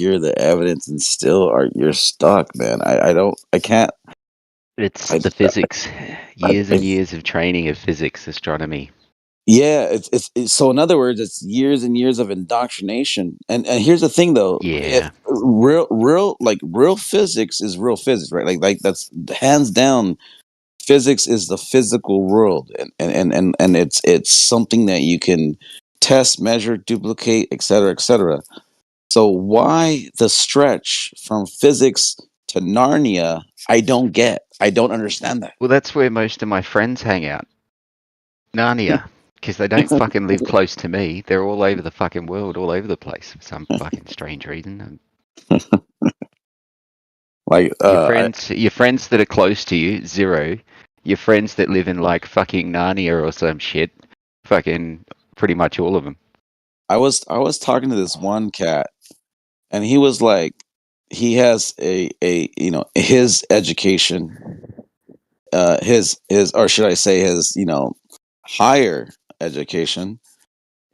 hear the evidence and still you're stuck, man. I can't. It's I, the physics. Years and I- years of training of physics, astronomy. yeah, it's so in other words, it's years and years of indoctrination. And here's the thing though, Yeah. real physics is real physics, right? Like that's hands down. Physics is the physical world, and it's something that you can test, measure, duplicate, etc., etc. So why the stretch from physics to Narnia? I don't get. I don't understand that. Well, that's where most of my friends hang out. Narnia. Because they don't fucking live close to me. They're all over the fucking world, all over the place for some fucking strange reason. Like Your friends that are close to you, zero. Your friends that live in like fucking Narnia or some shit, fucking pretty much all of them. I was talking to this one cat, and he was like, he has a his education, his or should I say his higher education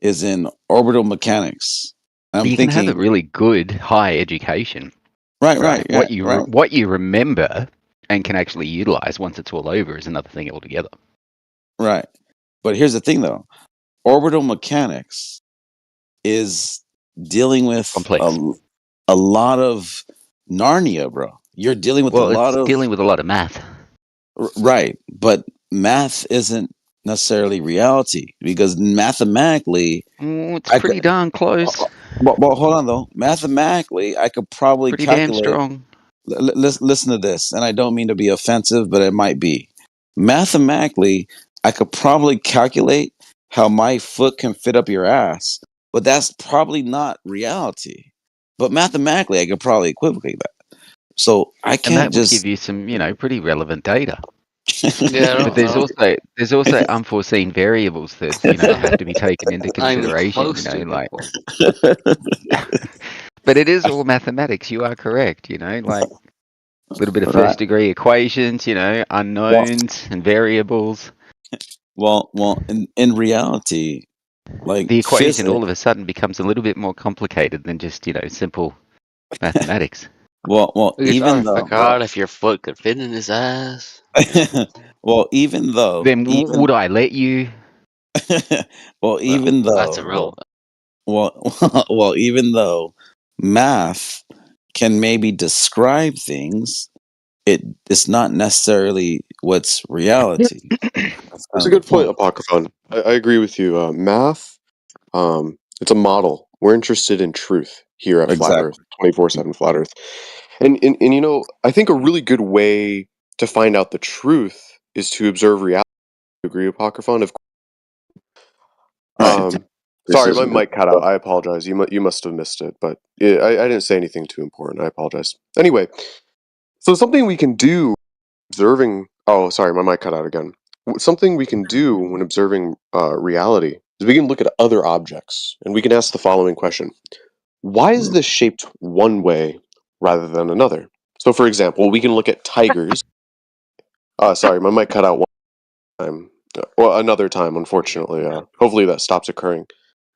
is in orbital mechanics. I'm You can have a thinking, really good high education, right, right? right, yeah, right, What you remember and can actually utilize once it's all over is another thing altogether. right. But here's the thing, though: orbital mechanics is dealing with Complex. a lot of Narnia, bro. You're dealing with a Well, lot it's of dealing with a lot of math. right, but math isn't necessarily reality because mathematically, It's I could. pretty darn close. Well, hold on though. Mathematically, I could probably Pretty damn calculate. strong. Listen to this, and I don't mean to be offensive, but it might be. Mathematically, I could probably calculate how my foot can fit up your ass, but that's probably not reality. But mathematically, I could probably equivocate that. So I And can't that would give just. you some, pretty relevant data. Yeah, I But don't know. there's also unforeseen variables that have to be taken into Not even consideration. close to a good point. But it is all mathematics. You are correct. Like a little bit of Right. first degree equations. Unknowns and variables. Well, in reality, like The equation all physics. of a sudden becomes a little bit more complicated than just simple mathematics. Well, even I though. forgot if your foot could fit in his ass. Well, even though. Then would I let you? Well, even That's though. irrelevant. Well, even though math can maybe describe things, it's not necessarily what's reality. That's a good point, Apocryphon. I agree with you. Math, it's a model. We're interested in truth here at Flat Earth, 24/7 Flat Earth. And I think a really good way to find out the truth is to observe reality. Agree, Apocryphon? Right. Sorry, my mic cut out. I apologize. You must have missed it, but I didn't say anything too important. I apologize. Anyway, so something we can do observing. Oh, sorry, my mic cut out again. Something we can do when observing reality is we can look at other objects and we can ask the following question: why is this shaped one way rather than another? So, for example, we can look at tigers. Sorry, my mic cut out one time. Well, another time, unfortunately. Hopefully that stops occurring.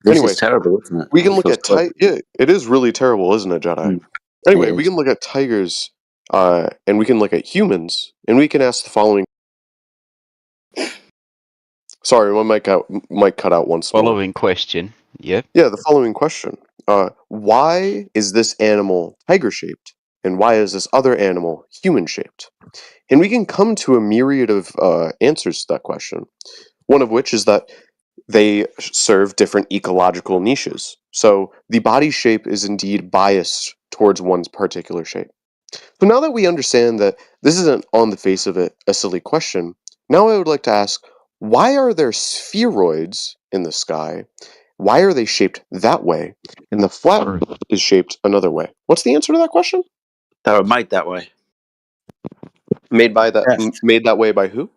This Anyway, is terrible, isn't it? we can look at yeah, it is really terrible, isn't it, Jedi? Anyway, we can look at tigers, and we can look at humans, and we can ask the following. Sorry, my mic cut out once more. Following question. Yep. Yeah, the following question. Why is this animal tiger-shaped? And why is this other animal human-shaped? And we can come to a myriad of answers to that question. One of which is that they serve different ecological niches. So the body shape is indeed biased towards one's particular shape. So now that we understand that this isn't on the face of it a silly question, now I would like to ask, why are there spheroids in the sky? Why are they shaped that way? And the flat Earth is shaped another way. What's the answer to that question? They were made that way. Made that way by who?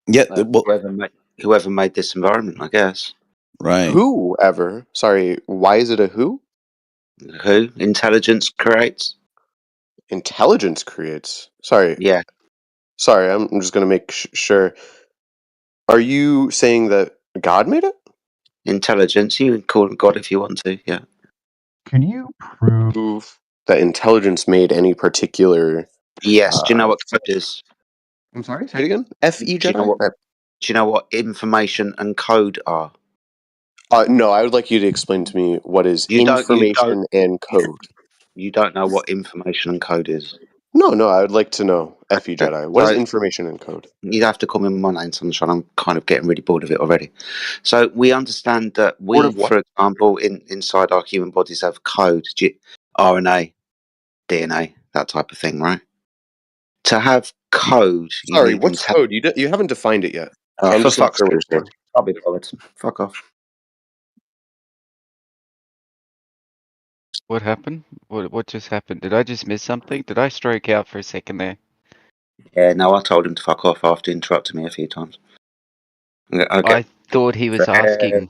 Yeah, Whoever made this environment, I guess. right. Whoever. Sorry, why is it a who? Who? Intelligence creates. Intelligence creates. Sorry. Yeah. Sorry, I'm just going to make sure. Are you saying that God made it? Intelligence. You can call it God if you want to. Yeah. Can you prove that intelligence made any particular. Yes. Do you know what code is? I'm sorry. Say it again. Fe Do you know Jedi. what? Do you know what information and code are? No, I would like you to explain to me what is You don't. information and code. You don't know what information and code is. No, I would like to know Fe Okay. Jedi. What is So information and code? you have to call me my name, Sunshine. I'm kind of getting really bored of it already. So we understand that Bored we, of what? for example, inside our human bodies have code, RNA, DNA, that type of thing, right? To have code, you Sorry, need what's code? You haven't defined it yet. So I'm for just not fuck's sure what sake, you're man. saying. I'll be bothered. Fuck off. What happened? What just happened? Did I just miss something? Did I stroke out for a second there? Yeah, no, I told him to fuck off after interrupting me a few times. Okay. I thought he was asking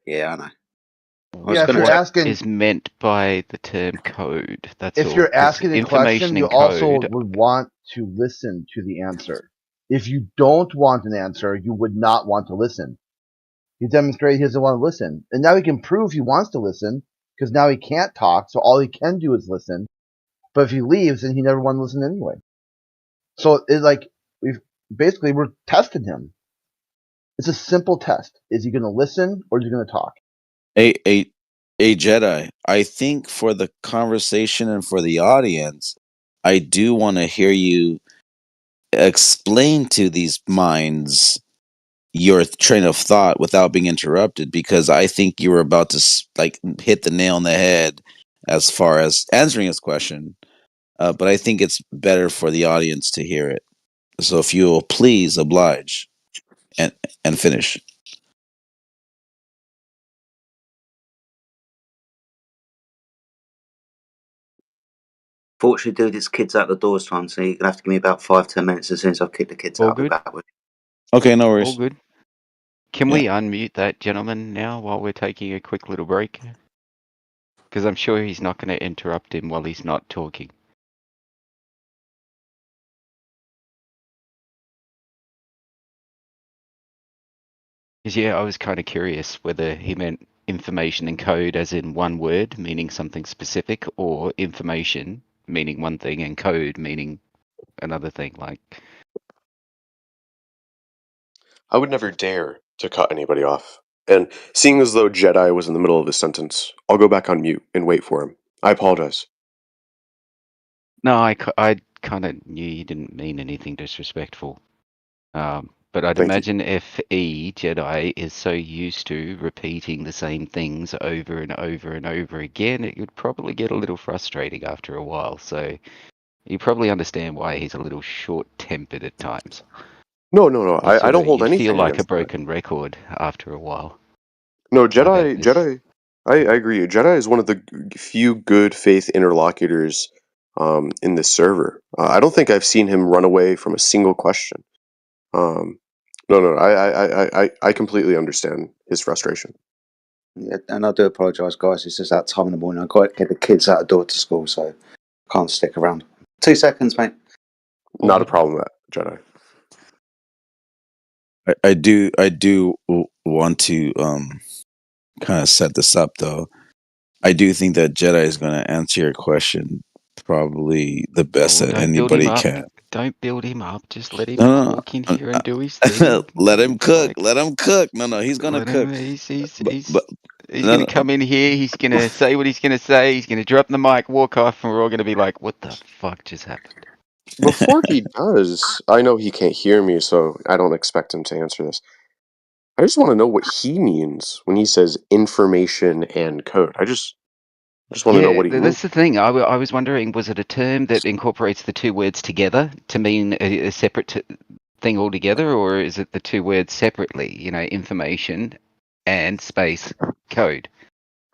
Yeah, I know. Yeah, if you're what asking, is meant by the term code. That's if all. you're 'Cause asking a information question, you and also code. would want to listen to the answer. If you don't want an answer, you would not want to listen. He demonstrated he doesn't want to listen, and now he can prove he wants to listen because now he can't talk, so all he can do is listen. But if he leaves, then he never want to listen anyway. So it's like we're testing him. It's a simple test. Is he going to listen or is he going to talk? A Jedi. I think for the conversation and for the audience, I do want to hear you explain to these minds your train of thought without being interrupted, because I think you were about to like hit the nail on the head as far as answering his question. But I think it's better for the audience to hear it. So if you will please oblige and finish. Fortunately, dude, it's kids out the doors time, so you're gonna have to give me about 5-10 minutes. As soon as I've kicked the kids All out, I'll be good? back with Okay, no All worries. good. Can Yeah. we unmute that gentleman now while we're taking a quick little break? Because I'm sure he's not going to interrupt him while he's not talking. Because, yeah, I was kind of curious whether he meant information and code as in one word, meaning something specific, or information meaning one thing and code meaning another thing. Like, I would never dare to cut anybody off. And seeing as though Jedi was in the middle of his sentence, I'll go back on mute and wait for him. I apologize. no, I kind of knew he didn't mean anything disrespectful. But I'd Thank you. imagine FE Jedi is so used to repeating the same things over and over and over again, it would probably get a little frustrating after a while. So you probably understand why he's a little short-tempered at times. No. I don't hold You'd feel anything like a against Jedi. broken record after a while. No, about this. Jedi. I agree. Jedi is one of the few good faith interlocutors in this server. I don't think I've seen him run away from a single question. No. I completely understand his frustration. Yeah, and I do apologise, guys. It's just that time in the morning. I've got to get the kids out the door to school, so I can't stick around. 2 seconds, mate. Not a problem, Jedi. I do want to kind of set this up though. I do think that Jedi is going to answer your question probably the best that Don't build him anybody up. can. Don't build him up. Just let him No, walk in no, here and do his thing. let him cook. Like, Let him cook. No, he's gonna let him. cook. He's But no, gonna come in here. He's gonna say what he's gonna say. He's gonna drop the mic, walk off, and we're all gonna be like, "What the fuck just happened?" Before he does, I know he can't hear me, so I don't expect him to answer this. I just want to know what he means when he says information and code. I just want to know Yeah, what he means. that's the thing. I was wondering, was it a term that incorporates the two words together to mean a separate thing altogether, or is it the two words separately? You know, information and space code.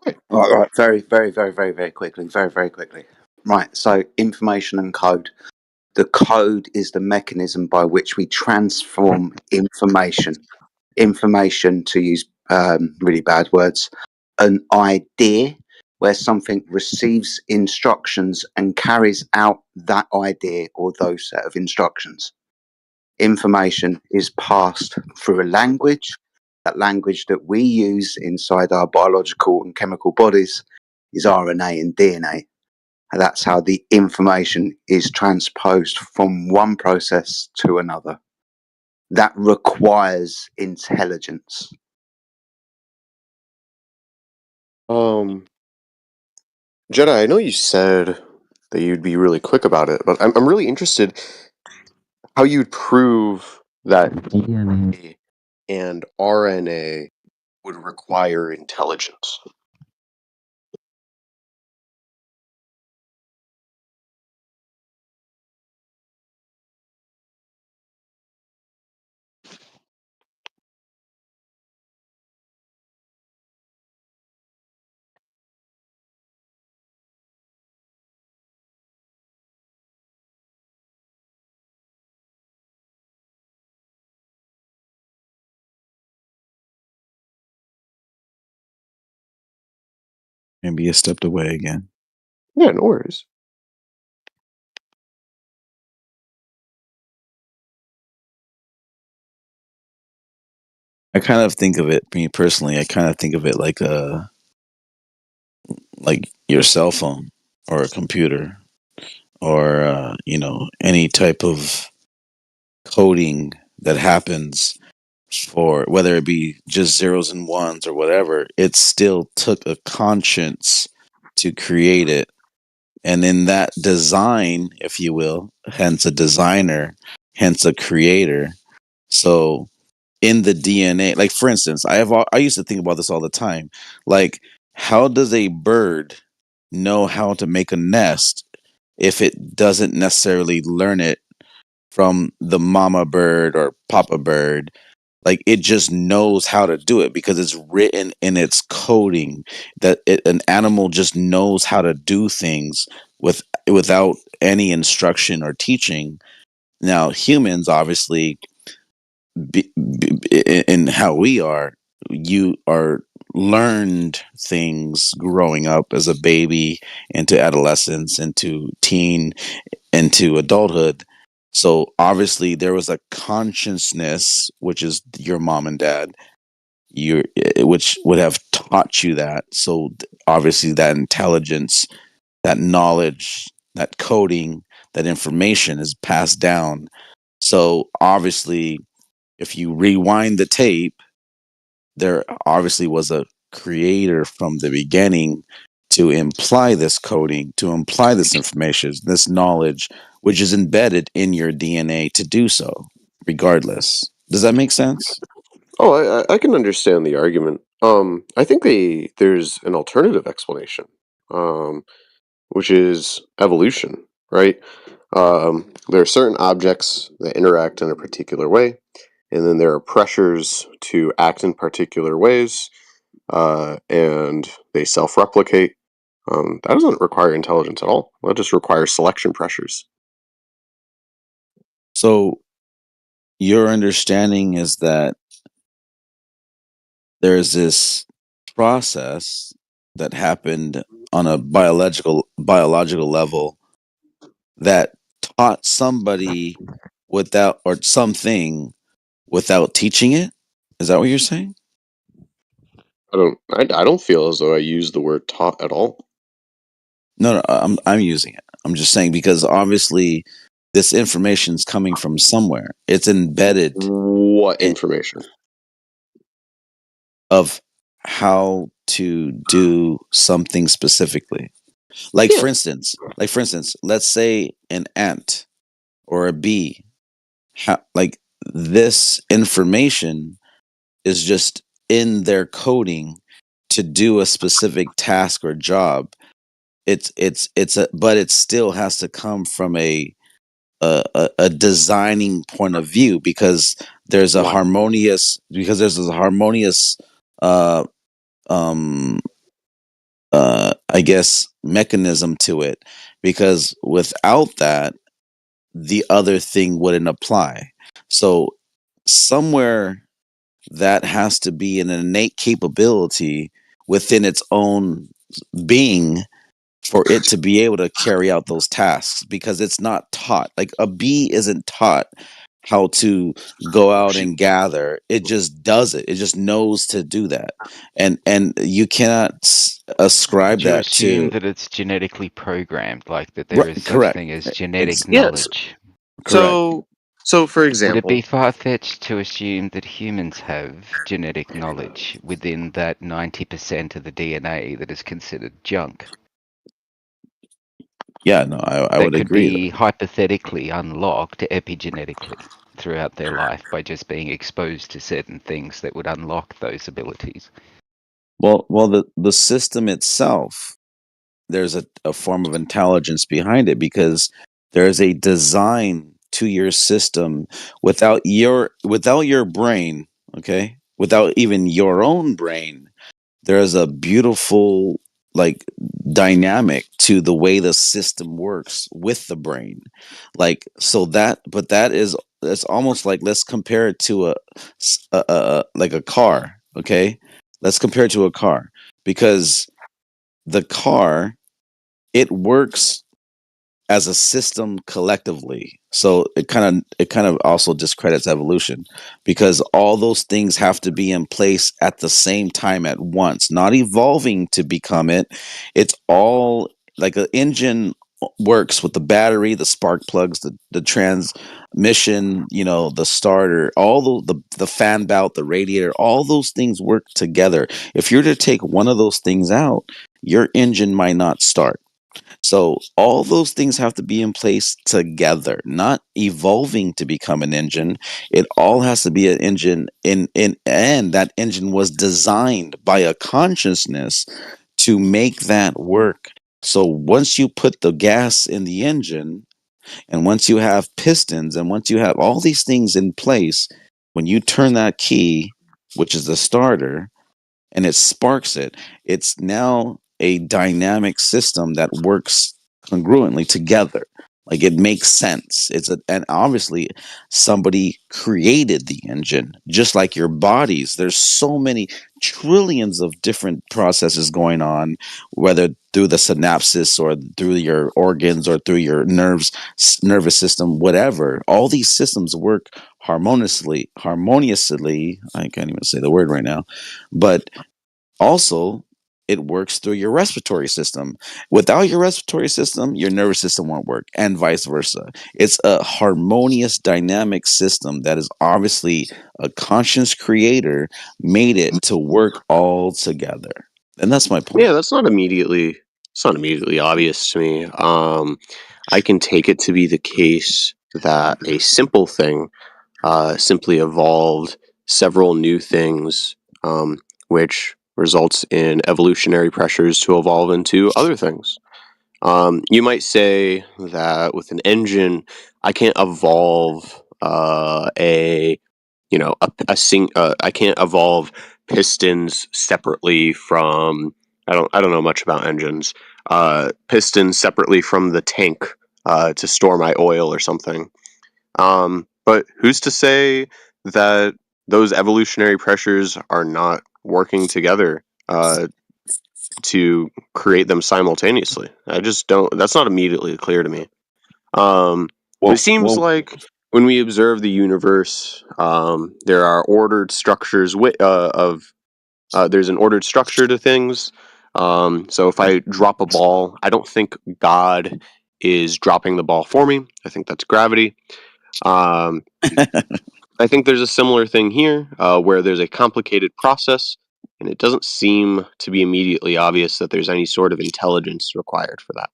Right. Very quickly. Very quickly. Right. So, information and code. The code is the mechanism by which we transform information. Information, to use really bad words, an idea where something receives instructions and carries out that idea or those set of instructions. Information is passed through a language. That language that we use inside our biological and chemical bodies is RNA and DNA. And that's how the information is transposed from one process to another. That requires intelligence. Jedi, I know you said that you'd be really quick about it, but I'm really interested how you'd prove that DNA and RNA would require intelligence. Maybe you stepped away again. Yeah, no worries. I kind of think of it, me personally, I kind of think of it like your cell phone or a computer or any type of coding that happens for whether it be just zeros and ones or whatever. It still took a conscience to create it, and in that design, if you will, hence a designer, hence a creator. So in the DNA, like for instance, I used to think about this all the time. Like, how does a bird know how to make a nest if it doesn't necessarily learn it from the mama bird or papa bird? Like, it just knows how to do it because it's written in its coding that an animal just knows how to do things without any instruction or teaching. Now humans, obviously, in how we are, you are learned things growing up as a baby into adolescence, into teen, into adulthood. So obviously there was a consciousness, which is your mom and dad, which would have taught you that. So obviously that intelligence, that knowledge, that coding, that information is passed down. So obviously, if you rewind the tape, there obviously was a creator from the beginning to imply this coding, to imply this information, this knowledge, which is embedded in your DNA to do so, regardless. Does that make sense? Oh, I can understand the argument. I think there's an alternative explanation, which is evolution, right? There are certain objects that interact in a particular way, and then there are pressures to act in particular ways, and they self-replicate. That doesn't require intelligence at all. That just requires selection pressures. So your understanding is that there's this process that happened on a biological level that taught somebody without, or something without teaching it. Is that what you're saying? I don't feel as though I use the word taught at all. No, I'm using it. I'm just saying because obviously this information is coming from somewhere. It's embedded What in, information? of how to do something specifically. Yeah. Like for instance, let's say an ant or a bee. Like, this information is just in their coding to do a specific task or job. But it still has to come from a designing point of view, because Why? there's a harmonious uh um I guess mechanism to it, because without that the other thing wouldn't apply. So somewhere that has to be an innate capability within its own being for it to be able to carry out those tasks, because it's not taught. Like, a bee isn't taught how to go out and gather. It just does it. It just knows to do that, and you cannot ascribe Would you that assume to that it's genetically programmed, like that there is such correct. thing as It's genetic Yes. knowledge? correct. So for Would it be example, far-fetched to assume that humans have genetic knowledge within that 90% of the DNA that is considered junk? Yeah, no, I That would could agree. be hypothetically unlocked epigenetically throughout their life by just being exposed to certain things that would unlock those abilities. Well, the system itself, there's a form of intelligence behind it because there is a design to your system without your brain, okay? Without even your own brain, there's a beautiful like dynamic to the way the system works with the brain. Like so that but that is it's almost like let's compare it to like a car, okay? Let's compare it to a car because the car it works as a system collectively. So it kind of also discredits evolution because all those things have to be in place at the same time at once, not evolving to become it. It's all like an engine works with the battery, the spark plugs, the transmission, the starter, all the fan belt, the radiator, all those things work together. If you're to take one of those things out, your engine might not start. So all those things have to be in place together, not evolving to become an engine. It all has to be an engine and that engine was designed by a consciousness to make that work. So once you put the gas in the engine and once you have pistons and once you have all these things in place, when you turn that key, which is the starter, and it sparks it. It's now a dynamic system that works congruently together. Like it makes sense. And obviously somebody created the engine, just like your bodies. There's so many trillions of different processes going on, whether through the synapses or through your organs or through your nervous system, whatever. All these systems work harmoniously. I can't even say the word right now, but also, it works through your respiratory system. Without your respiratory system, your nervous system won't work, and vice versa. It's a harmonious, dynamic system that is obviously a conscious creator made it to work all together. And that's my point. yeah, that's not immediately obvious to me. I can take it to be the case that a simple thing simply evolved several new things, which results in evolutionary pressures to evolve into other things. You might say that with an engine, I can't evolve I can't evolve pistons separately from. I don't know much about engines. Pistons separately from the tank to store my oil or something. But who's to say that those evolutionary pressures are not working together to create them simultaneously? I just don't. That's not immediately clear to me. It Well, seems well, like when we observe the universe, there are ordered structures there's an ordered structure to things. So if I drop a ball, I don't think God is dropping the ball for me. I think that's gravity. Um, I think there's a similar thing here where there's a complicated process, and it doesn't seem to be immediately obvious that there's any sort of intelligence required for that.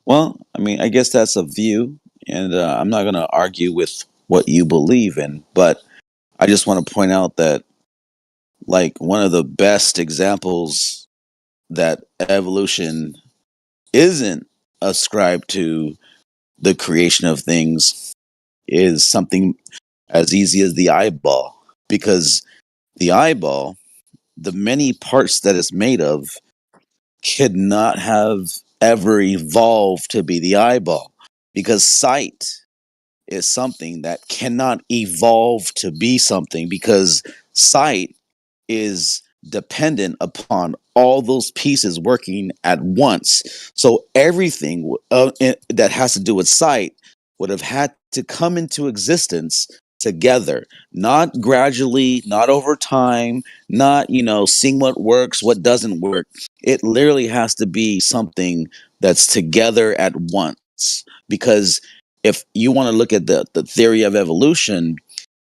well, I mean, I guess that's a view, and I'm not going to argue with what you believe in, but I just want to point out that, like, one of the best examples that evolution isn't ascribed to the creation of things is something as easy as the eyeball. Because the eyeball, the many parts that it's made of, could not have ever evolved to be the eyeball. Because sight is something that cannot evolve to be something because sight is dependent upon all those pieces working at once. So everything that has to do with sight would have had to come into existence together, not gradually, not over time, not, seeing what works, what doesn't work. It literally has to be something that's together at once. Because if you want to look at the theory of evolution,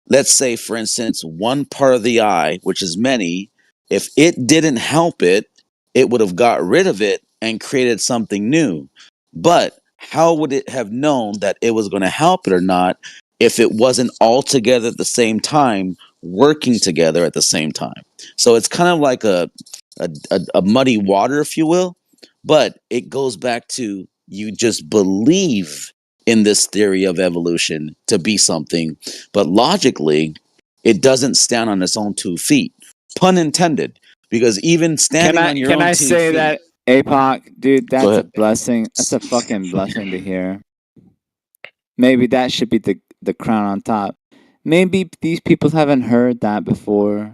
let's say, for instance, one part of the eye, which is many, if it didn't help it, it would have got rid of it and created something new. But how would it have known that it was going to help it or not if it wasn't all together at the same time, working together at the same time? So it's kind of like a muddy water, if you will. But it goes back to, you just believe in this theory of evolution to be something, but logically, it doesn't stand on its own 2 feet. Pun intended, because even standing on your Can own I two say feet. that, APOC, dude? Go That's a ahead. blessing. That's a fucking blessing to hear. Maybe that should be the crown on top. Maybe these people haven't heard that before.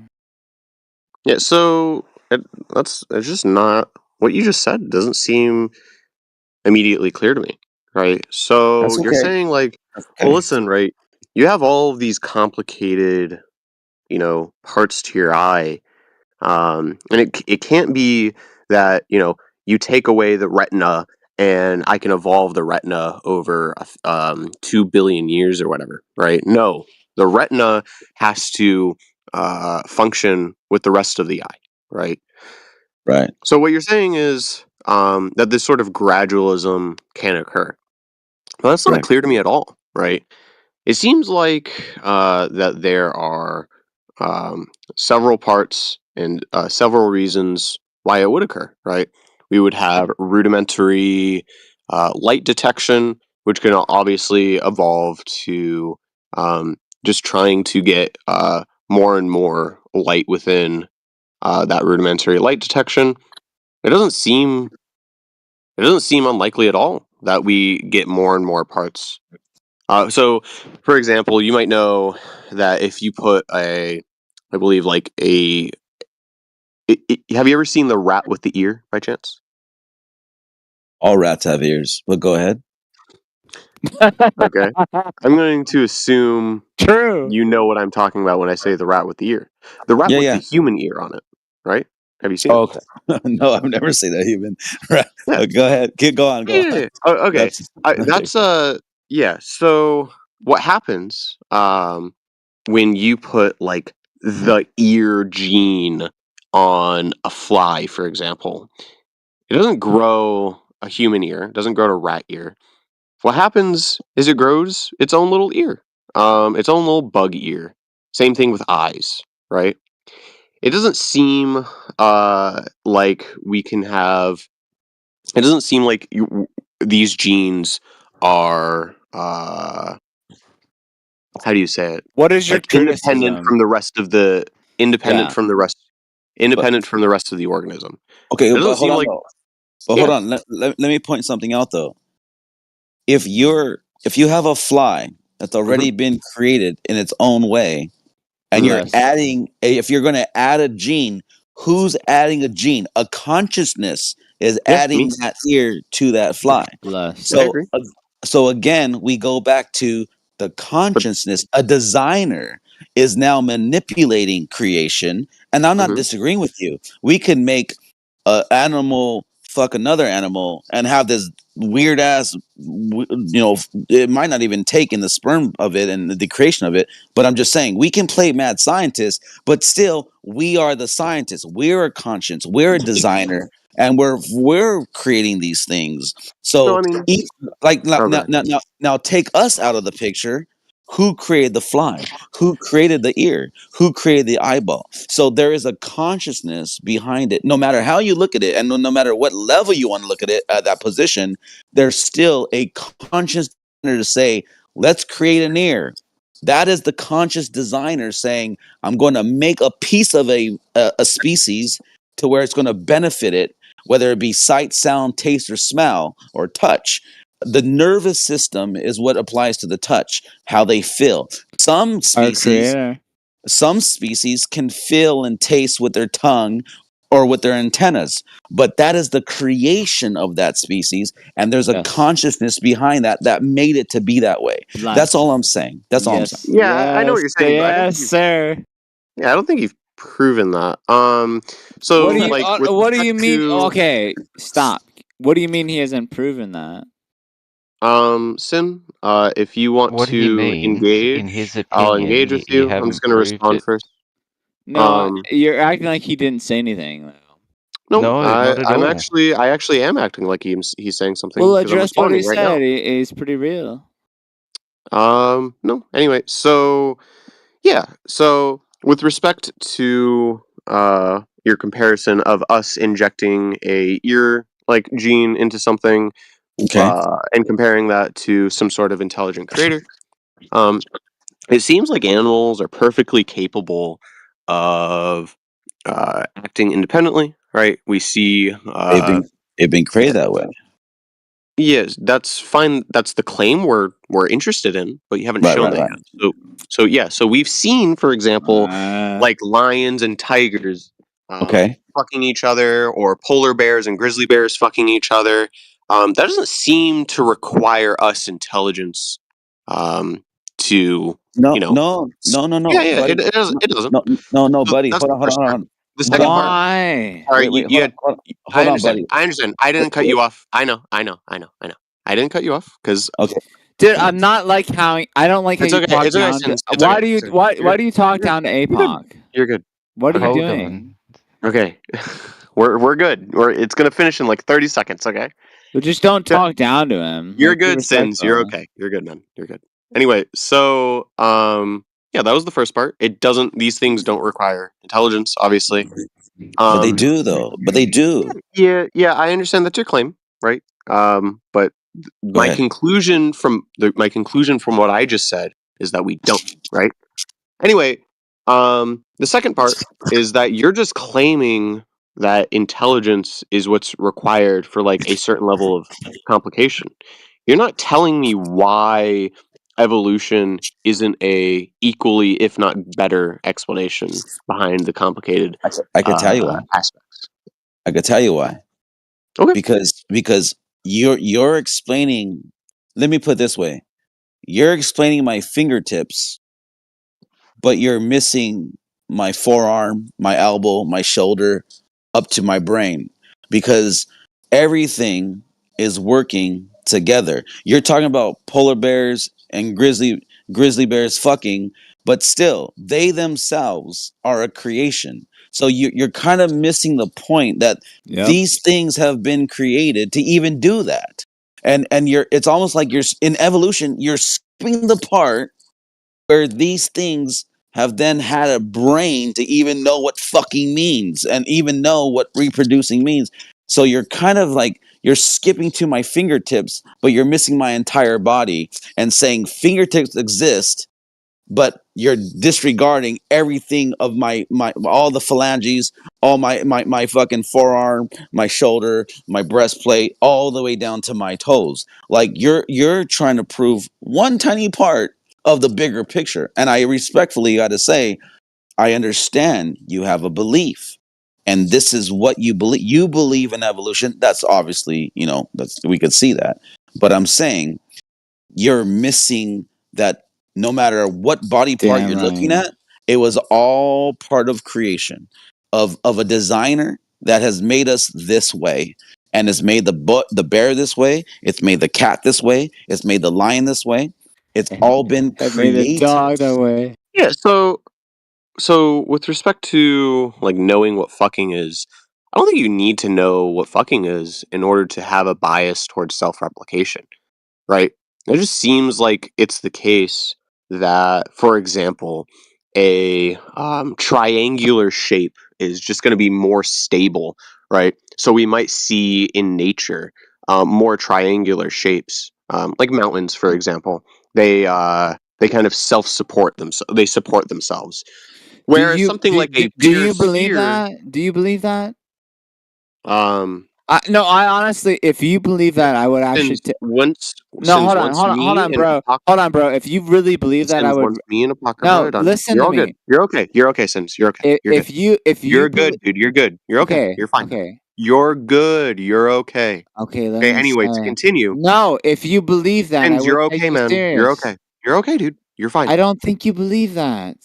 Yeah, so it's just not what you just said doesn't seem immediately clear to me, right? So That's you're okay. saying like, That's well, okay. listen, right? You have all of these complicated, parts to your eye, and it can't be that you take away the retina and I can evolve the retina over 2 billion years or whatever, right? No, the retina has to function with the rest of the eye, right? Right. So what you're saying is that this sort of gradualism can occur. Well, that's not Correct. clear to me at all, right? It seems like that there are um, several parts and several reasons why it would occur, right? We would have rudimentary light detection, which can obviously evolve to just trying to get more and more light within that rudimentary light detection. It doesn't seem unlikely at all that we get more and more parts. So, for example, you might know that if you put I believe like have you ever seen the rat with the ear by chance? All rats have ears, but go ahead. Okay, I'm going to assume True. you know what I'm talking about when I say the rat with the ear. The rat Yeah, with the yeah. human ear on it, right? Have you seen it? Oh, okay. No, I've never seen that even. Right. Yeah. Go ahead. Go on. Go on. Yeah. Oh, okay. That's okay. That's yeah. So what happens when you put like the ear gene on a fly, for example? It doesn't grow a human ear. It doesn't grow a rat ear. What happens is it grows its own little ear, its own little bug ear. Same thing with eyes, right? It doesn't seem like we can have. It doesn't seem like these genes are. How do you say it? What is your Like independent criticism? from the rest of the independent Yeah. from the rest But independent from the rest of the organism. okay, It doesn't but hold seem on like though. But hold yeah. on. Let me point something out though. If you have a fly that's Hmm. already been created in its own way, and Hmm. Bless. if you're going to add a gene, who's adding a gene? A consciousness is Yeah, me. adding that ear to that fly. Bless. I So agree. so again, we go back to the But consciousness. A designer is now manipulating creation, and I'm not hmm disagreeing with you. We can make an animal fuck another animal and have this weird ass, it might not even take in the sperm of it and the creation of it. But I'm just saying, we can play mad scientist, but still, we are the scientists. We're a conscience. We're a designer, and we're creating these things. no, So I mean, like now, oh now, god. now, now now take us out of the picture. Who created the fly? Who created the ear? Who created the eyeball? So there is a consciousness behind it. No matter how you look at it, and no matter what level you want to look at it at that position, there's still a conscious designer to say, let's create an ear. That is the conscious designer saying, I'm going to make a piece of a species to where it's going to benefit it, whether it be sight, sound, taste, or smell, or touch. The nervous system is what applies to the touch, how they feel. Our creator. Some species can feel and taste with their tongue, or with their antennas. But that is the creation of that species, and there's a Yes. consciousness behind that made it to be that way. That's all I'm saying. That's all I'm saying. Yes. Yeah, I know what you're saying, but I don't think Yes, sir. yeah, I don't think you've proven that. What So do you like with what do you respect mean? to Okay, stop. What do you mean he hasn't proven that? Sin, if you want What he to means, in his engage, I'll opinion, engage with you you. I'm just haven't gonna proved respond it. first. No, Um, you're acting like he didn't say anything. no, No, not at all. I actually am acting like he's saying something Well, because I'm address what he responding right now. said. It's pretty real. No. Anyway, so yeah, so with respect to your comparison of us injecting a ear like gene into something, Okay. and comparing that to some sort of intelligent creator, it seems like animals are perfectly capable of acting independently, right? We see, They've been created that way. yes, that's fine. That's the claim we're interested in, but you haven't Right, shown right, that right. yet. So yeah, so we've seen, for example, Uh, like lions and tigers Okay. fucking each other, or polar bears and grizzly bears fucking each other. That doesn't seem to require us intelligence to, No, you know, no, no, no, yeah, no, yeah, buddy. it doesn't. No, It doesn't. no, no, no, So buddy. that's Hold the on, hold on, first hold part. on. The second Why? part. why? All right, Wait, wait, hold on, hold on, I hold on, understand. buddy. I understand. I didn't cut Wait, you off. I know. I know. I know. I know. I didn't cut you off because okay. Dude, I'm not like how I don't like how it's you okay. talk It's okay, down to. Sins. It's okay. It's okay. You're Why good. do you talk You're good. down to You're good. APOC? You're good. What are you Okay. Hold doing? on. Okay. we're good. It's gonna finish in like 30 seconds. Okay. Well, just don't So, talk down to him. you're Like, be good, Sins. You're respectful. okay. You're good, man. You're good. Anyway, so yeah, that was the first part. It doesn't. These things don't require intelligence, obviously. But they Um, do, though. But they do. yeah. I understand that's your claim, right? But Go my ahead. conclusion from what I just said is that we don't, right? Anyway, the second part is that you're just claiming that intelligence is what's required for like a certain level of complication. You're not telling me why evolution isn't a equally, if not better, explanation behind the complicated I could tell you why. aspects. I could tell you why. Okay. Because you're explaining. Let me put it this way: you're explaining my fingertips, but you're missing my forearm, my elbow, my shoulder, up to my brain, because everything is working together. You're talking about polar bears and grizzly bears fucking, but still, they themselves are a creation. So you're kind of missing the point that Yep. these things have been created to even do that. And it's almost like you're in evolution, you're skipping the part where these things have then had a brain to even know what fucking means and even know what reproducing means. So you're kind of like you're skipping to my fingertips, but you're missing my entire body and saying fingertips exist, but you're disregarding everything of my all the phalanges, all my fucking forearm, my shoulder, my breastplate, all the way down to my toes. Like you're trying to prove one tiny part of the bigger picture. And I respectfully got to say, I understand you have a belief. And this is what you believe. You believe in evolution. That's obviously, that's we could see that. But I'm saying you're missing that no matter what body part Damn you're looking right. at, it was all part of creation of a designer that has made us this way and has made the bear this way. It's made the cat this way. It's made the lion this way. It's all been I made the created. dog that way. Yeah. So with respect to like knowing what fucking is, I don't think you need to know what fucking is in order to have a bias towards self-replication, right? It just seems like it's the case that, for example, a triangular shape is just going to be more stable, right? So we might see in nature more triangular shapes, like mountains, for example. They kind of self-support themselves. They support themselves. Whereas something like a Do bigger you believe sphere, that? Do you believe that? um, No, I honestly, if you believe that, I would actually. and once Sins hold on, wants hold on, hold me on, and bro. Apaka. Hold on, bro. If you really believe that, I Sins would. wants me and Apaka. No, Hold on. listen You're to all good. me. You're okay. You're okay, Sins. You're okay. If You're good. if you You're good, dude. You're good. You're okay. okay, You're fine. okay, You're good. You're okay. okay. Let Okay. me Anyways, say. continue. No, if you believe that, I Sins, would you're take okay, you man. You're serious. okay. You're okay, dude. You're fine. I don't think you believe that.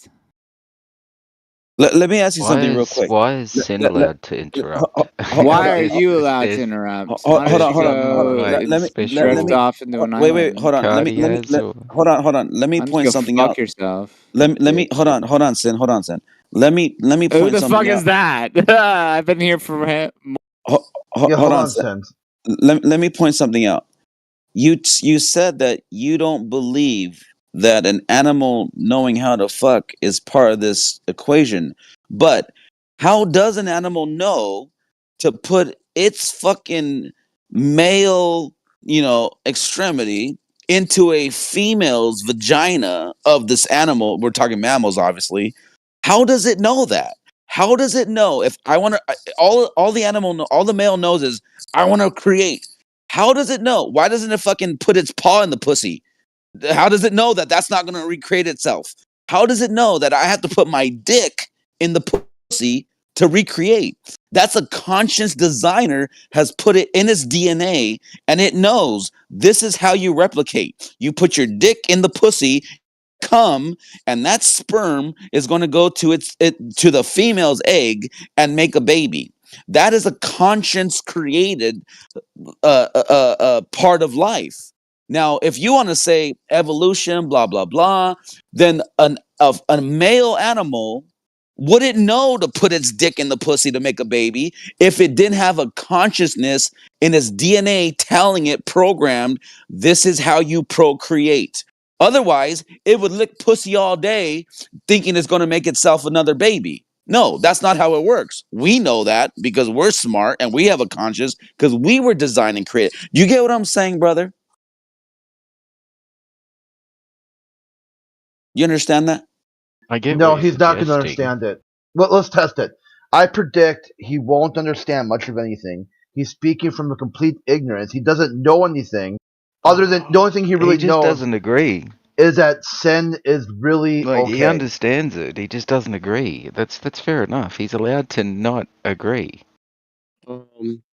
Let me ask you Why something real is quick. why is Sin allowed to interrupt? Hold Why on. are you allowed to There's interrupt? Why Hold don't on, you hold on, hold on. go Let me drift special off into an wait, wait, island? hold on. card he has, or Hold on. Let me Why don't you point go something fuck out. yourself? Let me Bitch. hold on, Sin. Let me Who point the fuck something is out. that? I've been here for Yeah, Hold hold on, on, Sin. Sins. Let me point something out. You said that you don't believe that an animal knowing how to fuck is part of this equation. But how does an animal know to put its fucking male, extremity into a female's vagina of this animal? We're talking mammals, obviously. How does it know that? How does it know if I want to? All the animal, all the male knows is I want to create. How does it know? Why doesn't it fucking put its paw in the pussy? How does it know that that's not going to recreate itself? How does it know that I have to put my dick in the pussy to recreate? That's a conscious designer has put it in its DNA, and it knows this is how you replicate. You put your dick in the pussy, come, and that sperm is going to go to the female's egg and make a baby. That is a conscience created part of life. Now, if you want to say evolution, blah blah blah, then a male animal wouldn't know to put its dick in the pussy to make a baby if it didn't have a consciousness in its DNA telling it programmed this is how you procreate. Otherwise, it would lick pussy all day thinking it's going to make itself another baby. No, that's not how it works. We know that because we're smart and we have a conscience because we were designed and created. You get what I'm saying, brother? You understand that? I get what No, you're he's not going to suggesting. understand it. Well, let's test it. I predict he won't understand much of anything. He's speaking from a complete ignorance. He doesn't know anything other than the only thing he He really just knows doesn't agree. is that Sen is really Like he okay. understands it, he just doesn't agree. That's fair enough. He's allowed to not agree.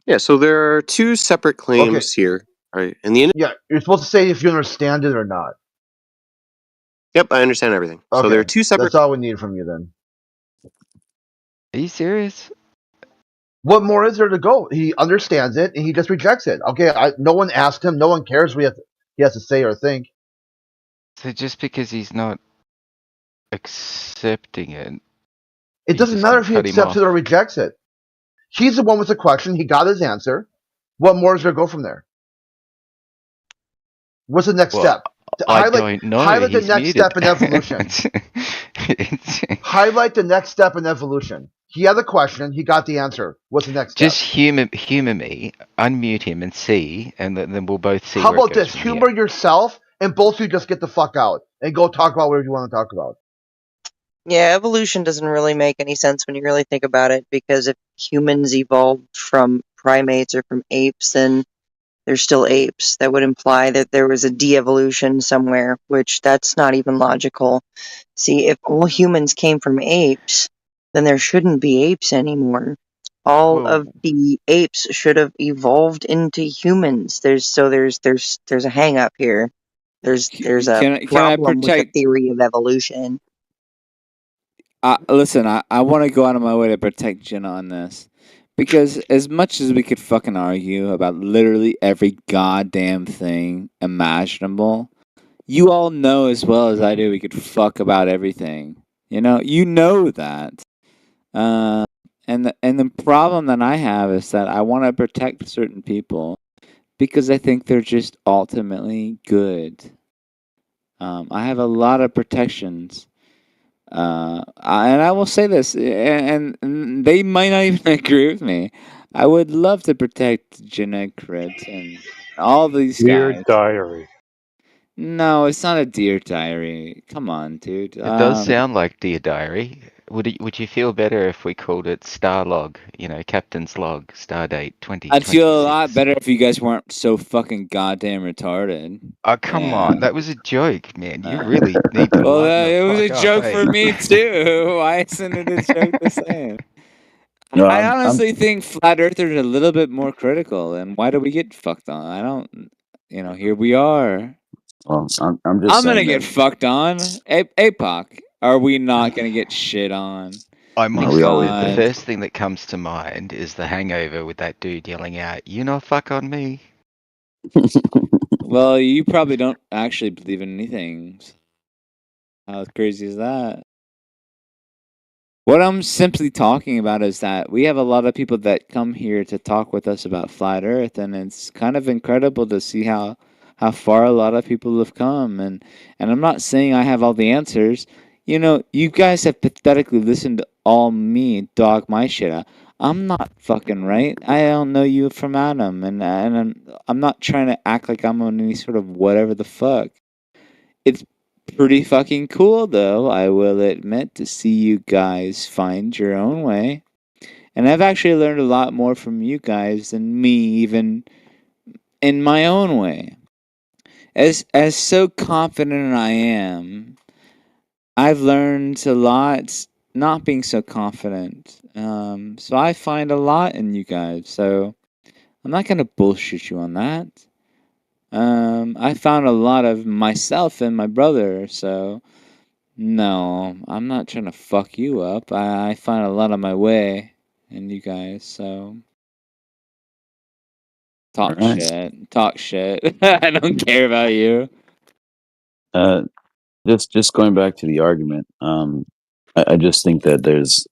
Yeah, so there are two separate claims here. Right. And Yeah, you're supposed to say if you understand it or not. Yep, I understand everything. So there are Okay, two separate that's all we need from you then. Are you serious? What more is there to go? He understands it and he just rejects it. Okay, no one asked him. No one cares what he has to say or think. So just because he's not accepting it, It you're doesn't just matter gonna if he cut him accepts it or off? rejects it. He's the one with the question. He got his answer. What more is there to go from there? What's the next Well, step? I don't know. Highlight the He's next muted. step in evolution. Highlight the next step in evolution. He had the question. He got the answer. What's the next step? Just humor me, unmute him, and see, and then we'll both see How where it about goes this? from Humor here. yourself, and both of you just get the fuck out and go talk about whatever you want to talk about. Yeah, evolution doesn't really make any sense when you really think about it, because if humans evolved from primates or from apes, then they're still apes. That would imply that there was a de-evolution somewhere, which that's not even logical. See, if all humans came from apes, then there shouldn't be apes anymore. All Well, of the apes should have evolved into humans. There's a hang up here. There's a Can I problem with the protect? theory of evolution. Listen, I want to go out of my way to protect Jenna on this. Because as much as we could fucking argue about literally every goddamn thing imaginable, you all know as well as I do we could fuck about everything. You know that. Uh, and the problem that I have is that I want to protect certain people because I think they're just ultimately good. I have a lot of protections. And I will say this, and they might not even agree with me. I would love to protect Jenna Crit and all these Dear guys. diary. No, it's not a Dear Diary. Come on, dude. it does sound like Dear Diary. would you feel better if we called it Star Log? You know, Captain's Log, Stardate I'd feel a lot 2026. better if you guys weren't so fucking goddamn retarded. Oh, come Yeah. on. That was a joke, man. You really need to Well, lighten the it was a fuck up, joke eh? for me too. Why isn't it a joke the same? No, I I'm honestly think flat earthers are a little bit more critical, and why do we get fucked on? I don't, here we are. well, I'm just I'm gonna saying get that fucked on. APOC, are we not gonna get shit on? I no, must we always admit, the do. God. first thing that comes to mind is the hangover with that dude yelling out, "You not fuck on me." Well, you probably don't actually believe in anything. How crazy is that? What I'm simply talking about is that we have a lot of people that come here to talk with us about flat Earth, and it's kind of incredible to see how far a lot of people have come. And I'm not saying I have all the answers. You guys have pathetically listened to all me dog my shit out. I'm not fucking right. I don't know you from Adam, and I'm not trying to act like I'm on any sort of whatever the fuck. It's pretty fucking cool, though, I will admit, to see you guys find your own way. And I've actually learned a lot more from you guys than me, even in my own way. As so confident I am, I've learned a lot not being so confident. So I find a lot in you guys. So I'm not gonna bullshit you on that. I found a lot of myself in my brother. So no, I'm not trying to fuck you up. I find a lot of my way in you guys, so All talk right. shit. Talk shit. I don't care about you. Uh, just going back to the argument. I just think that there's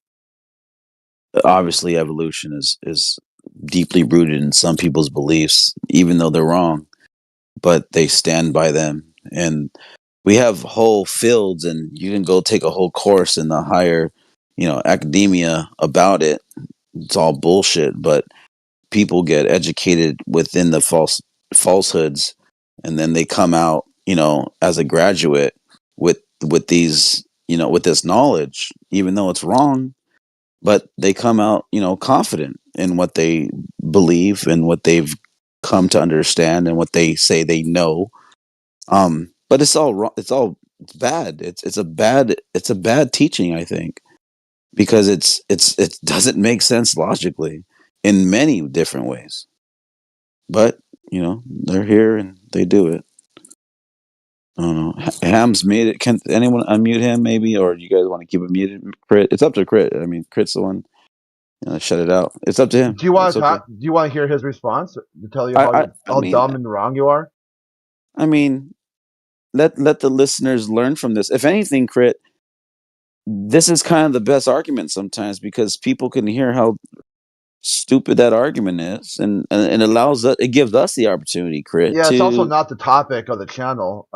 obviously evolution is deeply rooted in some people's beliefs, even though they're wrong, but they stand by them. And we have whole fields, and you can go take a whole course in the higher, academia about it. It's all bullshit, but people get educated within the falsehoods, and then they come out, as a graduate with these, with this knowledge, even though it's wrong, but they come out, confident in what they believe and what they've come to understand and what they say they know. But it's all wrong. It's bad. It's a bad teaching, I think, because it doesn't make sense logically in many different ways. But they're here and they do it. I don't know. Ham's muted. Can anyone unmute him, maybe, or do you guys want to keep it muted? Crit, it's up to Crit. I mean, Crit's the one. Shut it out. It's up to him. Do you want It's to okay. talk? Do you want to hear his response to tell you I, how I, I mean, dumb and wrong you are? I mean, let the listeners learn from this. If anything, Crit, this is kind of the best argument sometimes because people can hear how stupid that argument is, and it gives us the opportunity, Crit, Yeah, it's also to. not the topic of the channel.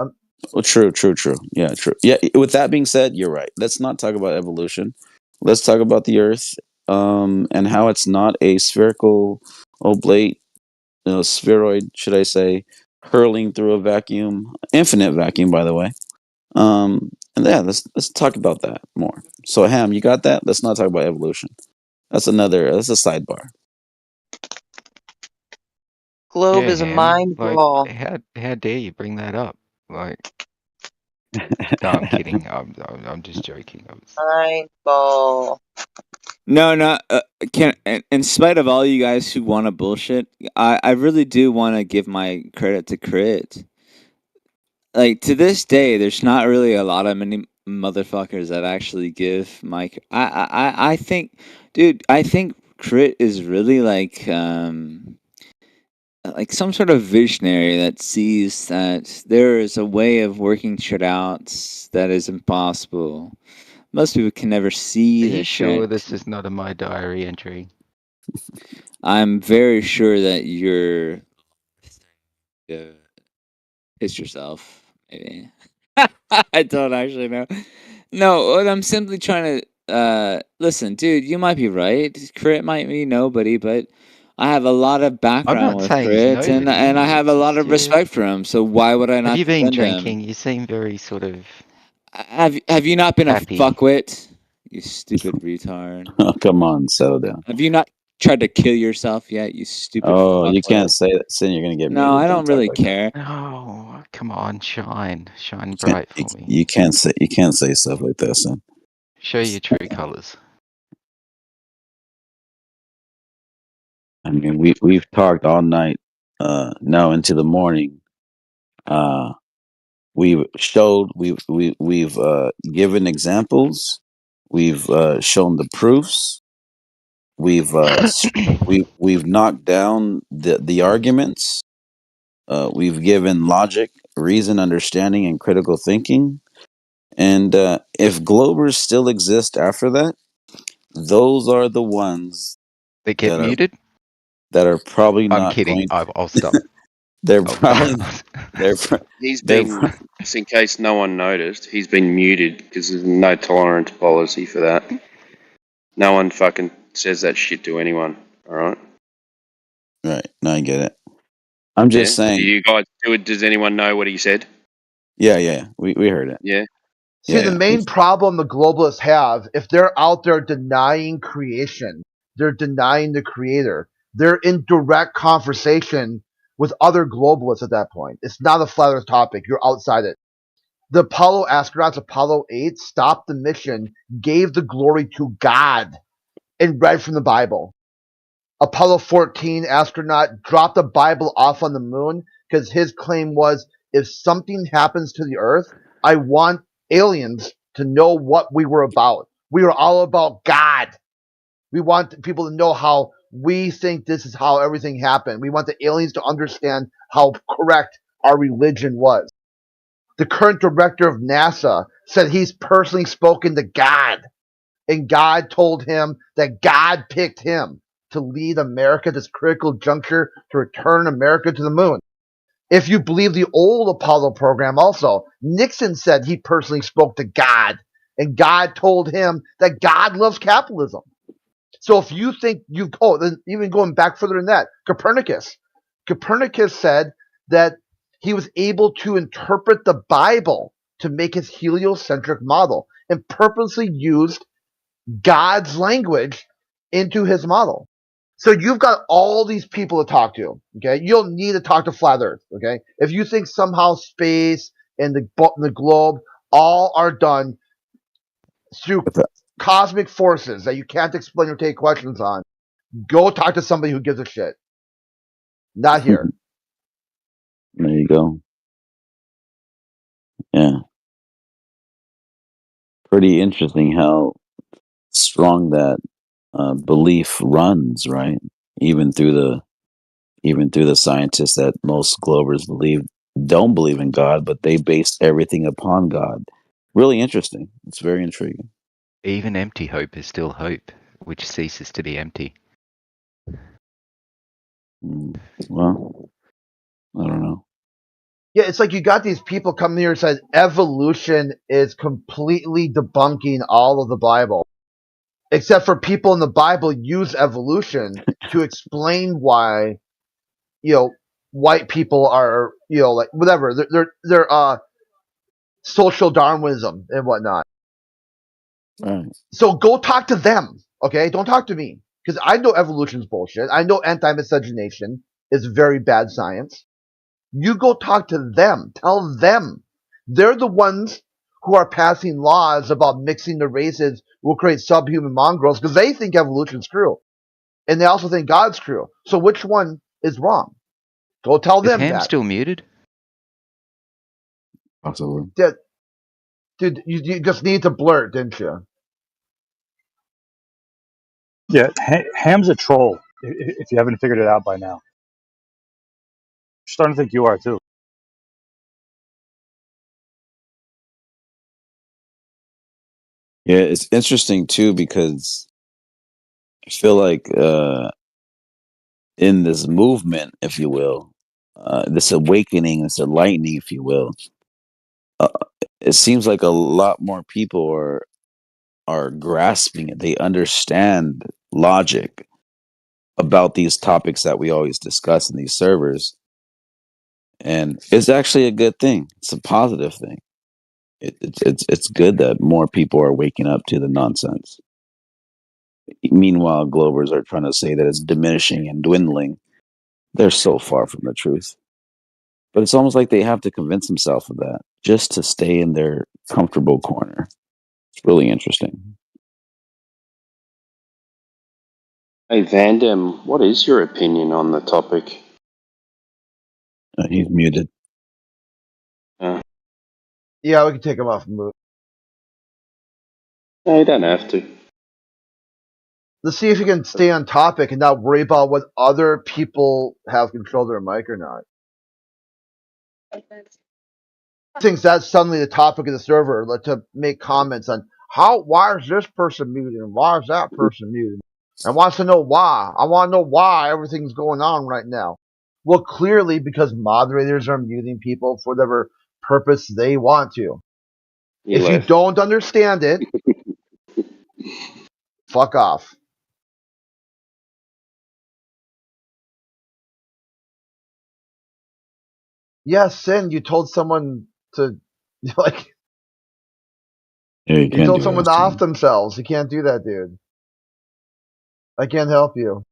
Well, true, true, true. Yeah, true. Yeah. With that being said, you're right. Let's not talk about evolution. Let's talk about the Earth, and how it's not a spherical oblate, spheroid, should I say, hurling through a vacuum, infinite vacuum, by the way. And yeah, let's talk about that more. So, Ham, you got that? Let's not talk about evolution. That's a sidebar. Globe Yeah, is a Ham. mind Like, ball. how dare you bring that up? Like, no, I'm kidding. I'm just joking. Mind ball. No, no. In spite of all you guys who want to bullshit, I really do want to give my credit to Crit. Like to this day, there's not really a lot of many motherfuckers that actually give my. I think, dude. I think Crit is really like some sort of visionary that sees that there is a way of working shit out that is impossible. Most people can never Are see you the sure shit. this is not a my diary entry? I'm very sure that you're uh, piss yourself. Maybe I don't actually know. No, what I'm simply trying to listen, dude. You might be right. Crit might be nobody, but I have a lot of I'm background not with saying he's Crit, and I nobody. have It's a lot just of respect for him. So why would I have not you been defend him? drinking? You seem very sort of Have you not been a happy. fuckwit? You stupid retard. Oh, come on, settle down. Have you not tried to kill yourself yet? You stupid Oh, you fuckwit. can't say that. Sin, you're gonna get No, muted. I don't talk really like that. care. Oh, come on, shine You can't. bright for me. You can't say. You can't say stuff like that, Sin. Show your true colors. I mean, we've talked all night, now into the morning. We've showed. We've given examples. We've shown the proofs. We've we've knocked down the arguments. We've given logic, reason, understanding, and critical thinking. And if Globers still exist after that, those are the ones They get that are muted? probably I'm not kidding. going. I'll stop. They're I'll probably stop. they're pro- He's they're been, just in case no one noticed, he's been muted because there's no tolerance policy for that. No one fucking says that shit to anyone. All right. right. No, I get it. I'm Yeah. just Do saying. you guys do it? Does anyone know what he said? Yeah. We heard it. Yeah. See, Yeah, the yeah. main problem the globalists have, if they're out there denying creation, they're denying the creator. They're in direct conversation with other globalists at that point. It's not a flat earth topic. You're outside it. The Apollo astronauts, Apollo 8, stopped the mission, gave the glory to God, and read from the Bible. Apollo 14 astronaut dropped the Bible off on the moon because his claim was, if something happens to the earth, I want aliens to know what we were about. We were all about God. We want people to know how we think this is how everything happened. We want the aliens to understand how correct our religion was. The current director of NASA said he's personally spoken to God, and God told him that God picked him to lead America at this critical juncture to return America to the moon. If you believe the old Apollo program also, Nixon said he personally spoke to God, and God told him that God loves capitalism. So if you think then even going back further than that, Copernicus said that he was able to interpret the Bible to make his heliocentric model and purposely used God's language into his model. So you've got all these people to talk to. Okay, you don't need to talk to flat Earth. Okay, if you think somehow space and the globe all are done through But that- cosmic forces that you can't explain or take questions on, go talk to somebody who gives a shit. Not here. there you go. Yeah, pretty interesting how strong that belief runs, right? Even through the even through the scientists that most Globers don't believe in God, but they base everything upon God. Really interesting. It's very intriguing. Even empty hope is still hope, which ceases to be empty. Well, I don't know. Yeah, it's like you got these people coming here and said evolution is completely debunking all of the Bible. Except for people in the Bible use evolution to explain why, white people are, like whatever, they're social Darwinism and whatnot. Right. So go talk to them, okay? Don't talk to me. Because I know evolution's bullshit. I know anti-miscegenation is very bad science. You go talk to them. Tell them. They're the ones who are passing laws about mixing the races will create subhuman mongrels because they think evolution's true. And they also think God's true. So which one is wrong? Go tell Is them Ham that. still muted? Possibly. Dude, you just need to blurt, didn't you? Yeah, Ham's a troll. If you haven't figured it out by now, I'm starting to think you are too. Yeah, it's interesting too because I feel like in this movement, if you will, this awakening, this enlightening, if you will, uh, it seems like a lot more people are grasping it. They understand logic about these topics that we always discuss in these servers, and it's actually a good thing. It's a positive thing. It's good that more people are waking up to the nonsense. Meanwhile, Glovers are trying to say that it's diminishing and dwindling. They're so far from the truth. But it's almost like they have to convince themselves of that just to stay in their comfortable corner. It's really interesting. Hey, Vandam, what is your opinion on the topic? He's muted. Yeah, we can take him off mute. No, you don't have to. Let's see if you can stay on topic and not worry about what other people have control of their mic or not. Thinks that's suddenly the topic of the server, like to make comments on why is this person muted and why is that person muted, and wants to know why. I want to know why everything's going on right now. Well, clearly because moderators are muting people for whatever purpose they want to. You If you don't understand it, fuck off. Yes, Sin, you told someone to like. Yeah, You told someone to off themselves. You can't do that, dude. I can't help you.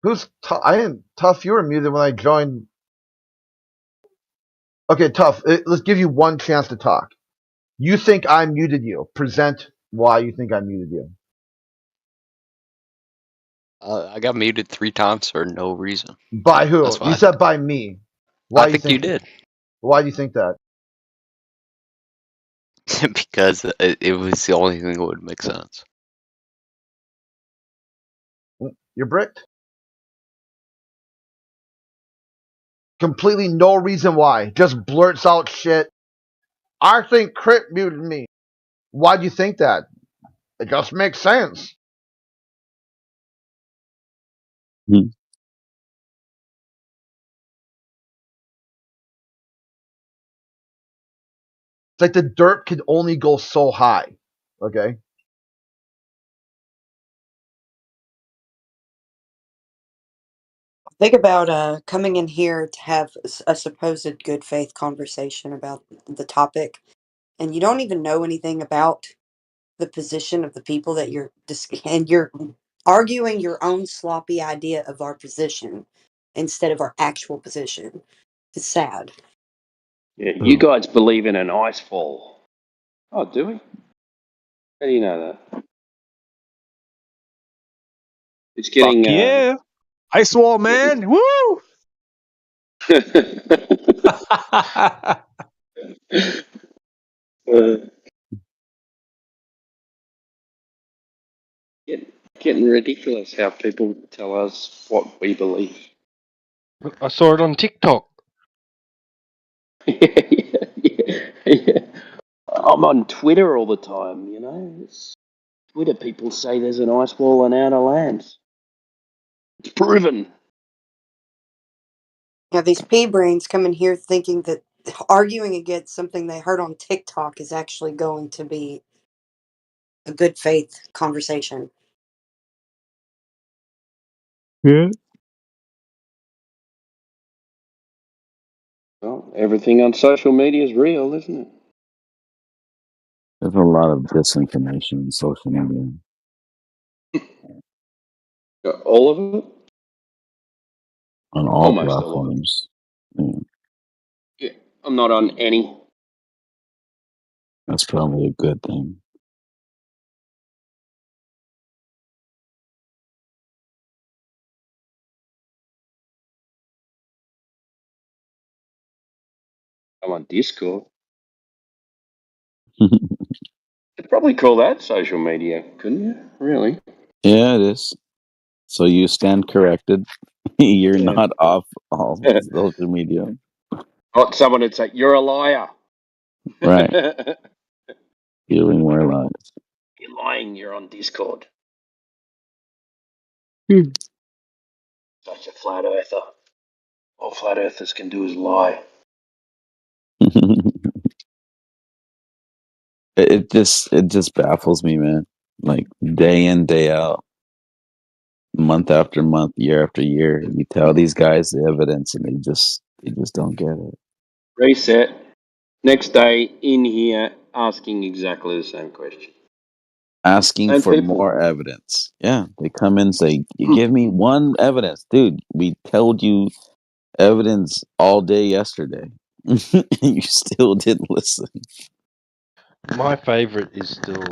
Who's I didn't Tough. You were muted when I joined. Okay, Tough. Let's give you one chance to talk. You think I muted you? Present why you think I muted you. I got muted 3 times for no reason. By who? That's why You said by me. Why I do you think you think? did. Why do you think that? Because it was the only thing that would make sense. You're bricked. Completely no reason why. Just blurts out shit. I think Crit muted me. Why do you think that? It just makes sense. Hmm. It's like the dirt can only go so high. Okay? Think about coming in here to have a supposed good faith conversation about the topic, and you don't even know anything about the position of the people that and you're arguing your own sloppy idea of our position instead of our actual position. It's sad. Yeah, you guys believe in an ice fall. Oh, do we? How do you know that? It's getting. Fuck yeah. Ice wall, man. Woo! Getting ridiculous how people tell us what we believe. I saw it on TikTok. Yeah. I'm on Twitter all the time, you know. Twitter people say there's an ice wall in outer lands. It's proven. Yeah, these pea brains come in here thinking that arguing against something they heard on TikTok is actually going to be a good faith conversation. Yeah. Well, everything on social media is real, isn't it? There's a lot of disinformation in social media. All of it? On all Almost all of it. platforms. Yeah, Yeah, I'm not on any. that's probably a good thing. I'm on Discord. You'd probably call that social media, couldn't you? Really? Yeah, it is. So you stand corrected. You're Yeah. not off all social media. Or someone would say, "You're a liar." Right. Feeling more alive. You're lying. You're on Discord. Such a flat earther. All flat earthers can do is lie. it just baffles me, man. Like day in, day out, month after month, year after year. You tell these guys the evidence and they just They just don't get it. Reset. Next day in here asking exactly the same question. Asking Same for people. more evidence. Yeah, they come in and say, "You give me one evidence, dude. We told you evidence all day yesterday. You still didn't listen." My favourite is still,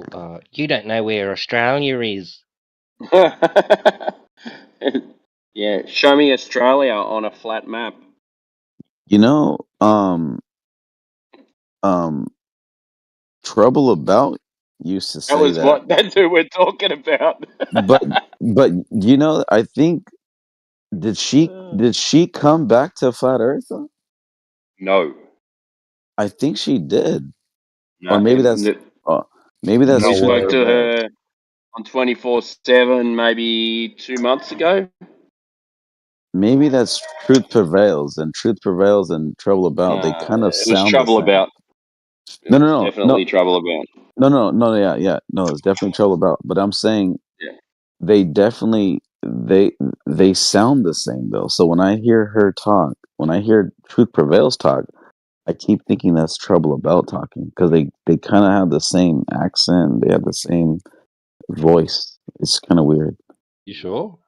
you don't know where Australia is. Yeah, show me Australia on a flat map. You know, um, Trouble About used to That say was that, what that's who we're talking about. but I think did she come back to Flat Earth? Though? No. I think she did, or No, maybe that's uh, maybe that's we No Truth spoke way. to Prevails. her on 24/7 maybe 2 months ago. Maybe that's Truth Prevails, and Truth Prevails and Trouble About, they kind of It was sound the trouble same. about. It No, no, was no, no, definitely trouble about. no, yeah, yeah, no, it's definitely Trouble About. But I'm saying Yeah. they definitely they sound the same though. So when I hear her talk, when I hear Truth Prevails talk, I keep thinking that's Trouble About talking because they kind of have the same accent, they have the same voice. It's kind of weird. You sure?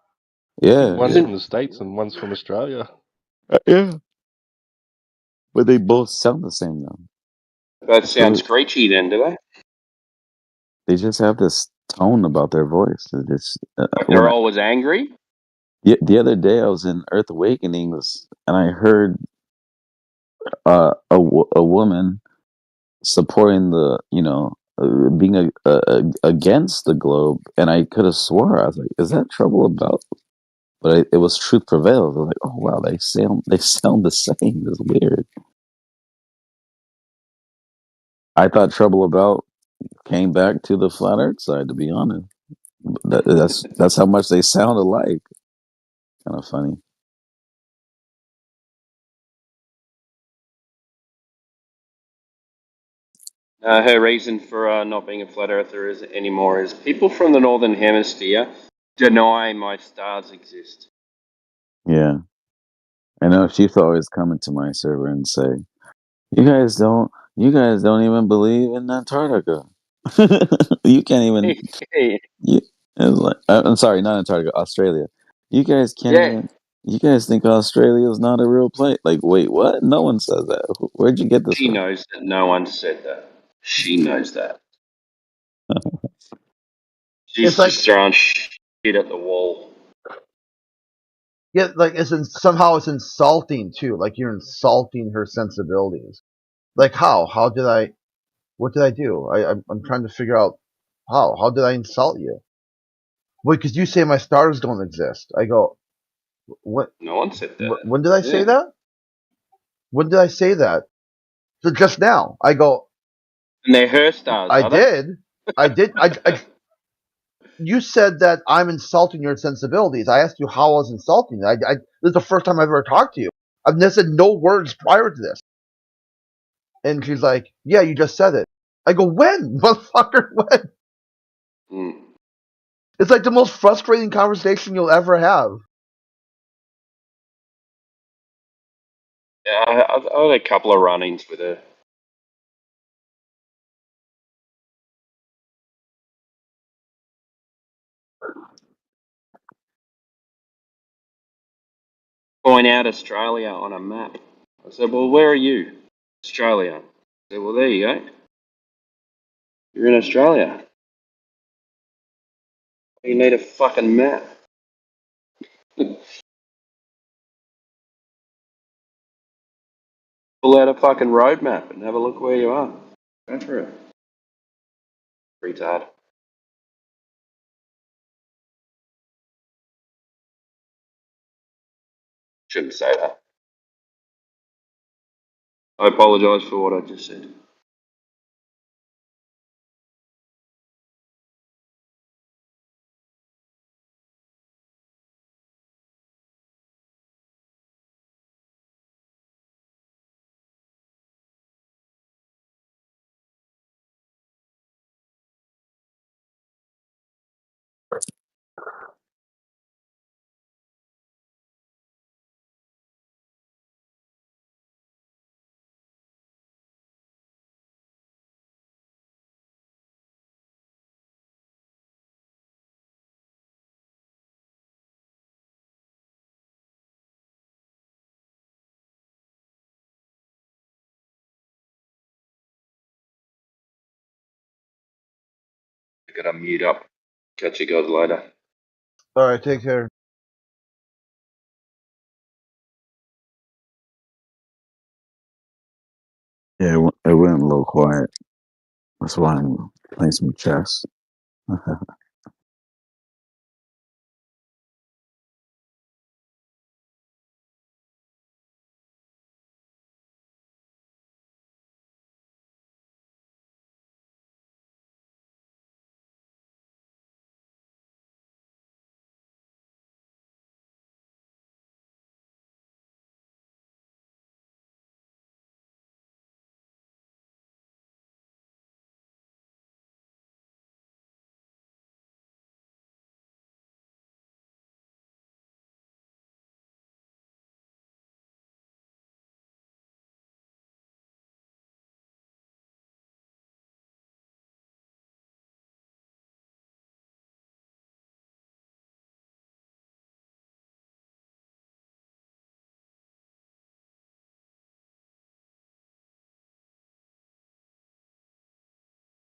I think Yeah, one's yeah, from the States and one's from Australia. yeah. But they both sound the same though. Both It's sound really screechy then, do they? they just have this tone about their voice. It's Like when they're I, always angry? the other day I was in Earth Awakenings and I heard a woman supporting the being against the globe, and I could have swore I was like, "Is that Trouble About?" But it was Truth Prevails. I was like, "Oh wow, they sound the same." It's weird. I thought Trouble About came back to the flat Earth side. To be honest, that's how much they sound alike. Kind of funny. Her reason for not being a flat earther is anymore is people from the northern hemisphere deny my stars exist. Yeah, I know she used to always come into my server and say, you guys don't even believe in Antarctica. You can't even you it's like I'm sorry, not Antarctica, Australia. You guys can't Yeah, even you guys think Australia is not a real place? Like, wait, what? No one says that. Where'd you get this she from? knows that no one said that. She knows that. It's She's like, just throwing shit at the wall. yeah, like somehow it's insulting too. Like you're insulting her sensibilities. Like how? How did I? What did I do? I'm trying to figure out how. How did I insult you? Well, because you say my stars don't exist. I go, what? No one said that. When did I say Yeah. that? When did I say that? So just now. I go, And they're her stars, I are they? did. I did. You said that I'm insulting your sensibilities. I asked you how I was insulting you. This is the first time I've ever talked to you. I've never said no words prior to this. And she's like, yeah, you just said it. I go, when? Motherfucker, when? Mm. It's like the most frustrating conversation you'll ever have. Yeah, I had a couple of run-ins with her. Point out Australia on a map. I said, well, where are you? Australia. I said, well, there you go. You're in Australia. You need a fucking map. Pull out a fucking road map and have a look where you are. Go for it. Retard. Shouldn't say that. I apologise for what I just said. gonna mute up. Catch you guys later. All right, take care. Yeah, it went a little quiet. That's why I'm playing some chess.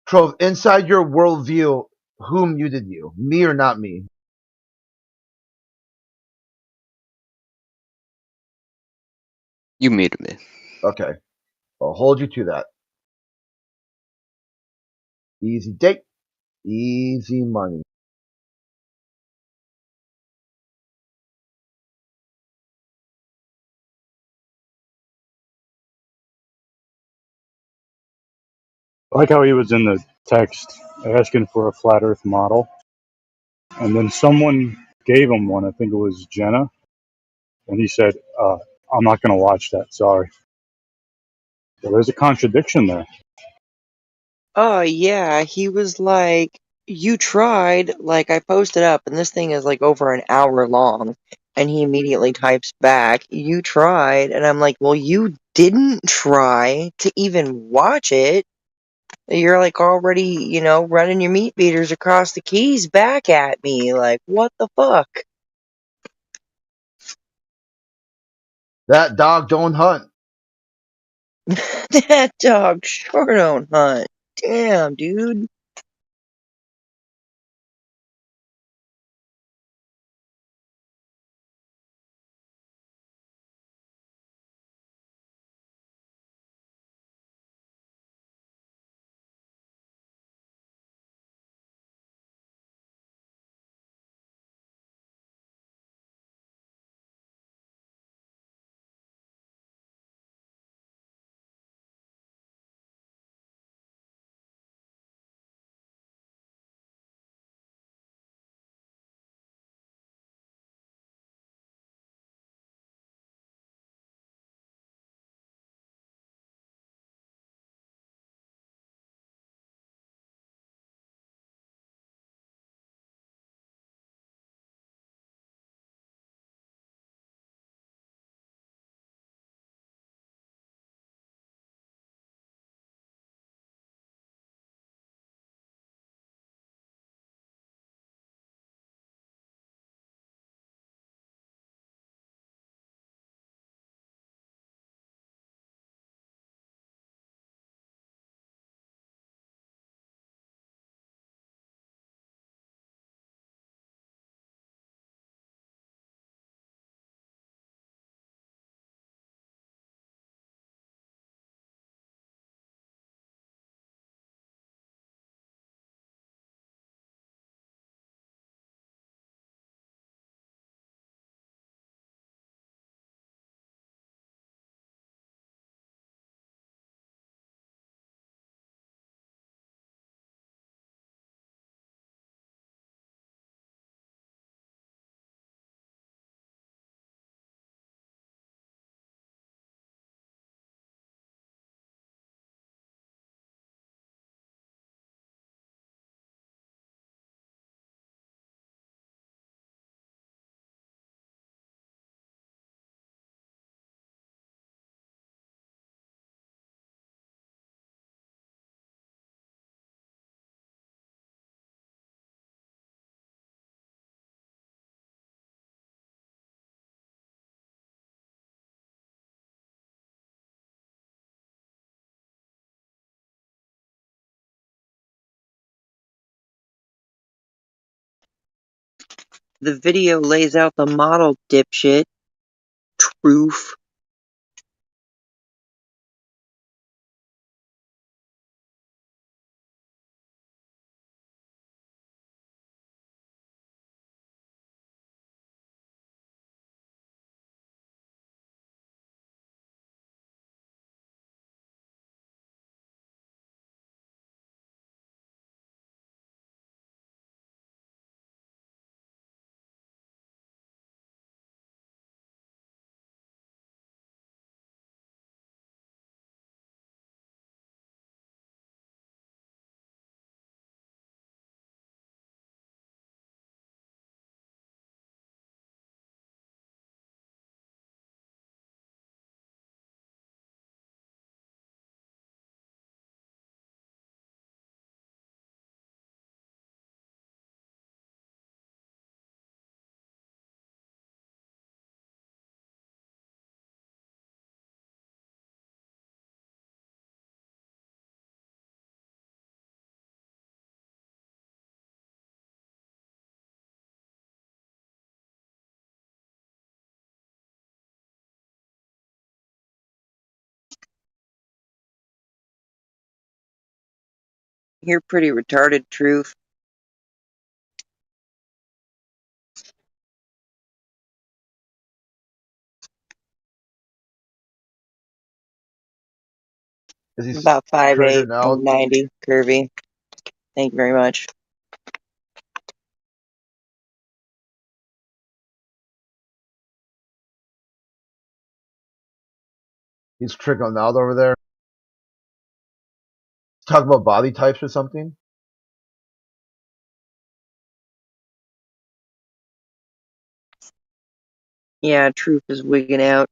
Trove, inside your worldview, who muted you? Me or not me? You muted me. Okay. I'll hold you to that. Easy date, easy money. I like how he was in the text asking for a flat Earth model, and then someone gave him one. I think it was Jenna, and he said, "I'm not going to watch that. Sorry." So there's a contradiction there. Oh yeah, he was like, "You tried." Like I posted up, and this thing is like over an hour long, and he immediately types back, "You tried," and I'm like, "Well, you didn't try to even watch it. You're like already, running your meat beaters across the keys back at me. Like, what the fuck?" That dog don't hunt. That dog sure don't hunt. Damn, dude. The video lays out the model, dipshit. Truth. You're pretty retarded, Truth. Is he About 5'8", triggered now? 190, curvy. Thank you very much. He's triggering out over there. Talk about body types or something. Yeah, Truth is wigging out.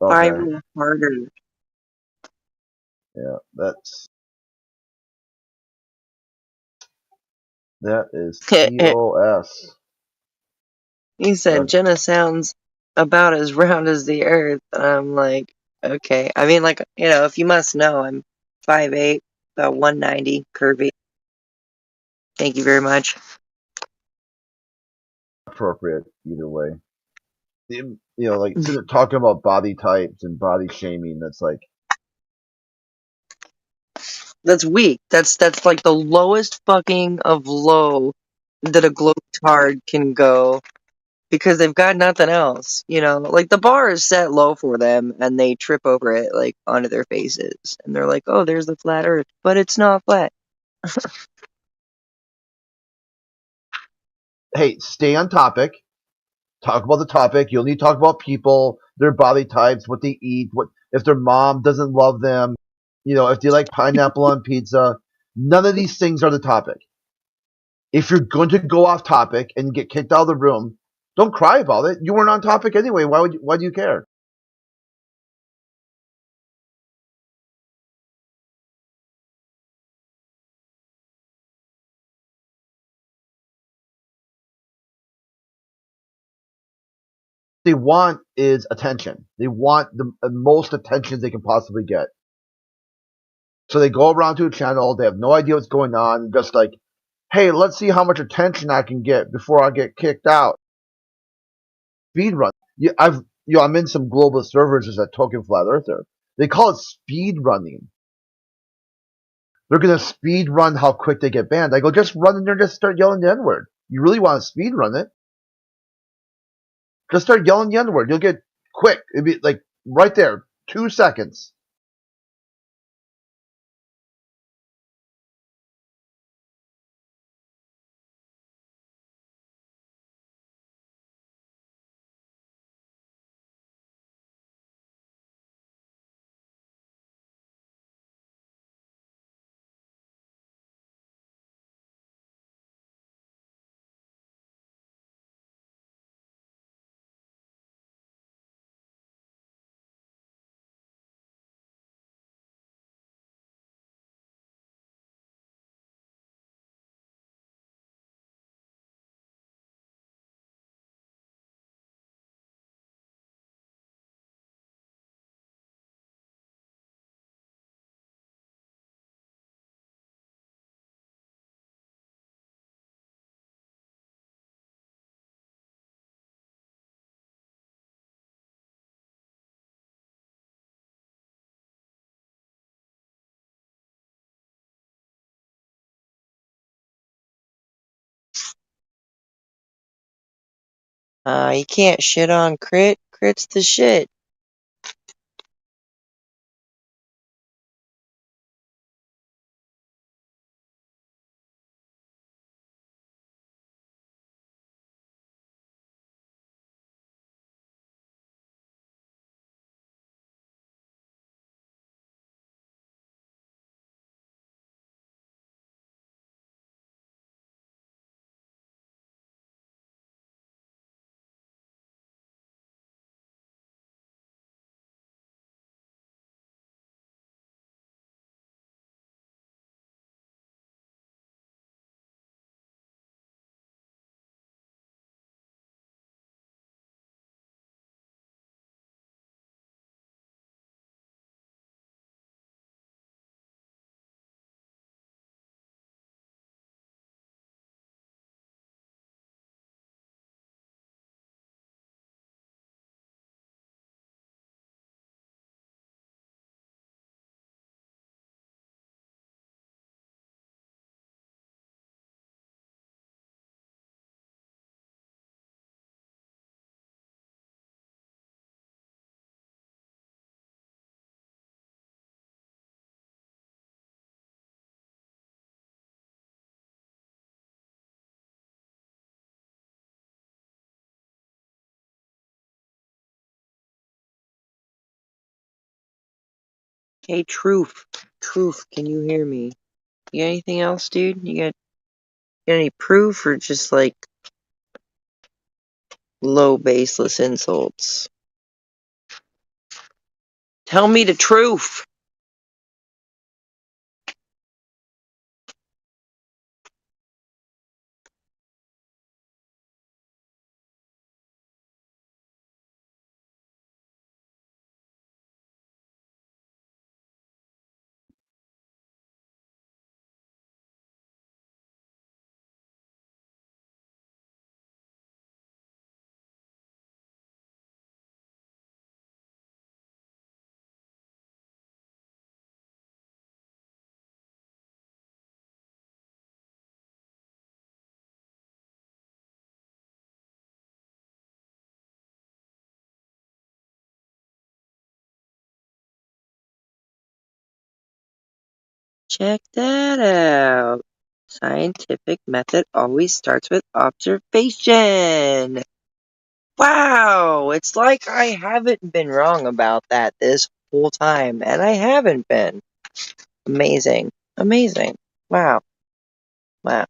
Okay. Spiral harder. Yeah, that is TOS. He said Jenna sounds about as round as the earth. And I'm like, okay. I mean, like, if you must know, I'm 5'8", about 190, curvy. Thank you very much. Appropriate either way. Like talking about body types and body shaming. That's like That's weak. That's like the lowest fucking of low that a glowtard can go because they've got nothing else. Like the bar is set low for them and they trip over it like onto their faces and they're like, oh, there's the flat earth, but it's not flat. hey, stay on topic. Talk about the topic. You only talk about people, their body types, what they eat, what if their mom doesn't love them, if they like pineapple on pizza. None of these things are the topic. If you're going to go off topic and get kicked out of the room, don't cry about it. You weren't on topic anyway. Why do you care? They want is attention. They want the most attention they can possibly get. So they go around to a channel. They have no idea what's going on. Just like, hey, let's see how much attention I can get before I get kicked out. Speed run. I'm in some global servers as a token flat earther. They call it speed running. They're gonna speed run how quick they get banned. I go, just run in there and just start yelling the N-word. You really want to speed run it? Just start yelling the N-word. You'll get quick. It'd be like right there, 2 seconds. You can't shit on Crit. Crit's the shit. Hey, Truth. Truth, can you hear me? You got anything else, dude? You got any proof or just like low baseless insults? Tell me the truth. Check that out. Scientific method always starts with observation. Wow, it's like I haven't been wrong about that this whole time, and I haven't been. Amazing. Amazing. Wow. Wow.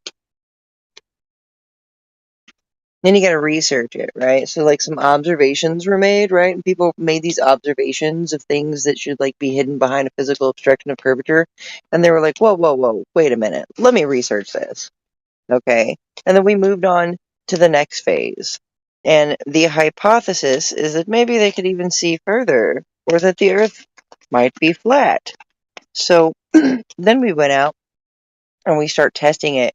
Then you gotta research it, right? So, like, some observations were made, right? And people made these observations of things that should, like, be hidden behind a physical obstruction of curvature. And they were like, whoa, whoa, whoa, wait a minute. Let me research this. Okay. And then we moved on to the next phase. And the hypothesis is that maybe they could even see further, or that the Earth might be flat. So then we went out and we start testing it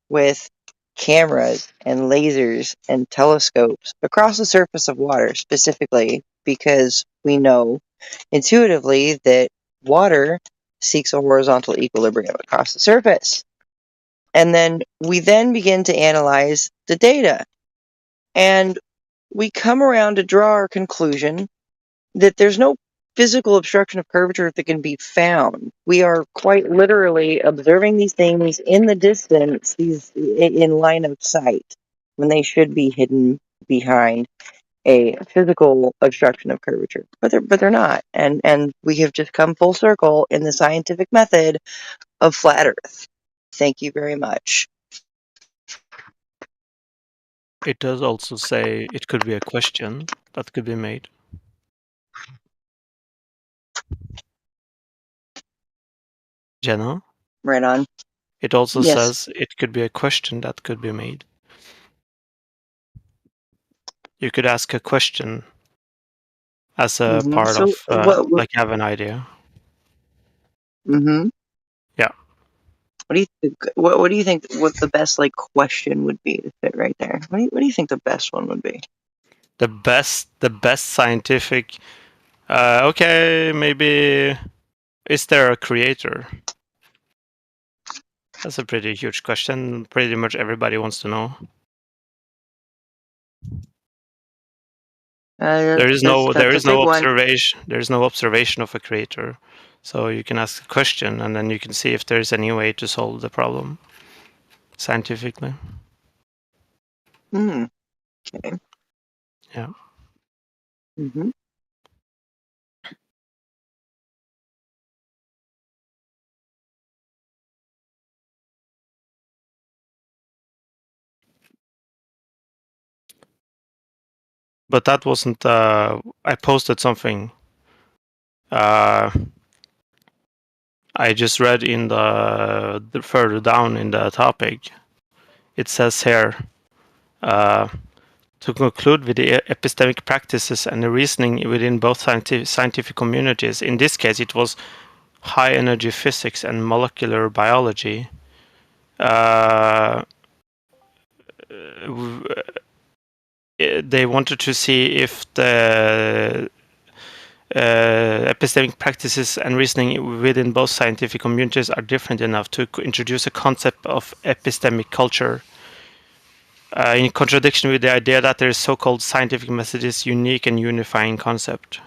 with cameras and lasers and telescopes across the surface of water, specifically because we know intuitively that water seeks a horizontal equilibrium across the surface. And then we then begin to analyze the data. And we come around to draw our conclusion that there's no physical obstruction of curvature that can be found. We are quite literally observing these things in the distance, these in line of sight, when they should be hidden behind a physical obstruction of curvature. But they're not. And we have just come full circle in the scientific method of flat Earth. Thank you very much. It does also say it could be a question that could be made. Jenna? Right on. It also Yes. says it could be a question that could be made. You could ask a question as a part So of, what? like, have an idea. Mm-hmm. Yeah. What do you think? What do you think? What the best like question would be to fit right there? What do you think the best one would be? The best scientific. Okay, maybe. Is there a creator? That's a pretty huge question. Pretty much everybody wants to know. There is That's no a big one. observation. There is no observation of a creator. So you can ask a question, and then you can see if there is any way to solve the problem scientifically. Hmm. Okay. Yeah. Mm-hmm. But that wasn't. I posted something. I just read in the further down in the topic. It says here. To conclude with the epistemic practices and the reasoning within both scientific communities, in this case it was high energy physics and molecular biology. They wanted to see if the epistemic practices and reasoning within both scientific communities are different enough to introduce a concept of epistemic culture. In contradiction with the idea that their so-called scientific method is unique and unifying concept.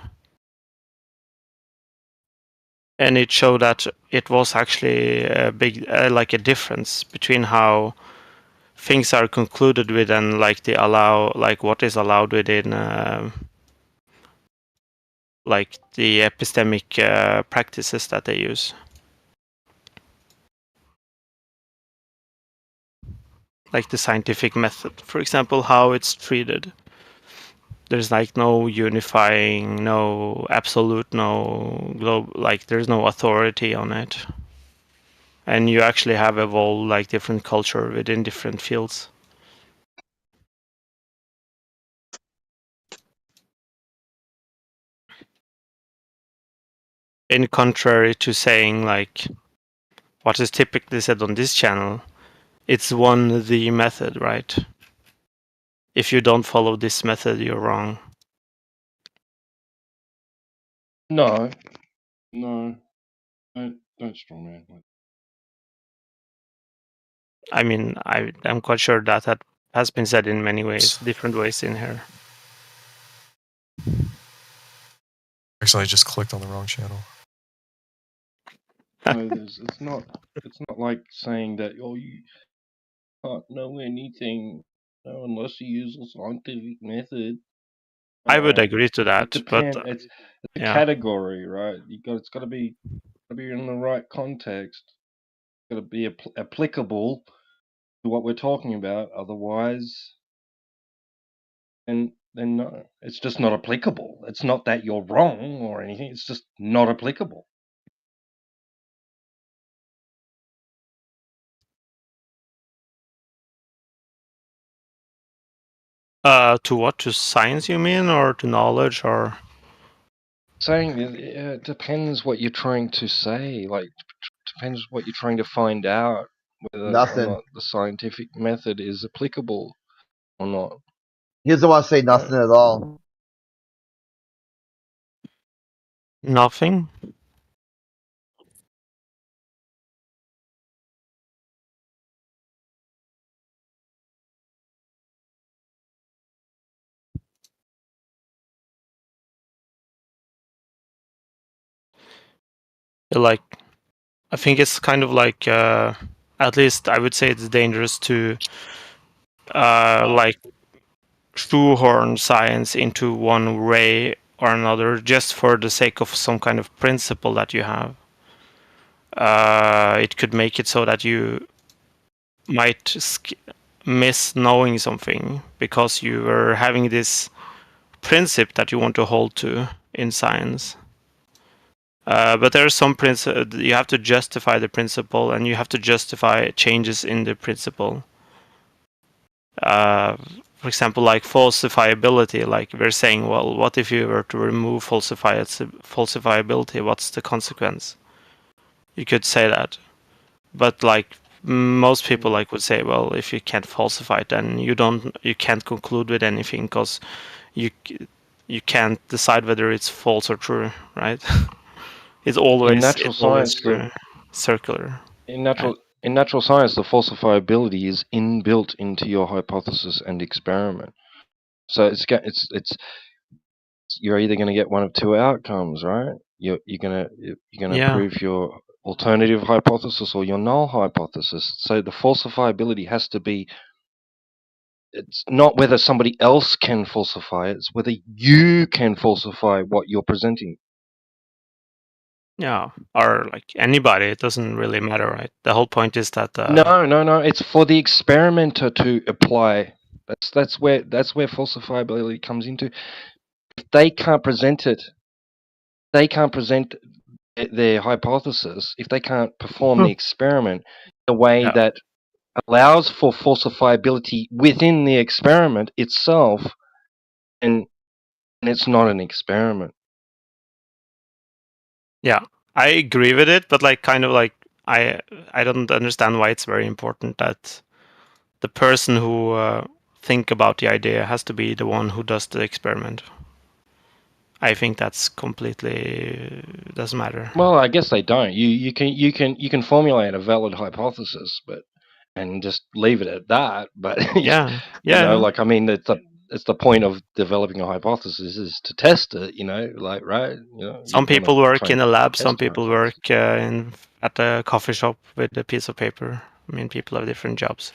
And it showed that it was actually a big, like a difference between how things are concluded with and like what is allowed within, like the epistemic practices that they use. Like the scientific method, for example, how it's treated. There's like no unifying, no absolute, no like there's no authority on it. And you actually have evolved like different culture within different fields. In contrary to saying like what is typically said on this channel, it's the method, right? If you don't follow this method, you're wrong. No, don't strongman. I mean, I'm quite sure that has been said in many ways, different ways in here. Actually, I just clicked on the wrong channel. No, it's not like saying that you can't know anything unless you use a scientific method. I would agree to that, but it's a category, right? It's got to be in the right context. It's got to be applicable to what we're talking about. Otherwise, then no, it's just not applicable. It's not that you're wrong or anything. It's just not applicable. To what? To science, you mean, or to knowledge, or? Saying it depends what you're trying to say. Like, depends what you're trying to find out, whether or not the scientific method is applicable or not. He doesn't want to say nothing at all. Nothing? Like, I think it's kind of like, at least I would say it's dangerous to, like, shoehorn science into one way or another just for the sake of some kind of principle that you have. It could make it so that you might miss knowing something because you are having this principle that you want to hold to in science. But there are some principles you have to justify the principle, and you have to justify changes in the principle. For example, like falsifiability. Like we're saying, well, what if you were to remove falsifiability? What's the consequence? You could say that, but like most people like would say, well, if you can't falsify it, then you can't conclude with anything because you can't decide whether it's false or true, right? It's always circular. In natural science, the falsifiability is inbuilt into your hypothesis and experiment. So it's you're either going to get one of two outcomes, right? You're going to Yeah. prove your alternative hypothesis or your null hypothesis. So the falsifiability has to be, it's not whether somebody else can falsify it, it's whether you can falsify what you're presenting. Yeah, or like anybody, it doesn't really matter, right? The whole point is that No. It's for the experimenter to apply. That's where falsifiability comes into. If they can't present it, they can't present their hypothesis. If they can't perform the experiment in a way yeah, that allows for falsifiability within the experiment itself, and it's not an experiment. yeah, I agree with it, but like kind of like I don't understand why it's very important that the person who think about the idea has to be the one who does the experiment. I think that's completely doesn't matter. Well, I guess they don't. You can formulate a valid hypothesis, but and just leave it at that. But Yeah, you know, yeah. like I mean, it's the point of developing a hypothesis is to test it. You know, like right. You know, Some you want people to work try in and a lab. Some test a people hypothesis. work at a coffee shop with a piece of paper. I mean, people have different jobs.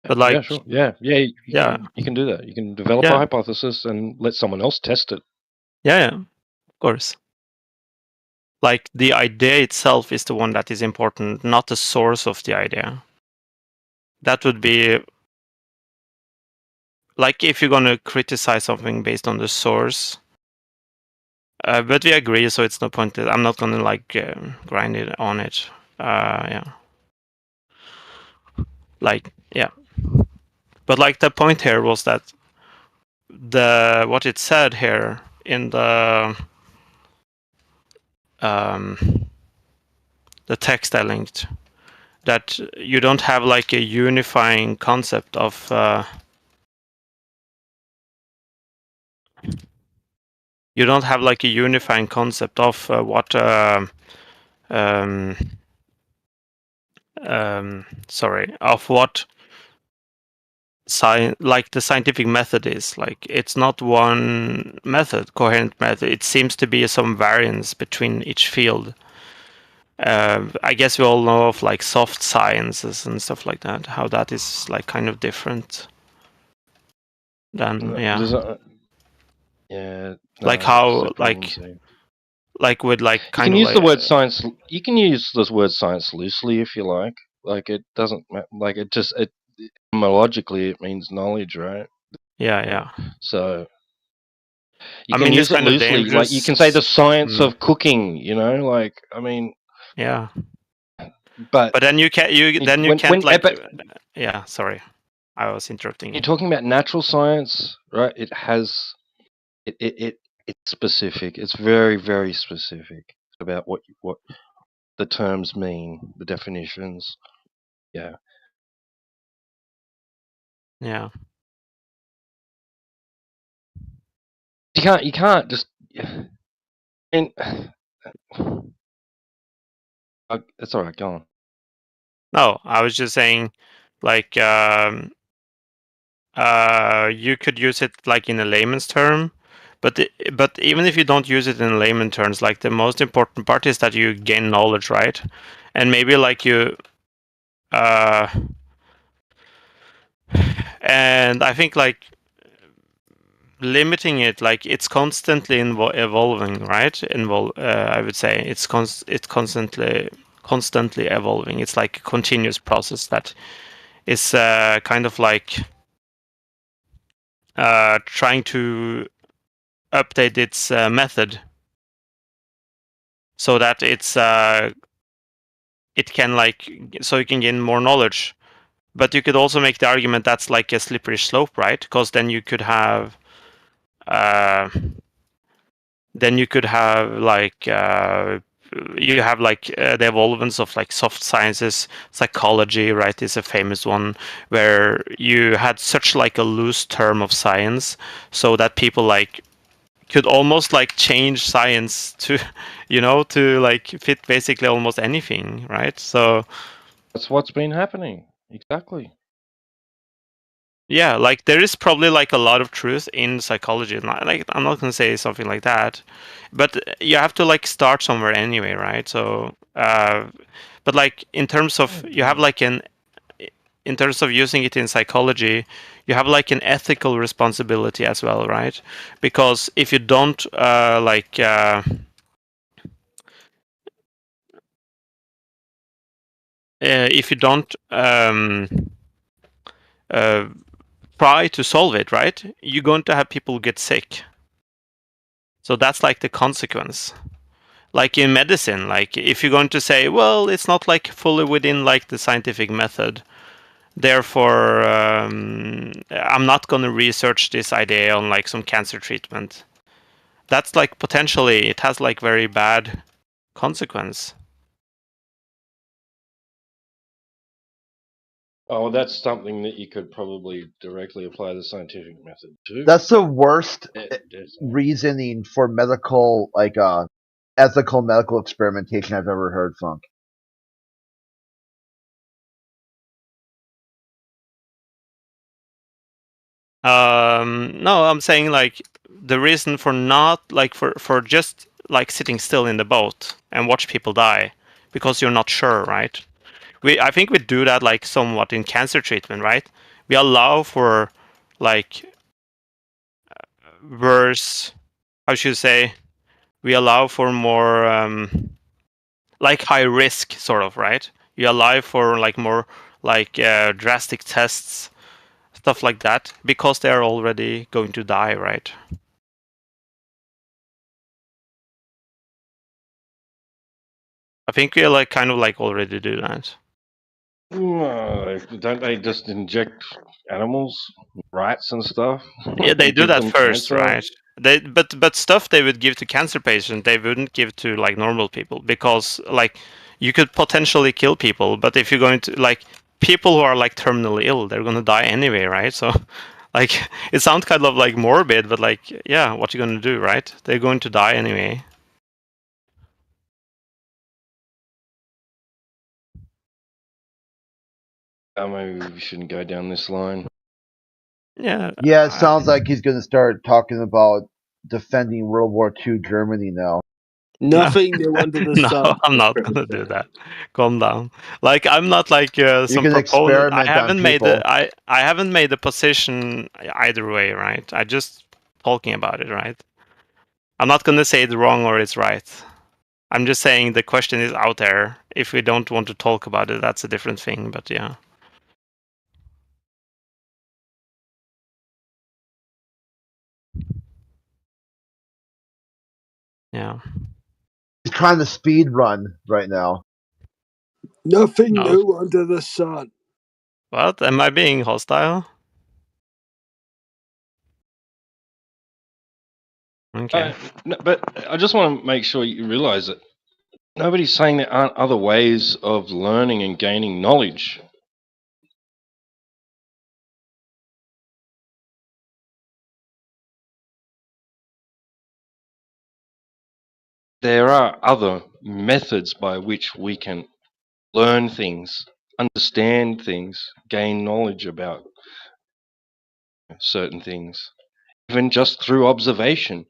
But like, Yeah, sure. Yeah. yeah, You can do that. You can develop a yeah, hypothesis and let someone else test it. yeah, of course. Like the idea itself is the one that is important, not the source of the idea. That would be like if you're gonna criticize something based on the source. But we agree, so it's no point. I'm not gonna like grind it on it. Yeah. Like, yeah. But like the point here was that what it said here in the text I linked, that you don't have like a unifying concept of you don't have like a unifying concept of what sorry, of what like the scientific method is. Like it's not one method, coherent method. It seems to be some variance between each field. I guess we all know of like soft sciences and stuff like that, how that is like kind of different than Yeah. like No, how separate and same. like with like You kind can of use like the word science. You can use this word science loosely if you like. Like it doesn't like it just etymologically it means knowledge, right? yeah. So you I can mean, it's use it kind of loosely. Like you can say the dangerous. science of cooking. You know, like I mean, Yeah. but then you can't when like but yeah. Sorry, I was interrupting you. you're talking about natural science, right? It has it's specific. It's very very specific about what the terms mean, the definitions. Yeah. Yeah. You can't just and it's all right. Go on. No, I was just saying, like, you could use it like in a layman's term, but even if you don't use it in layman terms, like the most important part is that you gain knowledge, right? And maybe like you, and I think like limiting it, like it's constantly evolving, right? I would say it's constantly evolving. It's like a continuous process that is kind of like trying to update its method so that it can like so you can gain more knowledge. But you could also make the argument that's like a slippery slope, right? Because then you could have like you have like the evolvence of like soft sciences. Psychology, right, is a famous one where you had such like a loose term of science so that people like could almost like change science to, to like fit basically almost anything, right? So That's what's been happening. Exactly. yeah, like there is probably like a lot of truth in psychology. Like I'm not gonna say something like that, but you have to like start somewhere anyway, right? So, but like in terms of you have like in terms of using it in psychology, you have like an ethical responsibility as well, right? Because if you don't if you don't uh, try to solve it, right, you're going to have people get sick. So that's like the consequence. Like in medicine, like if you're going to say, well, it's not like fully within like the scientific method, therefore I'm not going to research this idea on like some cancer treatment. That's like potentially it has like very bad consequence. Oh, well, that's something that you could probably directly apply the scientific method to. That's the worst Definitely. reasoning for medical, like ethical medical experimentation I've ever heard, Funk. No, I'm saying like the reason for not like for just like sitting still in the boat and watch people die because you're not sure, right? I think we do that like somewhat in cancer treatment, right? We allow for like worse, how should you say? We allow for more like high risk sort of, right? You allow for like more like drastic tests, stuff like that, because they are already going to die, right? I think we like kind of like already do that. Don't they just inject animals, rats and stuff? Yeah, they And do give that them first, cancer? right? But stuff they would give to cancer patients, they wouldn't give to like normal people because like you could potentially kill people, but if you're going to like people who are like terminally ill, they're gonna die anyway, right? So like it sounds kind of like morbid, but like yeah, what you gonna do, right? They're going to die anyway. Maybe we shouldn't go down this line. Yeah. Yeah, it sounds like he's going to start talking about defending World War II Germany now. Nothing new under the No, sun. I'm not gonna do that. Calm down. Like I'm not like some can proponent. I experiment on haven't made people. I haven't made a position either way, right? I just talking about it, right? I'm not gonna say it's wrong or it's right. I'm just saying the question is out there. If we don't want to talk about it, that's a different thing. But yeah. Yeah. He's trying to speed run right now. Nothing No. new under the sun. What? Am I being hostile? Okay. No, but I just want to make sure you realize that nobody's saying there aren't other ways of learning and gaining knowledge. There are other methods by which we can learn things, understand things, gain knowledge about certain things. Even just through observation,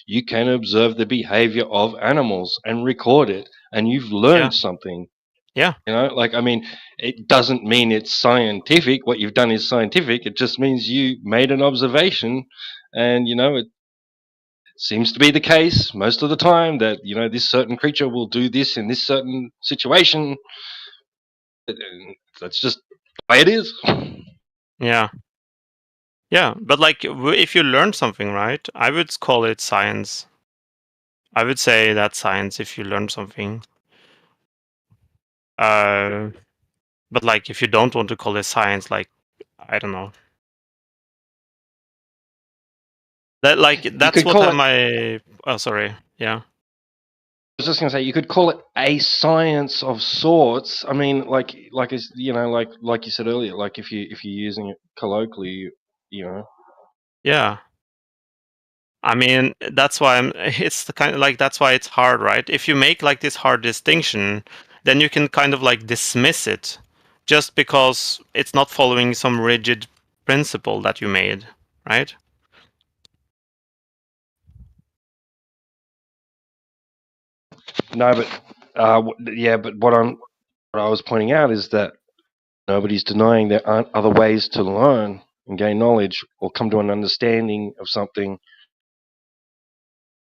you can observe the behavior of animals and record it, and you've learned something. Yeah. You know, like, I mean, it doesn't mean it's scientific. What you've done is scientific. It just means you made an observation, and, you know, it seems to be the case most of the time that, you know, this certain creature will do this in this certain situation. That's just the way it is. Yeah. Yeah, but like if you learn something, right? I would call it science. I would say that's science if you learn something. But like if you don't want to call it science, like I don't know. That like that's could what call have it- my oh sorry. Yeah. I was just going to say, you could call it a science of sorts. I mean, like it's, you know, like you said earlier, like if you're using it colloquially, you know. Yeah. I mean, that's why it's the kind of like that's why it's hard, right? If you make like this hard distinction, then you can kind of like dismiss it just because it's not following some rigid principle that you made, right? No, but but what I was pointing out is that nobody's denying there aren't other ways to learn and gain knowledge or come to an understanding of something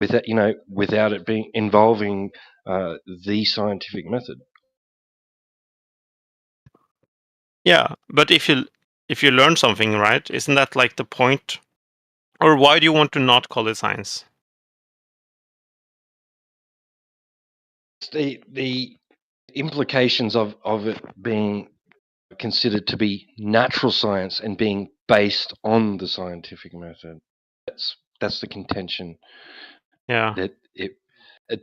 without it being involving the scientific method. Yeah, but if you learn something, right, isn't that like the point? Or why do you want to not call it science? The implications of it being considered to be natural science and being based on the scientific method. That's the contention. Yeah. That it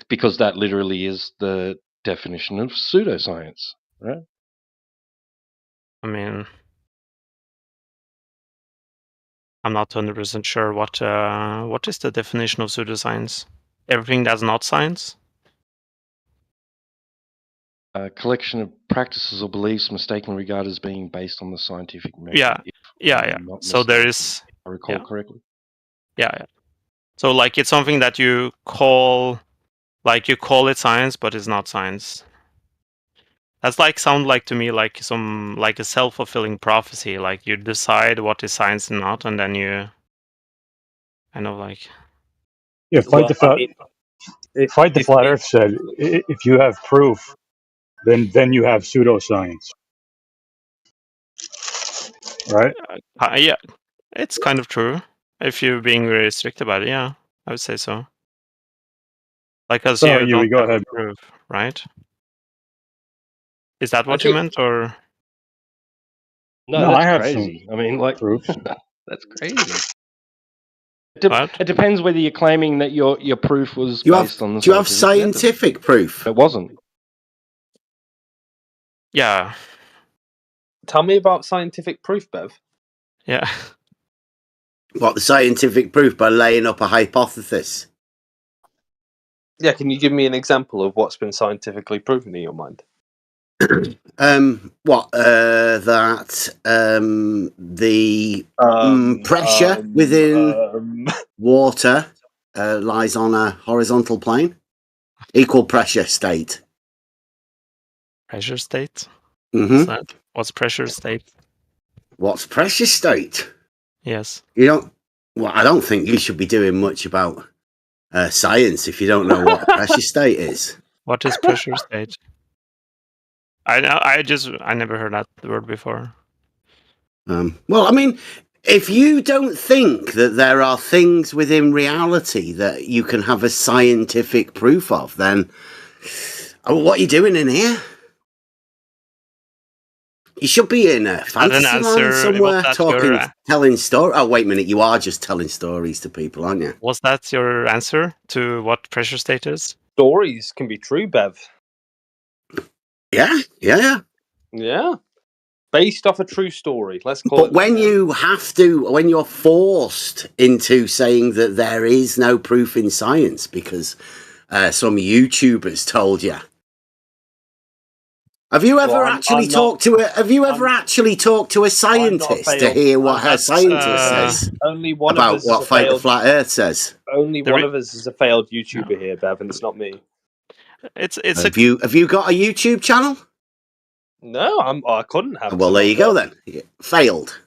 because that literally is the definition of pseudoscience, right? I mean, I'm not 100% sure what is the definition of pseudoscience. Everything that's not science. A collection of practices or beliefs mistakenly regarded as being based on the scientific method. Yeah, yeah. Not So there mistaken, is. if I recall correctly. Yeah. So like it's something that you call it science, but it's not science. That's like sound like to me like a self-fulfilling prophecy. Like you decide what is science and not, and then you kind of like. Yeah, Well, I mean, Fight the Flat Earth said, if you have proof, then you have pseudoscience, right? Yeah, it's kind of true. If you're being very strict about it, yeah, I would say so. Like, because So, you Yui, don't go have ahead. proof, right? Is that I what you think meant, or? No, I that's have crazy. I mean, like, proof. that's crazy. What? It depends whether you're claiming that your proof was Do based on the you have scientific method. scientific proof? It wasn't. Yeah. Tell me about scientific proof, Bev. Yeah. What, the scientific proof by laying up a hypothesis? Yeah, can you give me an example of what's been scientifically proven in your mind? That the pressure within water lies on a horizontal plane, equal pressure state. Pressure state? Mm-hmm. What's pressure state? What's pressure state? Yes. You don't. Well, I don't think you should be doing much about science if you don't know what a pressure state is. What is pressure state? I never heard that word before. Well, I mean, if you don't think that there are things within reality that you can have a scientific proof of, then what are you doing in here? You should be in a fantasy land somewhere, telling stories. Oh, wait a minute, you are just telling stories to people, aren't you? Was that your answer to what pressure state is? Stories can be true, Bev. Yeah. Yeah. Based off a true story. Let's call But it. when when you're forced into saying that there is no proof in science because some YouTubers told you. Have you ever actually talked to a scientist to hear what her scientist says only one about of us what Fight the Flat Earth says? Only one of us is a failed YouTuber here, Bev, and it's not me. Have you got a YouTube channel? No, I couldn't have. Well, there you go then. Failed.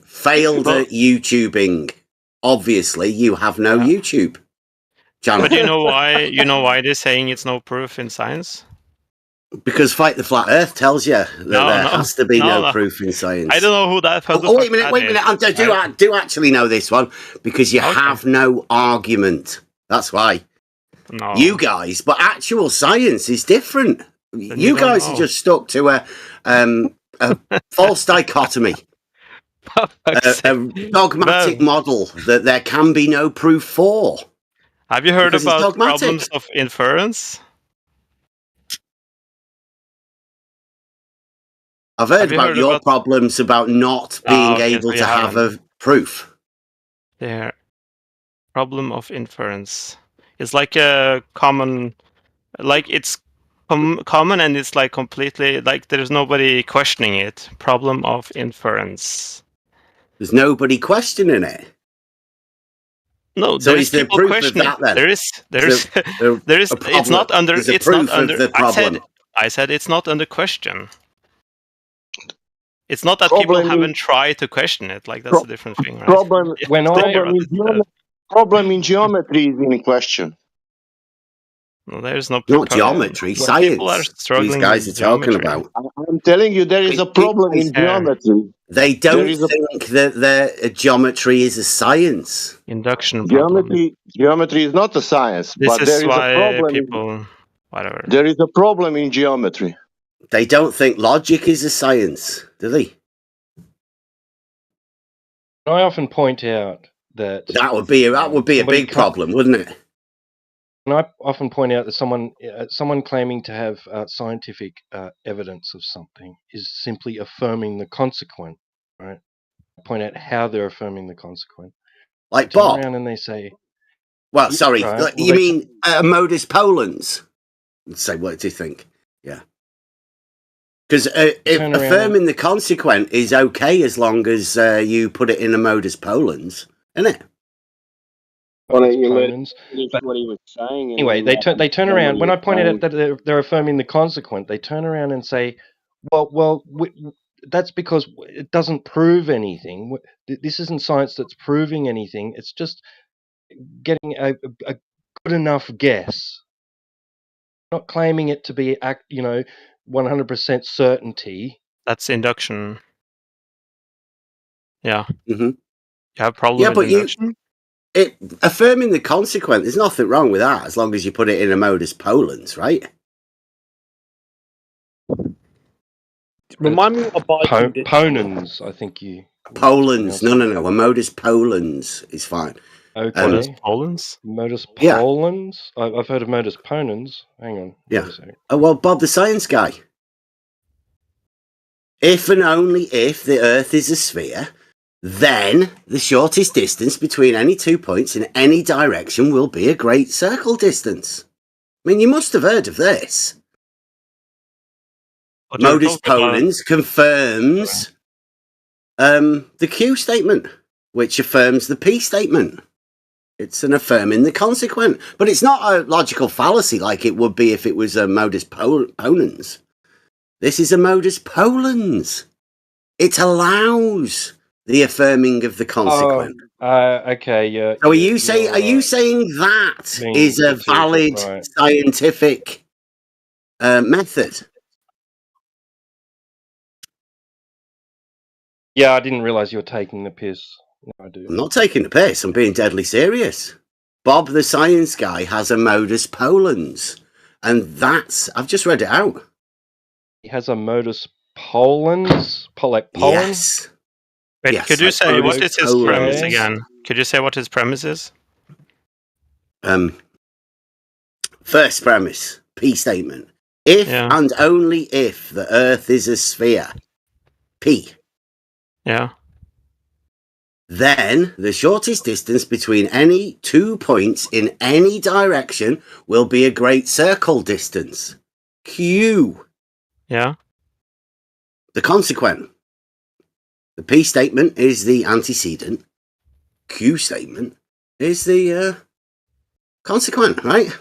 Failed at YouTubing. Obviously, you have no YouTube channel. But you know why? You know why they're saying it's no proof in science? Because Fight the Flat Earth tells you that there has to be no proof in science. I don't know who that. Wait a minute. I do actually know this one because you have no argument. That's why. No. You guys, but actual science is different. You guys are just stuck to a false dichotomy, a dogmatic model that there can be no proof for. Have you heard about problems of inference? I've heard about your problems about not being able to have a proof. The problem of inference. It's like a common, like it's common, and it's like completely like there's nobody questioning it. Problem of inference. There's nobody questioning it. No, So there is is there people proof of questioning. that then? There is there is. A It's problem. not under. There's a It's not proof under. of the problem. I said it's not under question. It's not that Problem people in haven't tried to question it. Like that's a pro- different thing, right? problem It's When clear I that it's problem in geometry is in question. no, there's no Not geometry, Well, people are science. These struggling guys are with talking geometry. about. I'm telling you, there is a problem in geometry. They There don't is a think that their geometry is a science. Induction problem. geometry is not a science, This but there is is a why problem. people, whatever. There is a problem in geometry. They don't think logic is a science, do they? I often point out that That would be a somebody big problem, wouldn't it? And I often point out that someone claiming to have scientific evidence of something is simply affirming the consequent, right? I point out how they're affirming the consequent. Like They turn Bob. around and they say, Well, sorry, right, well, you mean modus ponens? Say, what do you think? Yeah. Because if turn around affirming the consequent is okay as long as you put it in a modus ponens, isn't it? Why don't you let him ponens, finish but what he was saying? And anyway, then they turn what around. he When I was pointed out saying. that they're affirming the consequent, they turn around and say, well, that's because it doesn't prove anything. This isn't science that's proving anything. It's just getting a good enough guess. Not claiming it to be 100% certainty. That's induction. Yeah. Mm-hmm. You have a problem Yeah, with but induction? affirming the consequent, there's nothing wrong with that as long as you put it in a modus ponens, right? Remind me what a Biking did. Ponens, I think you. Polens. No. A modus polens is fine. Okay. Modus polens? Modus Yeah. polens? I've heard of modus ponens. Hang on. Yeah. Oh, well, Bob, the science guy. If and only if the Earth is a sphere, then the shortest distance between any 2 points in any direction will be a great circle distance. I mean, you must have heard of this. What Modus ponens confirms the Q statement, which affirms the P statement. It's an affirming the consequent. But it's not a logical fallacy like it would be if it was a modus ponens. This is a modus polens. It allows the affirming of the consequent. Okay, yeah. So are you saying that is a valid scientific method? Yeah, I didn't realise you were taking the piss. No, I do. I'm not taking the piss. I'm being deadly serious. Bob, the science guy, has a modus polens, and I've just read it out. He has a modus polens? Pollen? Yes. Wait, yes, could you say what is his polens. premise again? Could you say what his premise is? First premise, P statement. If and only if the Earth is a sphere, P. Yeah. Then the shortest distance between any 2 points in any direction will be a great circle distance, Q. Yeah. The consequent. The P statement is the antecedent. Q statement is the consequent, right?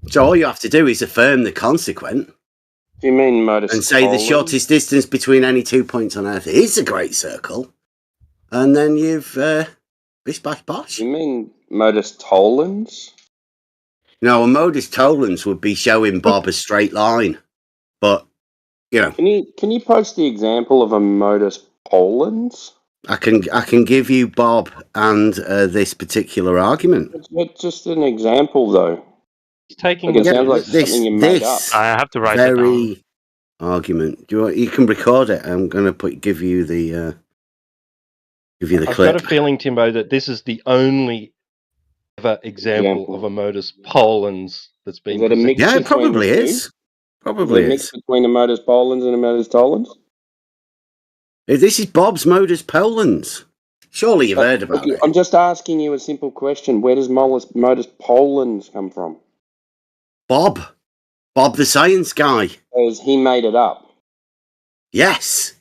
So all you have to do is affirm the consequent. Do you mean modus and say the shortest distance between any 2 points on Earth is a great circle, and then you've bish bash bosh. You mean modus tollens? No, a modus tollens would be showing Bob a straight line, but you know. Can you post the example of a modus polens? I can give you Bob and this particular argument. It's just an example, though. He's taking. It sounds like something you made up. I have to write it down. Argument. You can record it. I'm going to give you the clip. I've got a feeling, Timbo, that this is the only ever example of a modus polens that's been presented. Yeah, it probably is. Probably is. Is it a mix between a modus polens and a modus tollens? This is Bob's Modus Polens. Surely you've heard about it. I'm just asking you a simple question. Where does modus polens come from? Bob the science guy. Has he made it up? Yes.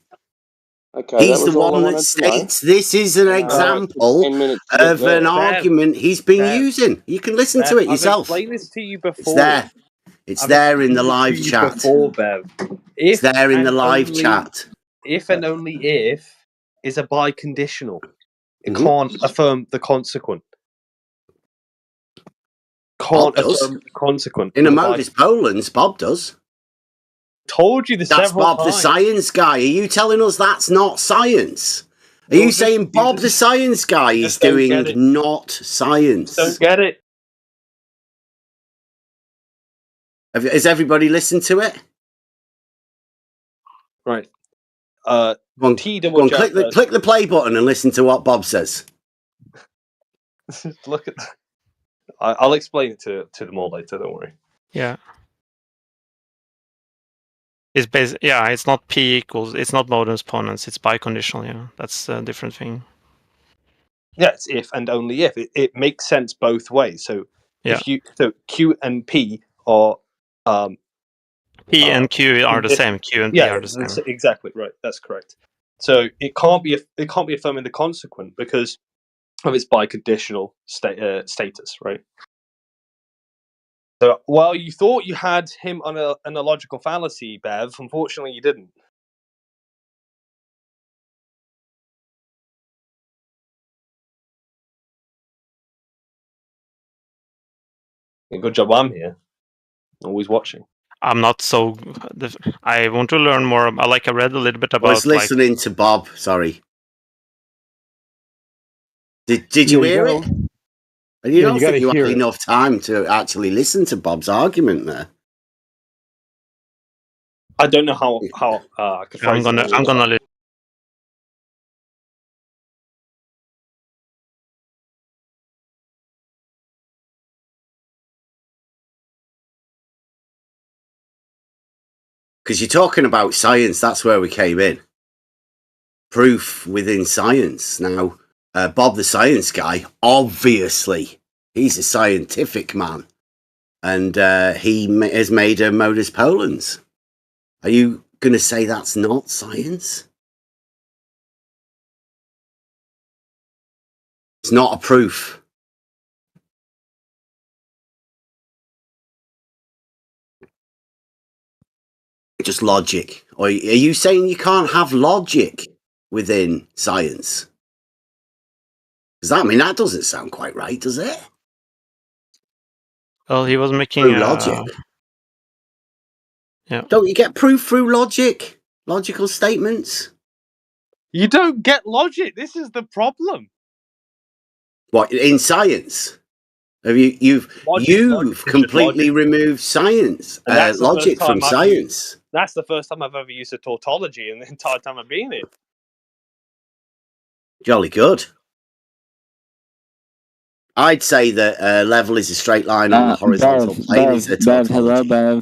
Okay, He's that was the all I one that wanted to know. states this is an example 10 minutes to get of an there. argument he's been Bev, using. You can listen Bev, to it I've yourself. explained this to you before. It's there. It's I've there in the explained this live to you chat. Before, Bev. It's If there in the and live only- chat. If and only if is a biconditional. It Mhm. can't affirm the consequent. Bob Can't does. affirm the consequent. In a with modus polens, Bob does. Told you this That's several Bob the times. science guy. Are you telling us that's not science? Are You're you just- saying you Bob the just- science guy you is just don't get doing it. not science? Don't get it. Has everybody listened to it? Right. Go on, T go double on, jump. click the play button and listen to what Bob says. Look at. I'll explain it to them all later. Don't worry. Yeah. It's not P equals. It's not modus ponens. It's biconditional. Yeah, that's a different thing. Yeah, it's if and only if. It makes sense both ways. So Yeah. so Q and P are P and Q are the same. Q and P yeah, are the same. exactly right. That's correct. So it can't be affirming the consequent because of its biconditional status, right? So while you thought you had him on a logical fallacy, Bev, unfortunately you didn't. Good job I'm here. Always watching. I'm not so. I want to learn more. I read a little bit I about. was listening to Bob. Sorry. Did you hear it? You don't think you had enough time to actually listen to Bob's argument there? I don't know how I could phrase I'm gonna. Because you're talking about science, that's where we came in. Proof within science. Now, Bob the science guy, obviously, he's a scientific man. And he has made a modus polens. Are you going to say that's not science? It's not a proof. Just logic. Or are you saying you can't have logic within science? Does that mean that doesn't sound quite right, does it? Well, he was making through logic. Yeah. Don't you get proof through logic? Logical statements? You don't get logic. This is the problem. What in science? Have you've completely removed science, logic from science? That's the first time I've ever used a tautology in the entire time I've been here. Jolly good. I'd say that level is a straight line on a horizontal plane. It's a tautology. Hello, Bev.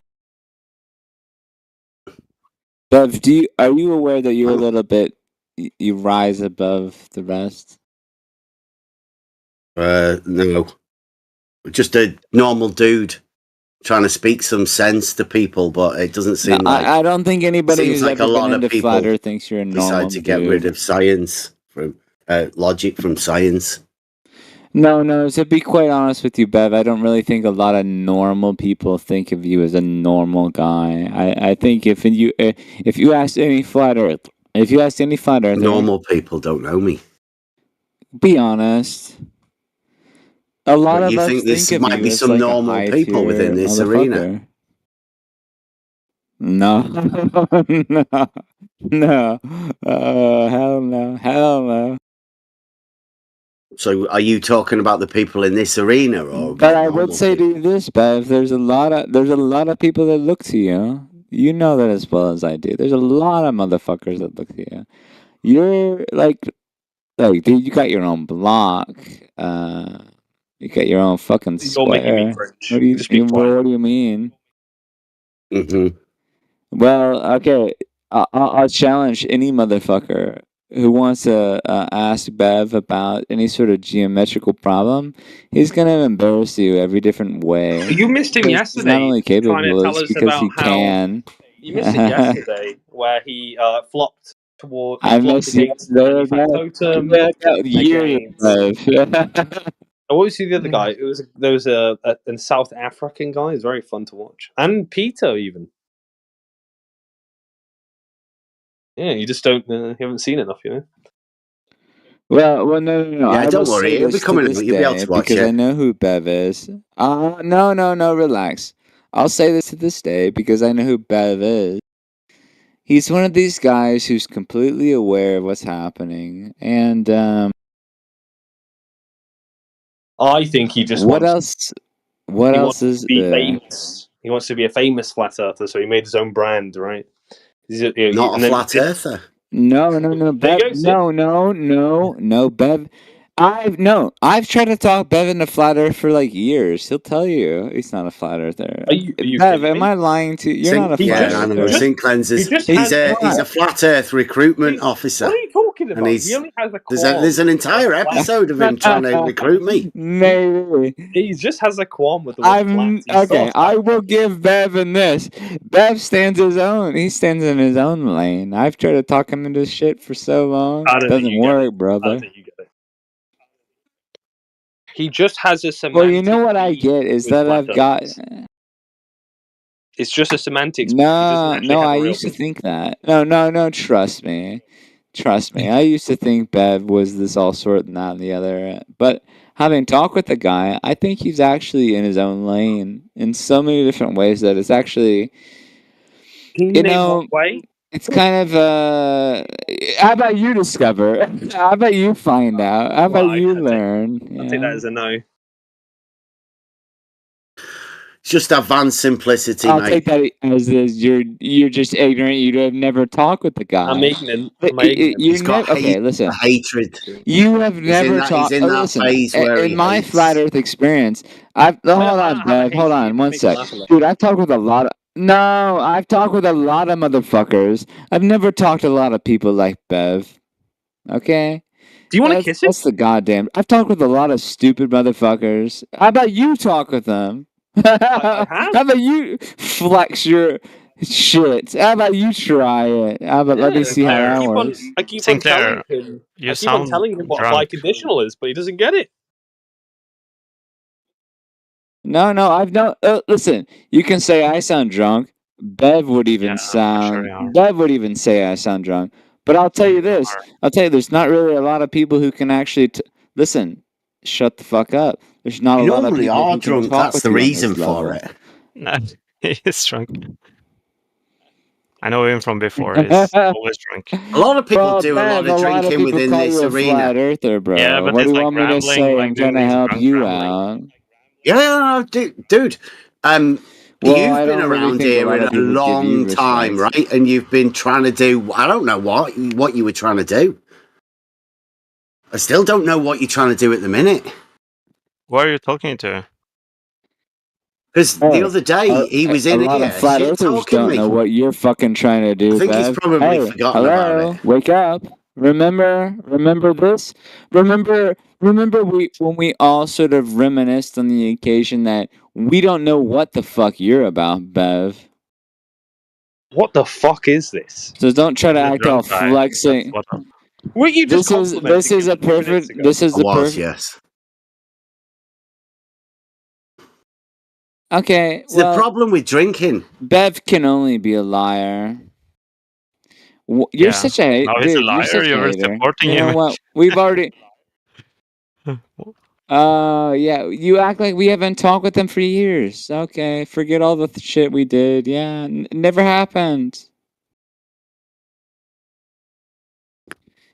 Bev, are you aware that you're a little bit you rise above the rest? No, just a normal dude trying to speak some sense to people, but it doesn't seem like. I don't think anybody seems who's like ever a lot been of into people flat Earth thinks you're a normal decide to get dude. rid of science from logic from science. No. To be quite honest with you, Bev, I don't really think a lot of normal people think of you as a normal guy. I think if you ask any flat Earth, normal people don't know me. Be honest. A lot But of you us think this of might you be as some like a normal high people tier within this arena? No, no, hell no. So, are you talking about the people in this arena, or But I would say to you this, Bev. There's a lot of people that look to you. You know that as well as I do. There's a lot of motherfuckers that look to you. You're like, dude, you got your own block. You got your own fucking You're making me square. cringe. What do you mean? Mm-hmm. Well, okay. I'll challenge any motherfucker who wants to ask Bev about any sort of geometrical problem. He's gonna embarrass you every different way. You missed him Because he's not yesterday, only trying to capable, tell it's us because about he how can. you missed it yesterday, where he flopped I flopped miss you against Anti-Flag Totem, years against. Bev. Oh, what was the other guy? There was a South African guy. It's very fun to watch, and Peter even. Yeah, you just don't. You haven't seen enough, you know. Well, no. Yeah, I will don't say worry. It'll be this to coming this out. You'll be able day to watch because I it. know who Bev is. No, relax. I'll say this to this day because I know who Bev is. He's one of these guys who's completely aware of what's happening, and I think he just what wants. else? What He else wants to is be there? famous. He wants to be a famous flat earther, so he made his own brand, right? Not a And then flat earther. No, there you Bev. go. See? No, Bev. I've tried to talk Bev into flat Earth for like years. He'll tell you he's not a flat earther. Are you Bev, kidding am me? I lying to you? You're not Sink, a He flat yeah, I just know. earther. Sink he cleansers. just He's has. a flat Earth recruitment What officer, are you talking and about? He only has a there's qualm an with entire flats. episode of him trying to recruit me. Maybe. He just has a qualm with the word I'm flats. He's so okay. a I flat will earther. give Bevan this. Bev stands his own. He stands in his own lane. I've tried to talk him into shit for so long. I don't think Doesn't you get it. work, I don't brother. think you get it. He just has a Well, you semantic know what I beef get is with that flat I've got. earthers. It's just a semantics beef. He doesn't No, actually no. have I a real used to beef. think that. No. Trust me. Trust me. I used to think Bev was this all sort and that and the other. But having talked with the guy, I think he's actually in his own lane in so many different ways that it's actually, Can you you name what know, way? it's kind of how about you discover? How about you find out? How Well, about you I'll learn? take that Yeah. as a no. It's just advanced simplicity, I'll mate. take that as you're just ignorant. You have never talked with the I'm guy. ignorant. Am I ignorant? You're He's got never okay. Listen, hatred. you have He's in never that. He's talked. in that Listen, phase where in he my flat hates. Earth experience, I've hold on, I haven't Bev. Hold hated you. on, one Make me sec, laugh a lot. dude. I've talked with a lot of. No, I've talked with a lot of motherfuckers. I've never talked to a lot of people like Bev. Okay. Do you want to kiss him? That's the goddamn. I've talked with a lot of stupid motherfuckers. How about you talk with them? I How have. about you flex your shit? How about you try it? How about let me Yeah, see how I that Sinclair, keep on. works? I keep on telling Sinclair, him. you I keep on sound telling him what drunk. biconditional is, but he doesn't get it. No, I've no. Listen, you can say I sound drunk. Bev would Yeah, even for sure sound. you are. Bev would even say I sound drunk. But I'll tell you You this. are. I'll tell you, there's not really a lot of people who can actually listen. Shut the fuck up. There's not a You lot of normally people are who can drunk. talk That's with the you on reason this for level. it. No, he is drunk. I know him from before. He's always drunk. A lot of people Well, do a lot Bev, of a lot of drinking people within call this you a arena. flat earther, Yeah, bro. but What do he's you like want me to rambling, say? I'm like trying doing to these help drunk you rambling. out. Yeah, dude. Well, You've I been don't really around think a here lot in of a people give you long time, respect. right? And you've been trying to do. I don't know what you were trying to do. I still don't know what you're trying to do at the minute. Who are you talking to? Because the other day he was A in lot of here flat shit earthers talking don't know me. what you're fucking trying to I do, think he's Bev. probably Hey, forgotten about it. hello, wake up. Remember this? Remember we when we all sort of reminisced on the occasion that we don't know what the fuck you're about, Bev. What the fuck is this? So don't try to He's a act all drunk guy. That's flexing. what. Weren't you just This complimenting is him a 2 minutes perfect. ago? This is I the was, perfect. yes. Okay, It's the well, problem with drinking. Bev can only be a liar. You're Yeah. such a Now he's a dude. You're liar. such a You were hater. supporting You know him. what? We've already. Yeah. You act like we haven't talked with them for years. Okay, forget all the shit we did. Yeah, never happened.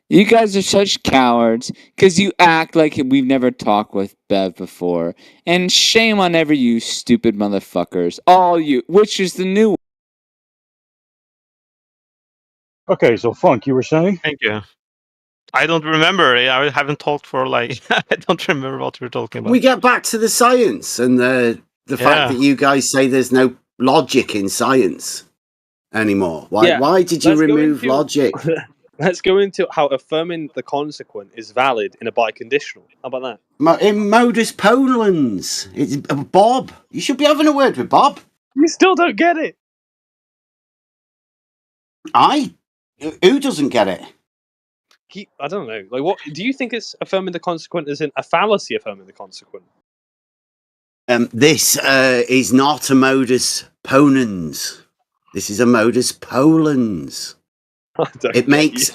You guys are such cowards because you act like we've never talked with Bev before. And shame on every you stupid motherfuckers. All you. Which is the new. Okay, so Funk, you were saying? Thank you. I don't remember. I haven't talked for like. I don't remember what we were talking We about. get back to the science and the fact Yeah. that you guys say there's no logic in science. anymore? Why? Yeah, Why did you let's go remove into logic? let's go into how affirming the consequent is valid in a biconditional. How about that? In modus ponens, it's Bob. You should be having a word with Bob. You still don't get it. Who doesn't get it? I don't know. Like, what do you think is affirming the consequent as in a fallacy affirming the consequent? This is not a modus ponens. This is a modus polens. It makes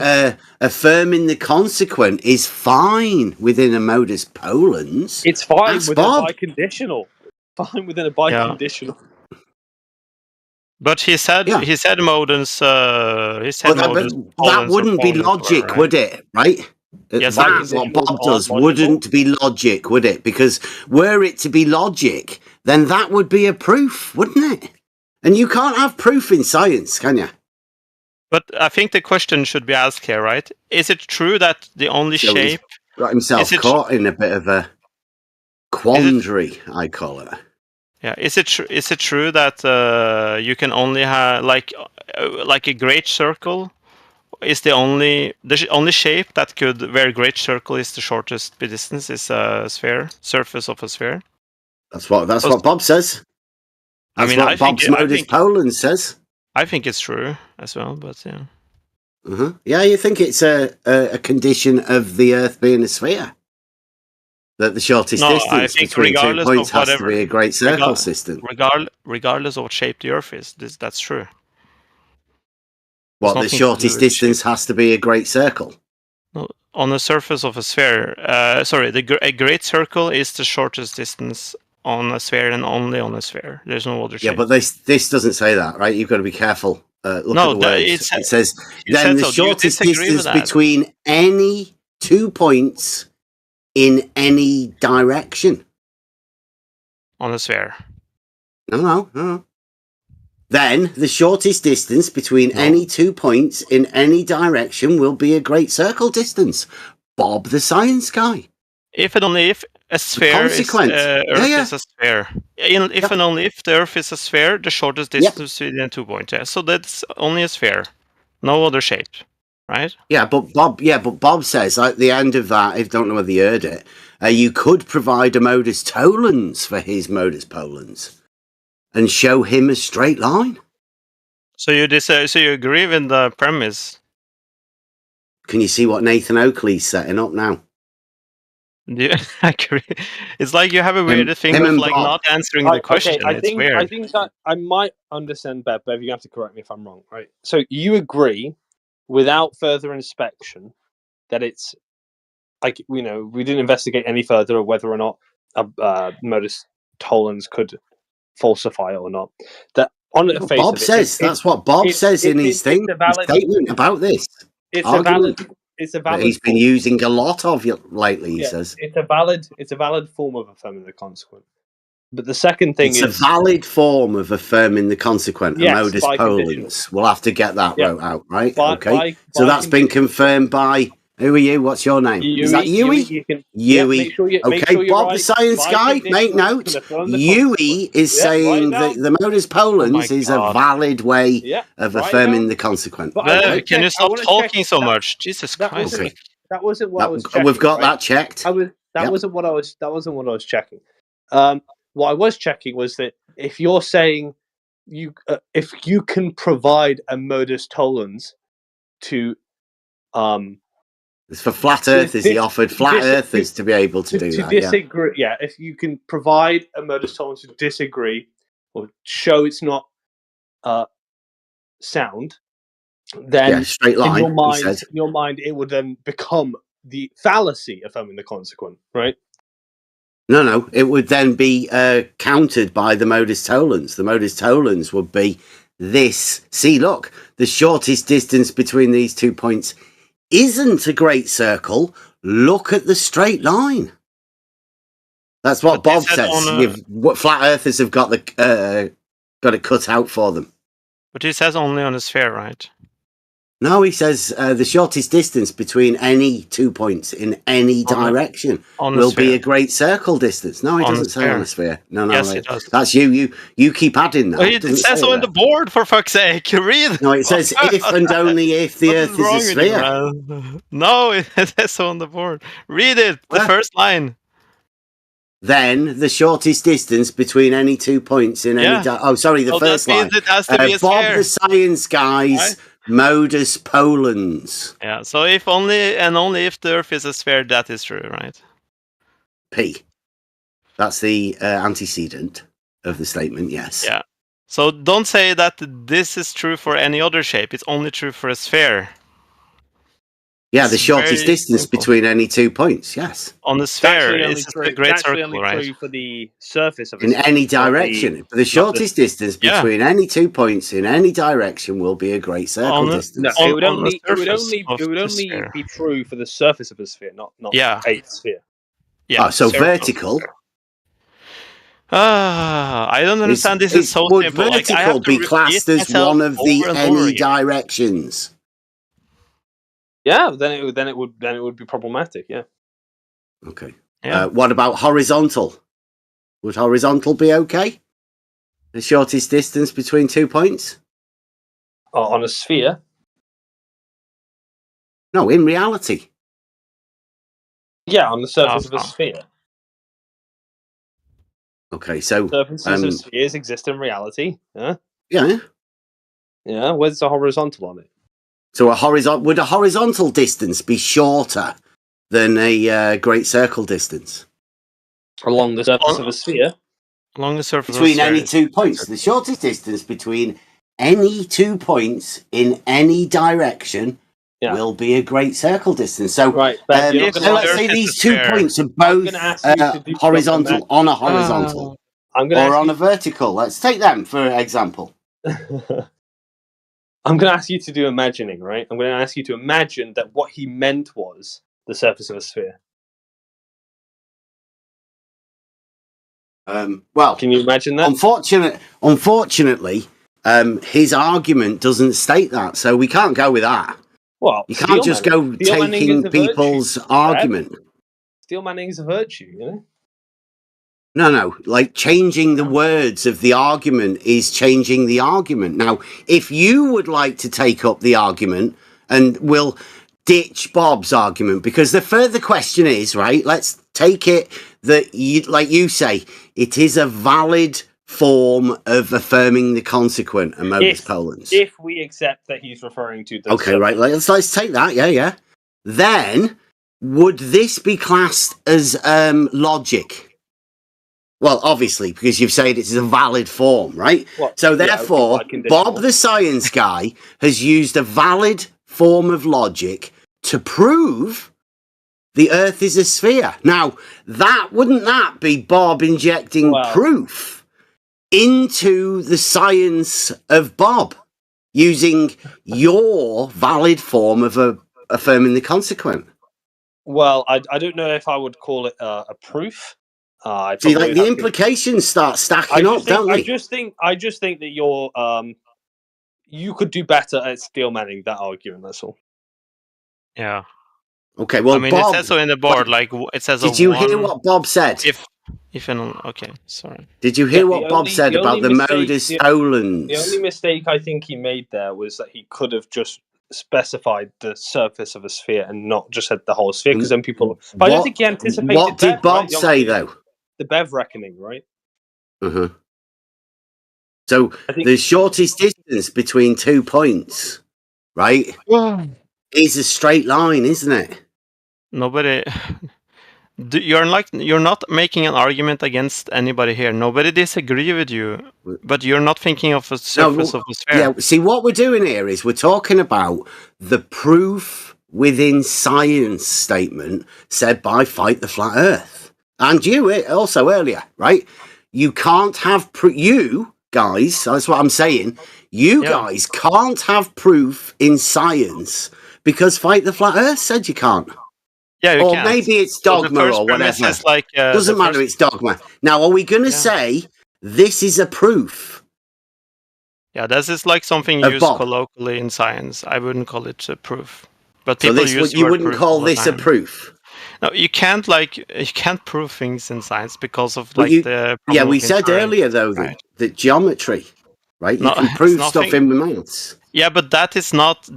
affirming the consequent is fine within a modus polens. It's fine Ask within Bob. a biconditional. Fine within a Yeah. biconditional. But he said Yeah. modens. He said But modens. that wouldn't be logic, would it? Right? Yes, That, it is. what Bob Biconditionals does, aren't logical? wouldn't be logic, would it? Because were it to be logic, then that would be a proof, wouldn't it? And you can't have proof in science, can you? But I think the question should be asked here, right? Is it true that the only So he's shape got himself caught in a bit of a quandary, I call it. Yeah, is it true that you can only have like a great circle is the only shape that could where great circle is the shortest distance is a sphere, surface of a sphere? That's what Bob says. That's what Bob's modus polens says. I think it's true as well, but yeah. Yeah, you think it's a condition of the Earth being a sphere? That the shortest distance between 2 points has to be a great circle system. Regardless of what shape the Earth is, that's true. What, the shortest distance has to be a great circle? No, on the surface of a sphere. A great circle is the shortest distance on a sphere and only on a sphere. There's no other shape. Yeah, but this doesn't say that, right? You've got to be careful. Look at the words. It says, then the shortest distance between any 2 points in any direction. On a sphere. No. Then the shortest distance between any 2 points in any direction will be a great circle distance. Bob the science guy. If and only if a sphere is Earth is a sphere. If and only if the Earth is a sphere, the shortest distance between 2 points. Yeah. So that's only a sphere. No other shape. Right? Yeah, but Bob says at the end of that, I don't know whether you heard it, you could provide a modus tollens for his modus polens and show him a straight line. So you agree with the premise? Can you see what Nathan Oakley's setting up now? Yeah, I agree. It's like you have a weird thing of like Bob not answering the question. Okay, it's weird. I think that I might understand Bev, you have to correct me if I'm wrong, right? So you agree, without further inspection, that it's like, we didn't investigate any further of whether or not modus tollens could falsify it or not. That on the face Bob of it, says that's what Bob says in his thing, his statement about this. It's a valid. That he's been using a lot of lately. He says it's a valid form of affirming the consequent. But the second thing is a valid form of affirming the consequent. Yes, modus polens. We'll have to get that wrote out, right? Okay. So that's been confirmed by. Who are you? What's your name? Is that Yui? Yui. Bob the science guy, make note. Yui is saying that the modus polens is a valid way of affirming the consequent. Can you stop talking so much? Jesus Christ. That wasn't what I was checking. We've got that checked. That wasn't what I was checking. What I was checking was that if you're saying if you can provide a modus tollens to it's for flat earthers. He offered flat earthers to be able to do that. Disagree. Yeah, if you can provide a modus tollens to disagree or show it's not sound, then straight line, in your mind, it would then become the fallacy affirming the consequent, right? No. It would then be countered by the modus tollens. The modus tollens would be this. See, look, the shortest distance between these 2 points isn't a great circle. Look at the straight line. That's what Bob says. Flat earthers have got it cut out for them. But he says only on a sphere, right? No, he says the shortest distance between any 2 points in any direction on a will be sphere. a great circle distance. No, he On a doesn't say on a sphere. sphere. No, Yes, it does. that's you. You keep adding that. Oh, It it doesn't says say so it on the there. board, for fuck's sake. Read. No, it says if and only if the What Earth is is a wrong with you, sphere. man? No, it says so on the board. Read it. The Where? first line. Then the shortest distance between any 2 points in any. Yeah. Oh, sorry, the So that first line. means it has to be a Bob sphere. the Science Guy's Right? modus polens. Yeah. So if only if the Earth is a sphere, that is true, right? P. That's the antecedent of the statement. Yes. Yeah. So don't say that this is true for any other shape. It's only true for a sphere. Yeah, It's the shortest very distance simple. between any 2 points. Yes. On the It's sphere, actually only it's just a true. great It's actually circle, only right? true for the surface of a In sphere, any not the- direction. The not shortest distance Yeah. between any 2 points in any direction will be a great circle On a- distance. No, it would on the only surface of the only sphere. be true for the surface of a sphere, not Yeah. a sphere. Yeah. So circle. vertical. I don't understand. This is so would simple. Like, I vertical have to be repeat classed as myself one of the over and over any again. directions? Yeah, then it would be problematic. Yeah. Okay. Yeah. What about horizontal? Would horizontal be okay? The shortest distance between 2 points? On a sphere. No, in reality. Yeah, on the surface of a sphere. Okay, so Surfaces of spheres exist in reality. Yeah. yeah. Yeah. Where's the horizontal on it? So would a horizontal distance be shorter than a great circle distance? Along the surface of a sphere? Along the surface Between of a any sphere. 2 points. The shortest distance between any 2 points in any direction will be a great circle distance. So right, but let's say these 2 points are both horizontal on a horizontal or on a vertical. Let's take them for example. I'm going to ask you to do imagining, right? I'm going to ask you to imagine that what he meant was the surface of a sphere. Well, can you imagine that? Unfortunately, his argument doesn't state that, so we can't go with that. Well, you can't just go taking people's argument. Steel manning is a virtue, you know? No. Like changing the words of the argument is changing the argument. Now, if you would like to take up the argument, and we'll ditch Bob's argument, because the further question is, right, let's take it that, like you say, it is a valid form of affirming the consequent, a modus polens. If we accept that he's referring to the Okay, right, let's take that, yeah. Then, would this be classed as logic? Well, obviously, because you've said it's a valid form, right? So therefore, Bob the Science Guy has used a valid form of logic to prove the Earth is a sphere. Now, wouldn't that be Bob injecting proof into the science of Bob, using your valid form of affirming the consequent? Well, I don't know if I would call it a proof. See, like the implications start stacking up, don't they? I just think that you're you could do better at steel manning that argument. That's all. Yeah. Okay. Well, I mean, Bob, it says so in the board. Like it says. Did you hear what Bob said? Okay, sorry. Did you hear what Bob said about the modus polens? The only mistake I think he made there was that he could have just specified the surface of a sphere and not just said the whole sphere, because then people. But I don't think he anticipated. What did Bob say though? The Bev reckoning, right? So the shortest distance between 2 points, right, is a straight line, isn't it? Nobody. You're not making an argument against anybody here. Nobody disagree with you, but you're not thinking of a surface of a sphere. Yeah. See, what we're doing here is we're talking about the proof within science statement said by Fight the Flat Earth, and you also earlier, right? You can't have you guys. That's what I'm saying. You guys can't have proof in science because Fight the Flat Earth said you can't. Yeah, you or can't. Maybe it's dogma or whatever. Doesn't matter. It's dogma. Now, are we going to say this is a proof? Yeah, this is like something of used Bob. colloquially in science. I wouldn't call it a proof, but So people this use would the you word wouldn't proof all call the this a time. proof? No, you can't prove things in science because of But like you, the yeah, problem we of said inference, earlier though right? that geometry, right? You No, can it's prove stuff nothing. in maths. Yeah, but that is not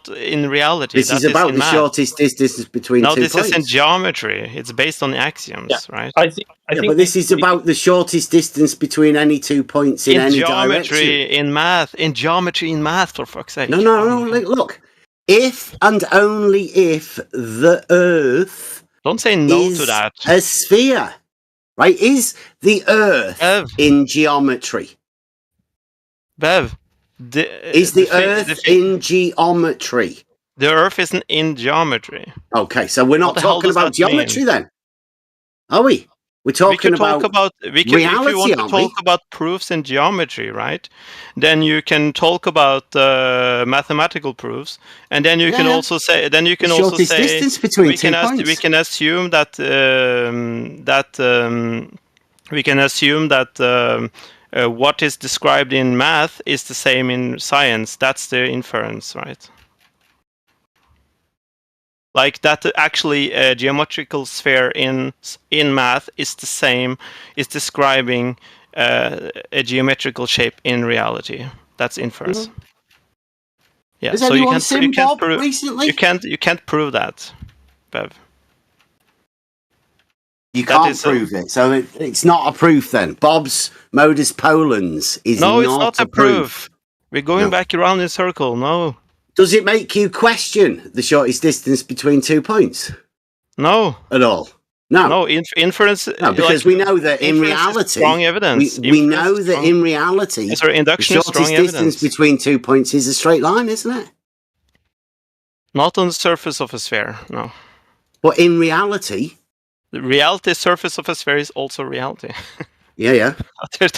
in reality. This is That is about in the math. shortest distance between No, 2 this is in points. geometry. It's based on Yeah, axioms, right? I think Yeah, but this is about the shortest distance between any 2 points in any direction. in geometry in math, for fuck's sake. No, look. If and only if the Earth Don't say no to is that. a sphere, right? Is the Earth Bev, in geometry? Bev, Is the Earth in geometry? the Earth isn't in geometry. Okay, so we're What not the hell talking does that about geometry mean? then, are we? We're talking If reality, you want to aren't talk we? about proofs in geometry, right? Then you can talk about mathematical proofs, and then you can Yeah. also say The shortest distance between we 2 can points. we can assume that what is described in math is the same in science. That's the inference, right? Like that, actually, a geometrical sphere in math is the same, is describing a geometrical shape in reality. That's inference. Mm-hmm. Yeah. Has So anyone seen Bob recently? you can't prove that, Bev. You can't prove it, so it's not a proof then. Bob's modus ponens is no, it's not a a proof. We're going No. back around in circle. No. Does it make you question the shortest distance between 2 points? No. At all? No. No, inference. No, because we know that in reality, strong evidence. we know that in reality, sorry, induction the is strong shortest distance evidence. between 2 points is a straight line, isn't it? Not on the surface of a sphere, no. But in reality, the reality surface of a sphere is also reality. Yeah.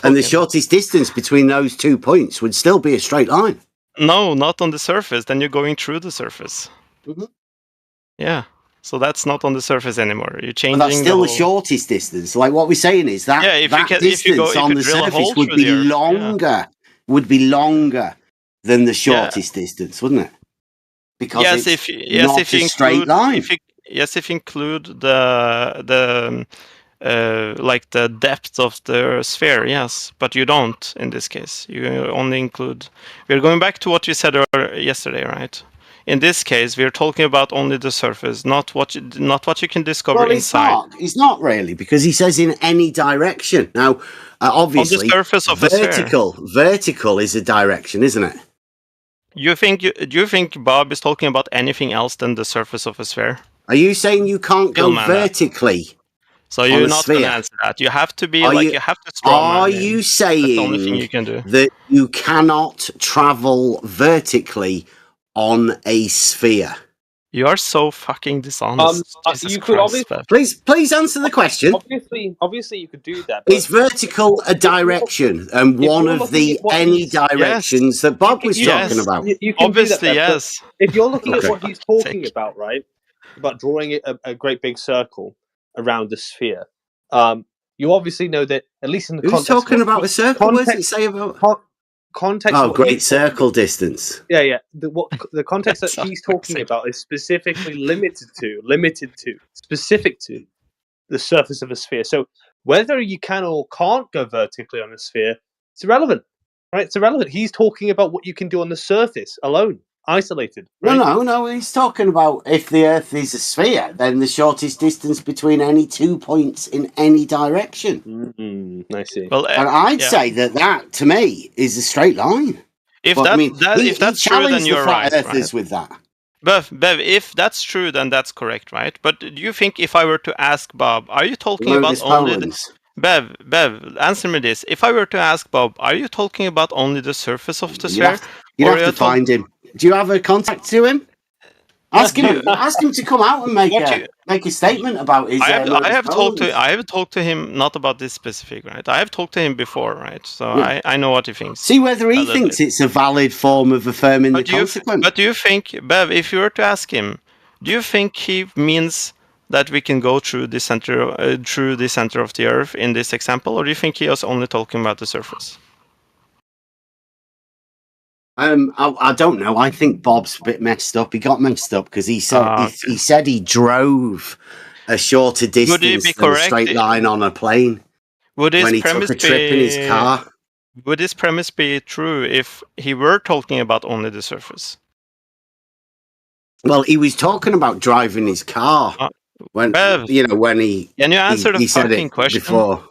And the shortest distance between those 2 points would still be a straight line. No, not on the surface. Then you're going through the surface. Mm-hmm. Yeah. So that's not on the surface anymore. You're changing. But that's still the shortest distance. Like what we're saying is that distance on the surface would be longer. Would be longer than the shortest distance, wouldn't it? Because it's not a straight line. If you include the like the depth of the sphere, yes, but you don't in this case. You only include. We're going back to what you said yesterday, right? In this case, we're talking about only the surface, not what you can discover inside. It's not really, because he says in any direction. Now, obviously, on the surface of a sphere. Vertical is a direction, isn't it? Do you think Bob is talking about anything else than the surface of a sphere? Are you saying you can't go vertically? So you're not going to answer that. You have to be you have to strawman. Are you saying that's the only thing you can do. That you cannot travel vertically on a sphere? You are so fucking dishonest. You could please answer the question. Obviously, you could do that. Is vertical a direction and one of the any directions that Bob was talking about? You can obviously do that, yes. If you're looking at what he's talking about, right? About drawing a great big circle around the sphere. You obviously know that, at least in the context. Who's talking about a circle? What does it say about? Context. Oh, great circle distance. Yeah. The context that he's talking about is specifically limited to, specific to the surface of a sphere. So whether you can or can't go vertically on a sphere, it's irrelevant, right? It's irrelevant. He's talking about what you can do on the surface alone, isolated. Right? No. He's talking about if the Earth is a sphere, then the shortest distance between any 2 points in any direction. I see. Well, and I'd say that to me is a straight line. If that's true, then you're right. Earthers with that. Bev, if that's true, then that's correct, right? But do you think if I were to ask Bob, are you talking about only Bev, answer me this. If I were to ask Bob, are you talking about only the surface of the sphere? You'd have to find him. Do you have a contact to him? Ask him to come out and make a statement about his. I have talked to him not about this specific, right? I have talked to him before, right? So I know what he thinks. See whether he thinks it's a valid form of affirming the consequence. But do you think, Bev, if you were to ask him, do you think he means that we can go through the center of the Earth in this example, or do you think he was only talking about the surface? I don't know. I think Bob's a bit messed up. He got messed up because he said he said he drove a shorter Would he distance be than a correct? straight line on a plane Would his when he took premise a trip in his be car. would this premise be true if he were talking about only the surface? Well, he was talking about driving his car when Bev, when he can you answer the he said fucking it question? before.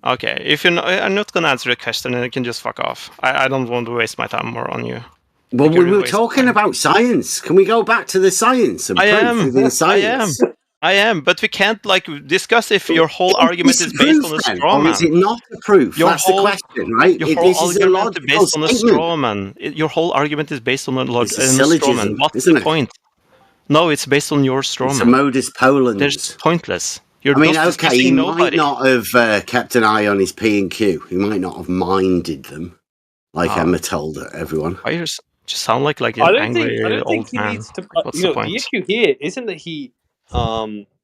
Okay, if you're not, I'm not gonna answer the question, and you can just fuck off. I don't want to waste my time more on you. Well, You could we were waste talking mine. about science. Can we go back to the science and proof within science? I am, but we can't like discuss if your whole argument is based on a straw or man. is it not a proof? That's the question, right? Your whole This is a argument is logical based on a statement. straw man. Your whole argument is based on a It's a straw man. syllogism, What's isn't the it? point? No, it's based on your straw It's a man. modus ponens. There's pointless. You're I mean, just okay, he discussing might nobody. not have kept an eye on his P and Q. He might not have minded them, like Emma told everyone. Why you just sound like an I don't angry think old he man? needs to. What's You the know, point? the issue here isn't that he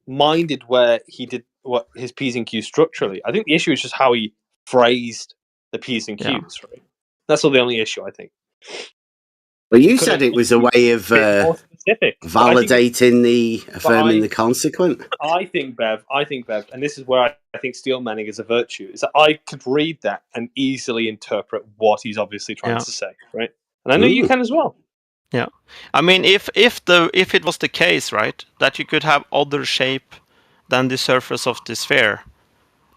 minded where he did what his P's and Q's structurally. I think the issue is just how he phrased the P's and Yeah. Q's. Right. That's all the only issue I think. But you said it was a way of more specific. validating the affirming the consequent. I think Bev, and this is where I think steel manning is a virtue, is that I could read that and easily interpret what he's obviously trying to say, right? And I know you can as well. Yeah, I mean, if it was the case, right, that you could have other shape than the surface of the sphere,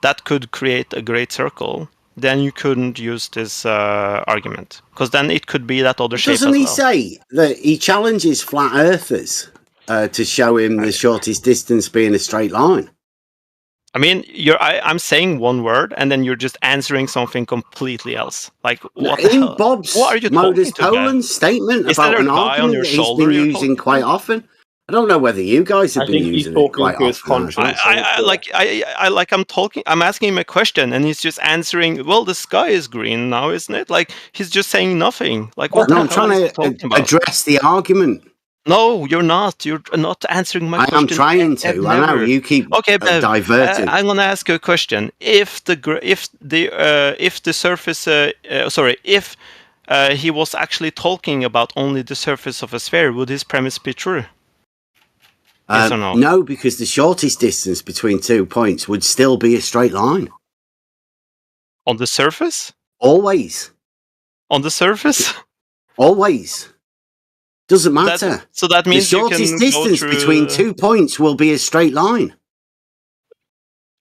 that could create a great circle, then you couldn't use this argument, because then it could be that other shape Doesn't as he well. say that he challenges flat earthers to show him the shortest distance being a straight line? I mean, I'm saying one word, and then you're just answering something completely else. Like, what the In hell? Bob's What are you modus talking to, Bev? ponens statement Is about there a an guy on argument your that he's shoulder been you're using talking quite to? often. I don't know whether you guys have I been think he's using it talking quite to his often. conscience. I'm asking him a question, and he's just answering. Well, the sky is green now, isn't it? Like he's just saying nothing. Like what No, the I'm hell is he trying talking to about? address the argument. No, you're not. You're not answering my I question. am trying to. I know you keep Okay, Bev, diverting. I'm gonna ask you a question. If the surface, if he was actually talking about only the surface of a sphere, would his premise be true? Yes or no? No, because the shortest distance between 2 points would still be a straight line. On the surface? Always. On the surface? Always. Doesn't matter. So that means the shortest you can distance go through... between 2 points will be a straight line.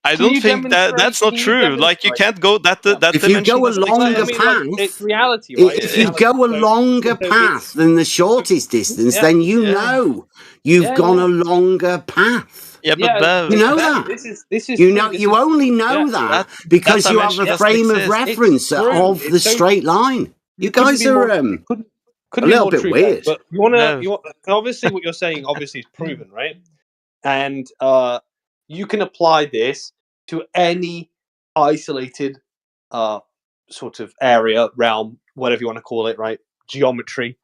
I don't think that's not true. Like you can't go that If you go a longer path, it's reality, right? If you go a longer path than the shortest distance, then you know you've gone a longer path. Yeah, but Bev, you know that. This is you know. You only know that because you have a frame of reference of the straight line. You guys are a little bit weird. But obviously what you're saying obviously is proven, right? And you can apply this to any isolated sort of area, realm, whatever you want to call it, right? Geometry.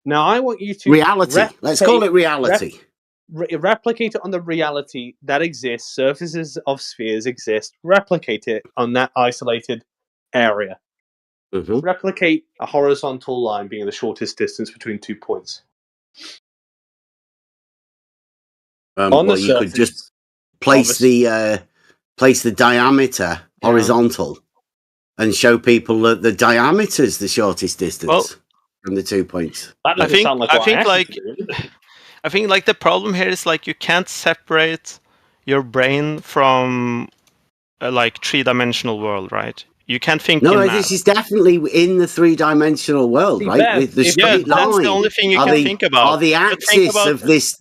Now I want you to reality. Let's call it reality. Replicate it on the reality that exists. Surfaces of spheres exist. Replicate it on that isolated area. Mm-hmm. Replicate a horizontal line being the shortest distance between 2 points. You could just place the diameter horizontal and show people that the diameter is the shortest distance from the 2 points. I think the problem here is like you can't separate your brain from a like 3-dimensional world, right? You can't think. No, this is definitely in the 3-dimensional world, right? With the straight line. That's the only thing you can think about. Are the axis of this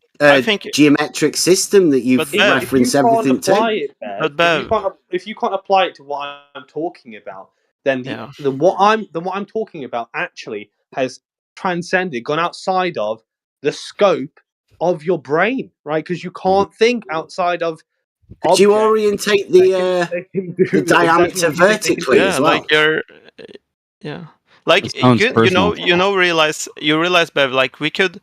geometric system that you've referenced everything to? If you can't apply it to what I'm talking about, then what I'm talking about actually has transcended, gone outside of the scope of your brain, right? Because you can't think outside of. Could you orientate the diameter vertically as well? You realize, Bev, like we could,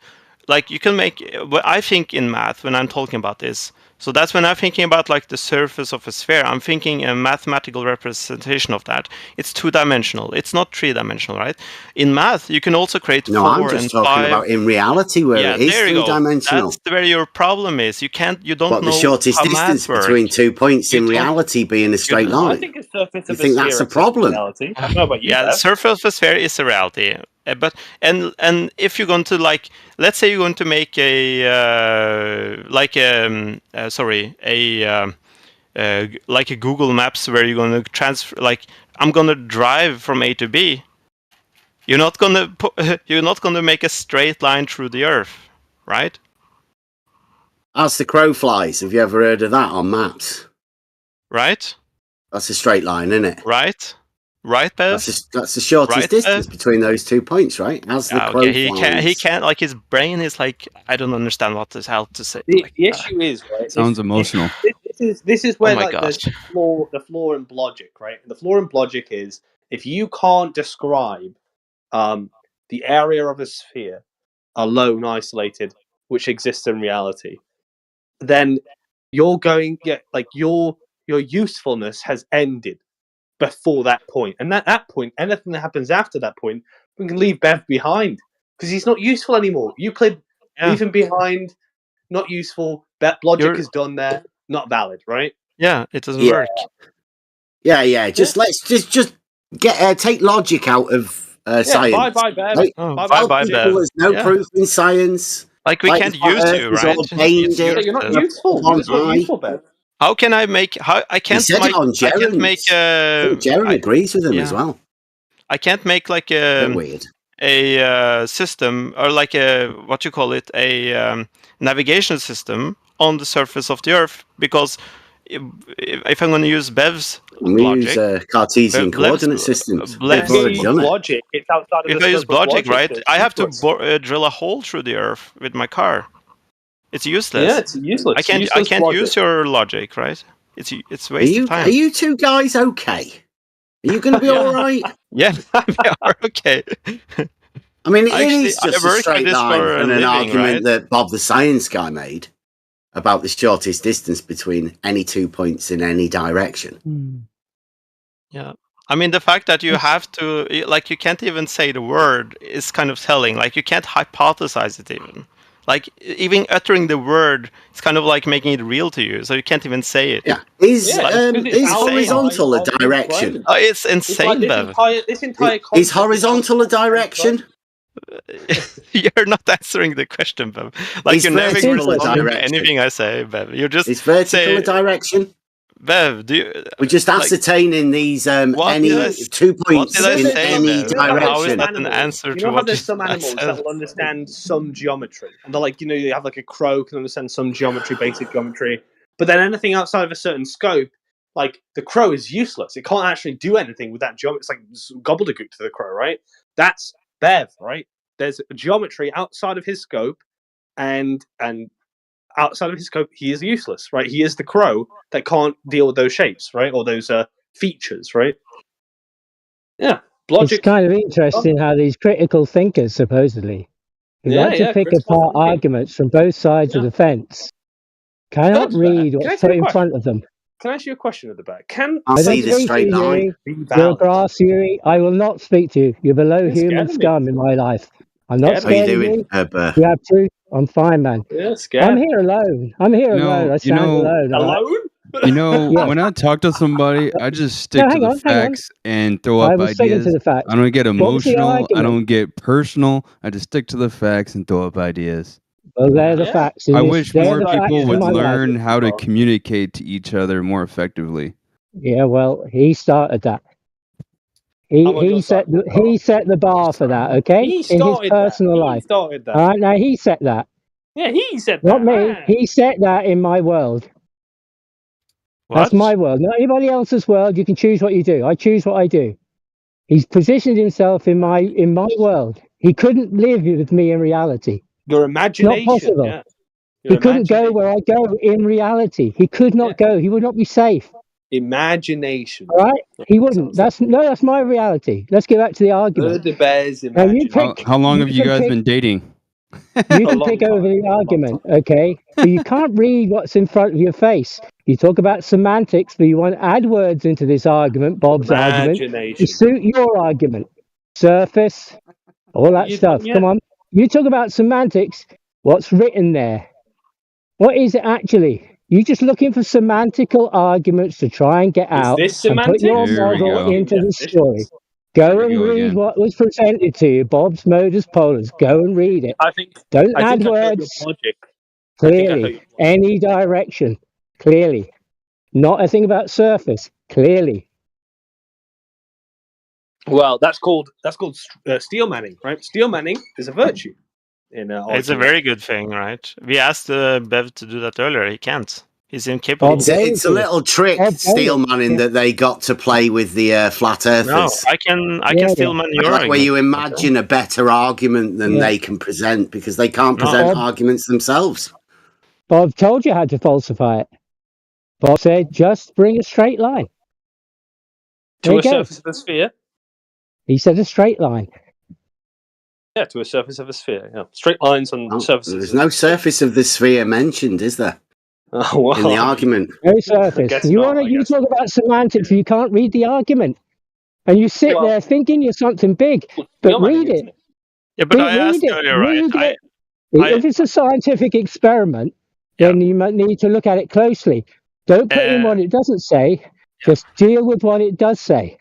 like you can make. I think in math, when I'm talking about this, So that's when I'm thinking about like the surface of a sphere. I'm thinking a mathematical representation of that. It's 2-dimensional. It's not 3-dimensional, right? In math, you can also create No, I'm 4 just and talking 5. about in reality where Yeah, it is there you go. 3-dimensional. That's where your problem is. You don't What, the know shortest how distance math works. between 2 points You in don't. reality being a straight I line? think a surface You of a think sphere that's a exists in problem? reality. I don't know about you, Yeah, the Bev. surface of a sphere is a reality. But and if you're going to like, let's say you're going to make a like a Google Maps where you're going to transfer, like I'm going to drive from A to B. You're not going to make a straight line through the Earth, right? As the crow flies, have you ever heard of that on maps? Right. That's a straight line, isn't it? Right. Right, Bev. That's the shortest Right, distance Bev? between those 2 points, right? As the crow Okay, flies. he can't, like his brain is like, I don't understand what this how to say. The Like, issue is, right? Sounds emotional. This is oh where my like gosh. the flaw in logic, right? The flaw in logic is if you can't describe the area of a sphere alone, isolated, which exists in reality, then you're going your usefulness has ended before that point, and at that point, anything that happens after that point, we can leave Bev behind because he's not useful anymore. Euclid, leave him behind. Not useful. That logic is done there. Not valid, right? Yeah, it doesn't Yeah. work. Yeah. Just let's just get take logic out of science. Bye, Bev. Right? Oh, Tell bye, people Bev. there's no Yeah. proof in science. Like we can't the flat use Earth you, is right? ordained It's You're not useless. useful. on You're just not high. useful, Bev. How can I make? How I He can't said make? it on I can't make. I think Jaren agrees with him as well. I can't make like Bit weird. a system or like a what you call it a navigation system on the surface of the Earth because if I'm going to use Bev's We logic, use Cartesian coordinate systems. We've already done it. Logic, it's outside of if the I use scope of logic, logic. right, So it's I have to useless. drill a hole through the Earth with my car. It's useless. Yeah, it's useless. I can't Useless logic. use your logic, right? It's Are waste of you time. are you two guys okay? Are you going to be all right? Yeah, we are okay. I mean, it Actually, is just I a work with straight this line for a and an living, argument right? that Bob the Science Guy made about the shortest distance between any 2 points in any direction. Yeah. I mean, the fact that you have to, like, you can't even say the word is kind of telling. Like, you can't hypothesize it even. Like, even uttering the word, it's kind of like making it real to you. So you can't even say it. Yeah. Is insane. horizontal a direction? Oh, it's insane, Bev. This entire Is concept horizontal a direction? You're not answering the question, Bev. Like, Is you're never vertical a responding to direction? anything I say, Bev. You're just Is vertical say, a direction? Bev, do you... We're just ascertaining these any 2 points What did I in say, any Bev? direction. How is that an answer You to know how what there's some I animals said? that will understand some geometry, and they're like, you have like a crow can understand some geometry, basic geometry, but then anything outside of a certain scope, like the crow is useless. It can't actually do anything with that geometry. It's like gobbledygook to the crow, right? That's Bev, right? There's geometry outside of his scope, and outside of his scope, he is useless, right? He is the crow that can't deal with those shapes, right, or those features, right? Yeah, logic. It's kind of interesting how these critical thinkers, supposedly, who like to pick critical apart thinking. arguments from both sides of the fence, cannot read Can I what's ask you put a in question? front of them. Can I ask you a question at the back? Can I'll I don't see the speak to straight you, line. Yuri. be You're valid? grass, Yuri. I will not speak to you. You're below You're human scared of me. scum in my life. I'm not How are you scared of doing, you. Burr? You have truth. I'm fine, man. Yeah, scared. I'm here alone. I'm here alone. I stand alone. all right? You know, Yes. when I talk to somebody, I just stick No, to the hang on. facts and throw I up was sticking to ideas. the facts. I don't get What was the emotional. I argument? don't get personal. I just stick to the facts and throw up ideas. Well, they're the facts. I wish They're more the facts people in would my life. learn how to communicate to each other more effectively. Yeah, well, he started that. He set the bar for that. Okay, He in his started that. personal He life. started that. All right, now he set that. Yeah, he said Not that. me. Ah. He set that in my world. That's my world, not anybody else's world. You can choose what you do. I choose what I do. He's positioned himself in my world. He couldn't live with me in reality. Your It's not imagination. possible. Yeah. Your He couldn't go where I go in reality. He could not go. He would not be safe. Imagination. All right, he wouldn't. That's my reality. Let's get back to the argument. The bear's Now you imagination. pick. How long have you can guys pick- been dating? You A can long pick over time. the argument, okay? But you can't read what's in front of your face. You talk about semantics, but you want to add words into this argument, Bob's argument, to Imagination. suit your argument. Surface, all that You done stuff. yet? Come on. You talk about semantics. What's written there? What is it actually? You're just looking for semantical arguments to try and get Is out this and put your semantics? Here we Are we model go. talking into the story. definitions? Here Go we and go read again. what was presented to you, Bob's Modus Polars. Go and read it. I think Don't I add think I heard your words logic. I think I heard clearly. your logic. Any direction clearly. Not a thing about surface clearly. Well, that's called steel manning, right? Steel manning is a virtue in It's a arguing. very good thing, right? We asked Bev to do that earlier. He can't. He's incapable. Bob It's a, going it's a to it. little trick, Bob going steel it. manning, Yeah. that they got to play with the flat No, earthers. I can Yeah, still yeah. man your Like where argument. you imagine a better argument than Yeah. they can present because they can't No. present Bob, arguments themselves. Bob told you how to falsify it. Bob said, just bring a straight line. There To you a go. surface of a sphere? He said a straight line. Yeah, to a surface of a sphere. Yeah. Straight lines on Well, surfaces there's of no a sphere. surface of the sphere mentioned, is there? Oh, well, In the I mean, argument. No I surface. guess You not. I you guess talk not. about semantics, you can't read the argument. And you sit Well, there thinking you're something big, it's but steel manning, read isn't it. it? Yeah, but I Read asked it. earlier, right? Read it. I If it's a scientific experiment, yeah. then you might need to look at it closely. Don't put in what it doesn't say. Just deal with what it does say.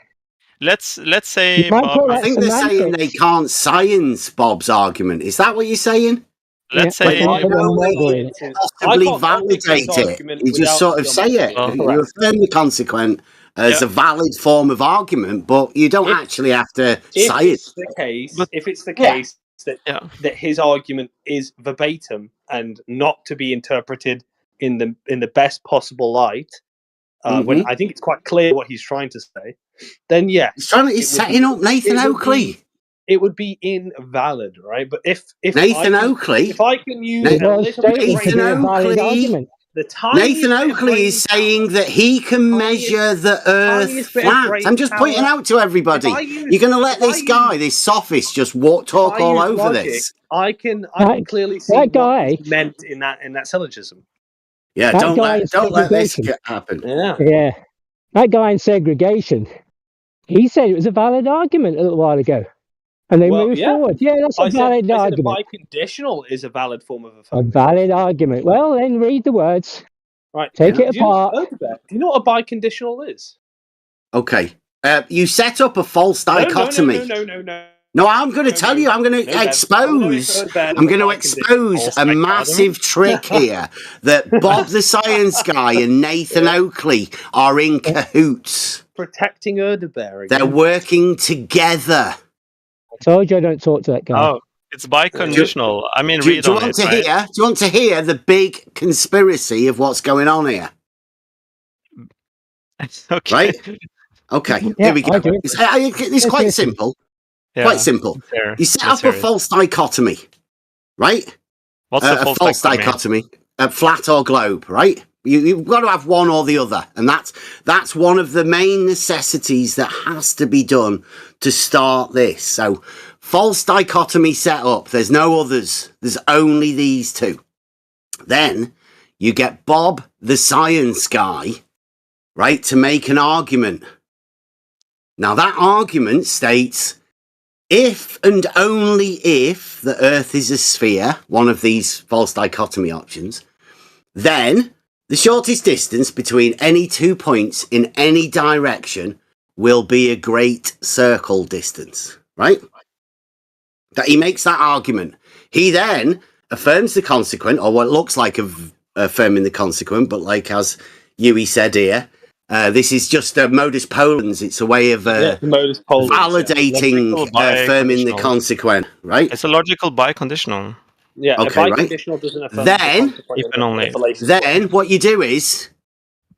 Let's You say might Bob. call I that think they're saying they semantics. can't science Bob's argument. Is that what you're saying? Yeah, Let's they say can't I put their can't model in it. science his. Possibly I can't make his validate it. argument You just without sort of steel say manning it. being well, You correct. affirm the consequent as yeah, a valid form of argument, but you don't If actually have to if science it's the it. case, but if it's the Yeah. case that yeah. that his argument is verbatim and not to be interpreted in the best possible light, when I think it's quite clear what he's trying to say, then yes, He's setting up Nathan Oakley. it would be invalid, right? But if Nathan Oakley. if I can use It a was little bit of stated to Nathan brain be a power, valid Oakley. argument. the Nathan tiniest bit of Oakley brain is power, saying that he can tiniest measure the Earth tiniest bit of flat. brain I'm just pointing power. out to everybody. You're going to let this guy, this sophist, just talk all over logic, this. I can clearly see That what is guy, meant in that syllogism. Yeah, that guy in don't let this segregation. happen. Yeah, that guy in segregation. He said it was a valid argument a little while ago, and they moved forward. Yeah, that's a valid I said a argument. biconditional is a valid form of A affirming. valid argument. Well, then read the words. Right. Take it Do you apart. know what a biconditional is? Okay. You set up a false dichotomy. No, I'm going to tell you. I'm going to expose. I'm going to expose a massive trick here that Bob the Science Guy and Nathan Oakley are in cahoots. Protecting Erdebear again. They're working together. I told you I don't talk to that guy. Oh, it's biconditional. I mean, Do read you on want it. to Right? hear? Do you want to hear the big conspiracy of what's going on here? Okay. Right? Okay. Yeah, Here we go. I do. It's quite simple. Yeah, Quite simple. fair. You set Let's up a hear it. false dichotomy, right? What's the A false dichotomy? Flat or globe, right? You've got to have one or the other, and that's one of the main necessities that has to be done to start this. So, false dichotomy set up. There's no others. There's only these two. Then you get Bob, the science guy, right, to make an argument. Now, that argument states, if and only if the Earth is a sphere, one of these false dichotomy options, then the shortest distance between any 2 points in any direction will be a great circle distance, right? That he makes that argument. He then affirms the consequent, or what looks like affirming the consequent, but like as Yui said here, this is just a modus ponens. It's a way of modus ponens, validating, affirming the biconditional. consequent, right? It's a logical biconditional. Yeah, Okay, a right. biconditional doesn't affirm the consequent If and only. Then what you do is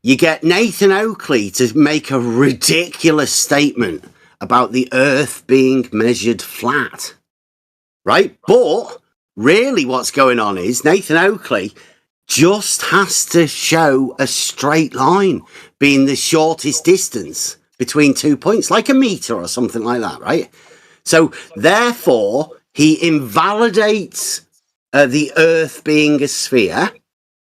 you get Nathan Oakley to make a ridiculous statement about the Earth being measured flat, right? But really what's going on is Nathan Oakley just has to show a straight line being the shortest distance between 2 points, like a meter or something like that, right? So therefore, he invalidates the Earth being a sphere,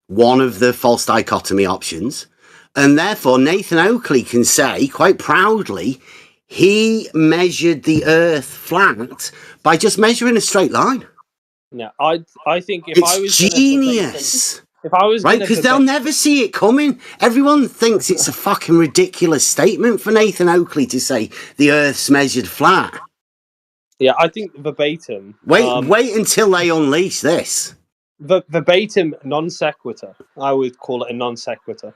one of the false dichotomy options, and therefore Nathan Oakley can say quite proudly he measured the Earth flat by just measuring a straight line. No, I think if I It's was going to genius. if I was Right, going to because they'll never see it coming. Everyone thinks it's a fucking ridiculous statement for Nathan Oakley to say the Earth's measured flat. Yeah, I think verbatim. Wait until they unleash this. Verbatim non sequitur. I would call it a non sequitur.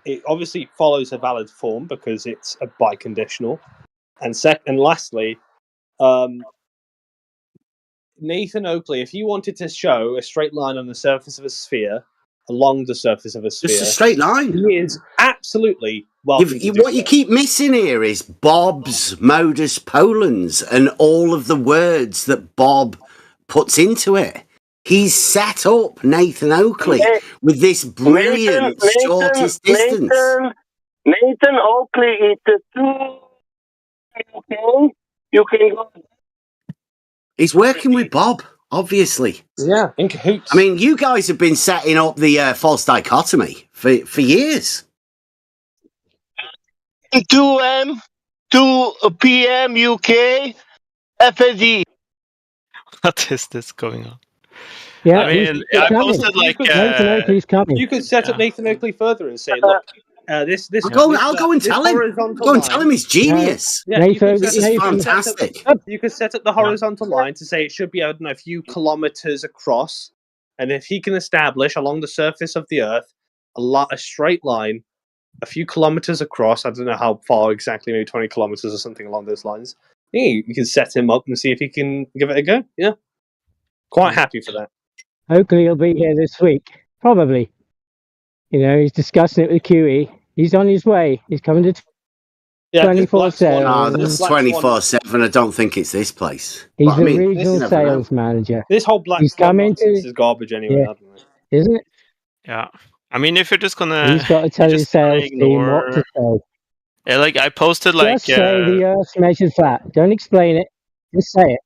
It obviously follows a valid form because it's a biconditional. And lastly, Nathan Oakley, if you wanted to show a straight line on the surface of a sphere, along the surface of a sphere, Just a straight line. He is absolutely welcome to do What you keep missing here is Bob's modus ponens and all of the words that Bob puts into it. He's set up Nathan Oakley with this brilliant shortest distance. Nathan Oakley is the two. You can go. He's working with Bob, obviously. Yeah, in cahoots. I mean, you guys have been setting up the false dichotomy for years. 2 p.m. UK, FSD. What is this going on? Yeah, I mean, I posted like Nathan Oakley's coming. You could set up Nathan Oakley further and say, look, this. I'll go and tell him. Horizontal Go and tell him he's genius. Yeah, this is fantastic. You could set up the horizontal line to say it should be, I don't know, a few kilometers across, and if he can establish along the surface of the Earth a straight line, a few kilometers across. I don't know how far exactly, maybe 20 kilometers or something along those lines. Yeah, you can set him up and see if he can give it a go. Yeah, quite happy for that. Oakley will be here this week, probably. You know, he's discussing it with QE. He's on his way. He's coming to 24/7. No, that's 24/7. I don't think it's this place. He's But, I the mean, regional sales manager. This whole black He's swan coming nonsense to is garbage anyway. Yeah, isn't it? Yeah, I mean, if you're just gonna, He's got to tell his sales team what to say. Yeah, like I posted like. Just say the Earth's measured flat. Don't explain it. Just say it.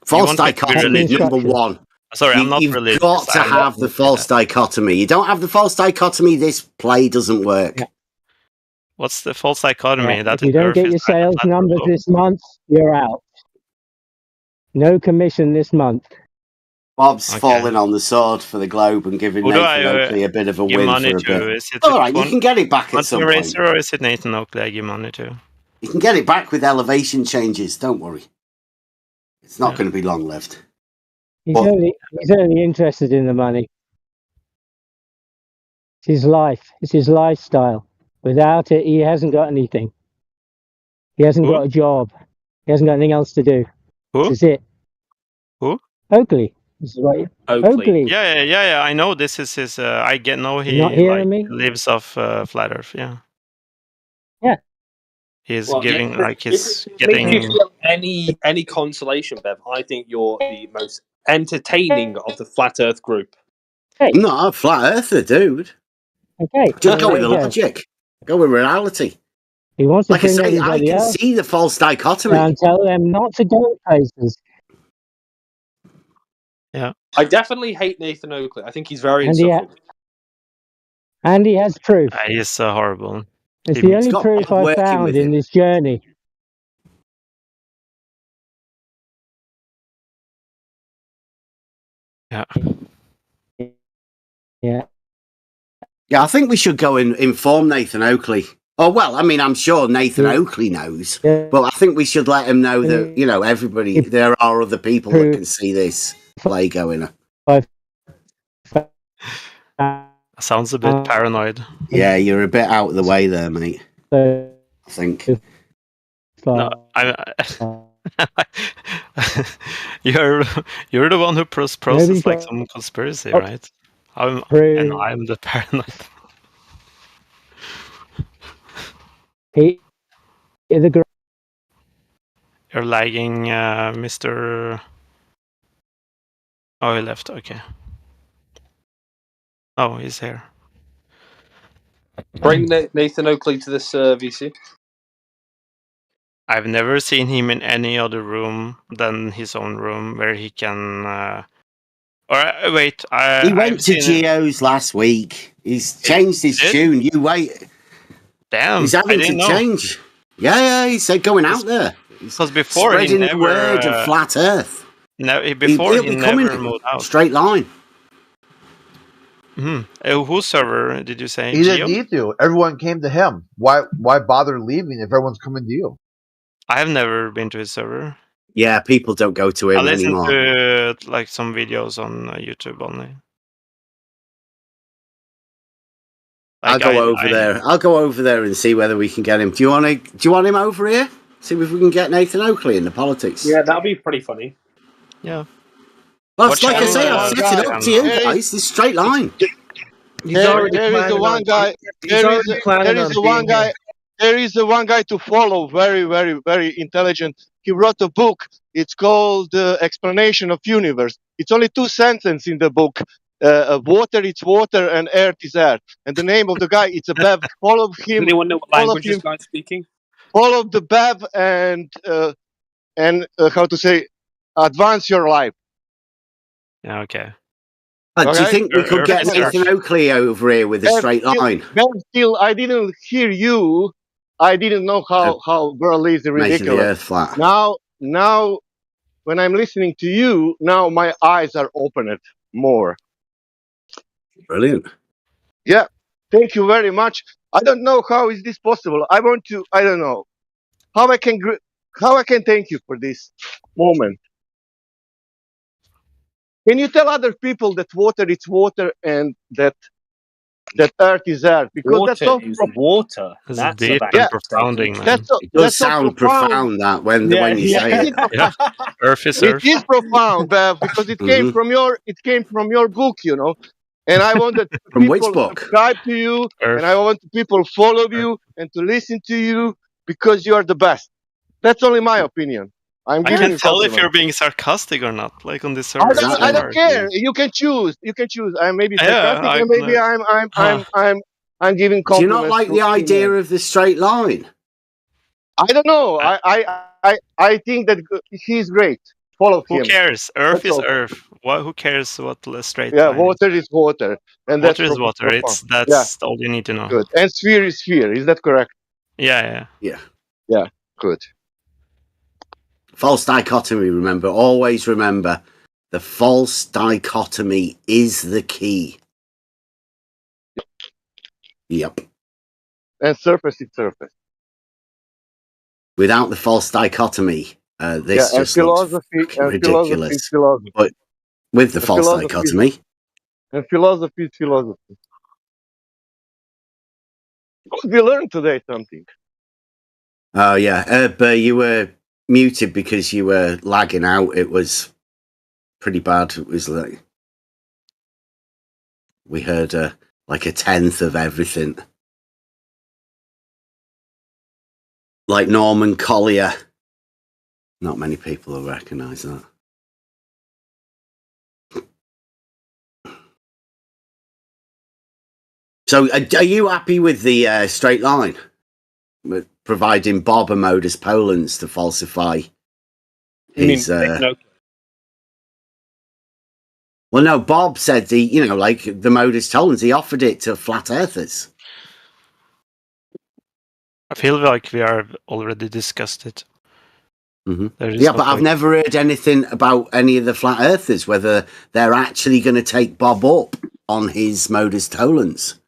False dichotomy, number one. Sorry, I'm not You've religious. got to have the false dichotomy. You don't have the false dichotomy, this play doesn't work. Yeah. What's the false dichotomy? If you don't get your sales numbers this month, you're out. No commission this month. Bob's falling on the sword for the globe and giving Who do Nathan I Oakley a bit of a give win money for a to? bit. Is it All right, you can get it back at some point. Racer or is it Nathan Oakley I give money to? You can get it back with elevation changes. Don't worry. It's not going to be long lived. He's only interested in the money. It's his life. It's his lifestyle. Without it, he hasn't got anything. He hasn't got a job. He hasn't got anything else to do. Who? This is it. Who? Oakley. This is what Oakley. Yeah. I know this is his. I know he You're not hearing me? lives off flat Earth. Yeah. Yeah. He's Well, giving yeah, like he's if getting. it makes you feel any consolation, Bev, I think you're the most entertaining of the flat Earth group. Hey. I'm not a flat earther, dude. Okay. Just go with the logic. Go with reality. He wants to Like I bring say, I everybody can else see the false dichotomy. and tell them not to go places. Yeah. I definitely hate Nathan Oakley. I think he's very And insufferable. he has proof. He's horrible. It's the only proof I found in this journey. Yeah. Yeah. Yeah, I think we should go and inform Nathan Oakley. Oh, well, I mean, I'm sure Nathan Oakley knows, but I think we should let him know that, you know, everybody, there are other people that can see this play going on. Sounds a bit paranoid. Yeah, you're a bit out of the way there, mate. I think. No, you're the one who processes like some conspiracy, right? I'm the paranoid. You're lagging, Mr. Oh, he left. Okay. Oh, he's here. Bring Nathan Oakley to this VC. I've never seen him in any other room than his own room where he can Or wait, He went I've to seen. Geo's last week. He's changed his did? tune. You wait. Damn, He's I having to didn't know. change. Yeah, he said going out there. Because before Spreading he the never. word of flat Earth. Before He'll he be coming never moved out. straight line. Whose server did you say? He didn't Geo? need to. Everyone came to him. Why bother leaving if everyone's coming to you? I have never been to his server. Yeah, people don't go to I him listened anymore. to like some videos on YouTube only. I'll go over there. I'll go over there and see whether we can get him. Do you want him over here? See if we can get Nathan Oakley in the politics. Yeah, that'll be pretty funny. Yeah. Well, like I say, I've set it up to you guys. This straight line. There is the one guy. There is the one guy to follow. Very, very, very intelligent. He wrote a book. It's called Explanation of Universe. It's only 2 sentences in the book. Water is water and earth is earth. And the name of the guy, it's a Bev. Follow him. Does anyone know what language this guy's speaking? Follow the Bev and how to say, advance your life. Yeah, okay. Do you think we could get Nathan Oakley over here with a straight line? Still, I didn't hear you. I didn't know how girl is ridiculous. Making the earth flat. Now, when I'm listening to you, now my eyes are opened more. Brilliant. Yeah. Thank you very much. I don't know how is this possible. I don't know how I can thank you for this moment. Can you tell other people that water is water and that earth is earth? Because water that's so is water. That's deep and profounding, man. It does sound profound that when you say it. Yeah. Earth is It earth. is profound, Bev, because it came from your book, you know. And I want that From which people book? subscribe to you, Earth. and I want people follow you and to listen to you because you are the best. That's only my opinion. I giving can't you tell if compliment. you're being sarcastic or not, like on this server. I don't care. You can choose. I'm maybe sarcastic, and maybe I'm giving compliments. Do you not like the idea of the straight line? I don't know. I think that he's great. Follow him. Who cares? Earth That's is all. Earth. Who cares what the straight Yeah, line water is water, and Water that's is water. profound. That's all you need to know. Good. And sphere is sphere. Is that correct? Yeah. Yeah. Good. False dichotomy, remember. Always remember, the false dichotomy is the key. Yep. And surface is surface. Without the false dichotomy, this and just looks ridiculous. Philosophy. But with the false philosophy dichotomy, and philosophy is philosophy. We learned today something. oh yeah, but you were muted because you were lagging out. It was pretty bad. It was like we heard like a tenth of everything. Like Norman Collier. Not many people will recognise that. So, are you happy with the straight line? With providing Bob a modus ponens to falsify his... Well, no, Bob said, like the modus ponens, he offered it to flat earthers. I feel like we are already discussed it. Mm-hmm. Yeah, but I've never heard anything about any of the flat earthers, whether they're actually going to take Bob up on his modus ponens.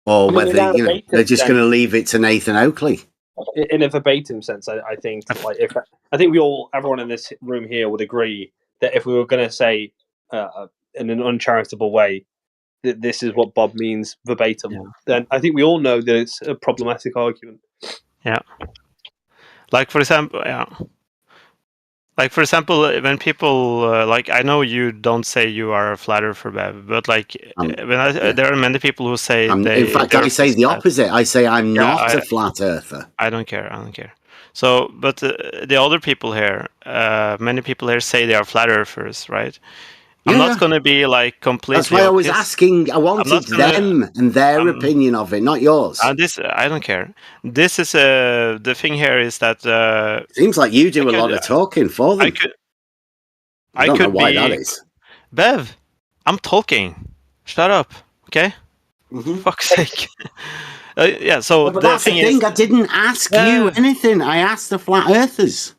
Or whether they're just going to leave it to Nathan Oakley. In a verbatim sense, I think everyone in this room here would agree that if we were going to say in an uncharitable way that this is what Bob means verbatim, then I think we all know that it's a problematic argument. Yeah. Like for example, when people I know you don't say you are a flat earther, Bev, but there are many people who say in fact, I say the opposite. I say I'm not a flat earther. I don't care. So, but the other people here, many people here say they are flat earthers, right? I'm not going to be completely. That's why I was asking. I wanted them and their opinion of it, not yours. I don't care. This is the thing here is that seems like you do a lot of talking for them. I don't know why that is. Bev, I'm talking. Shut up, okay? Mm-hmm. For fuck's sake. Yeah, so But that's the thing. I didn't ask you anything. I asked the flat earthers.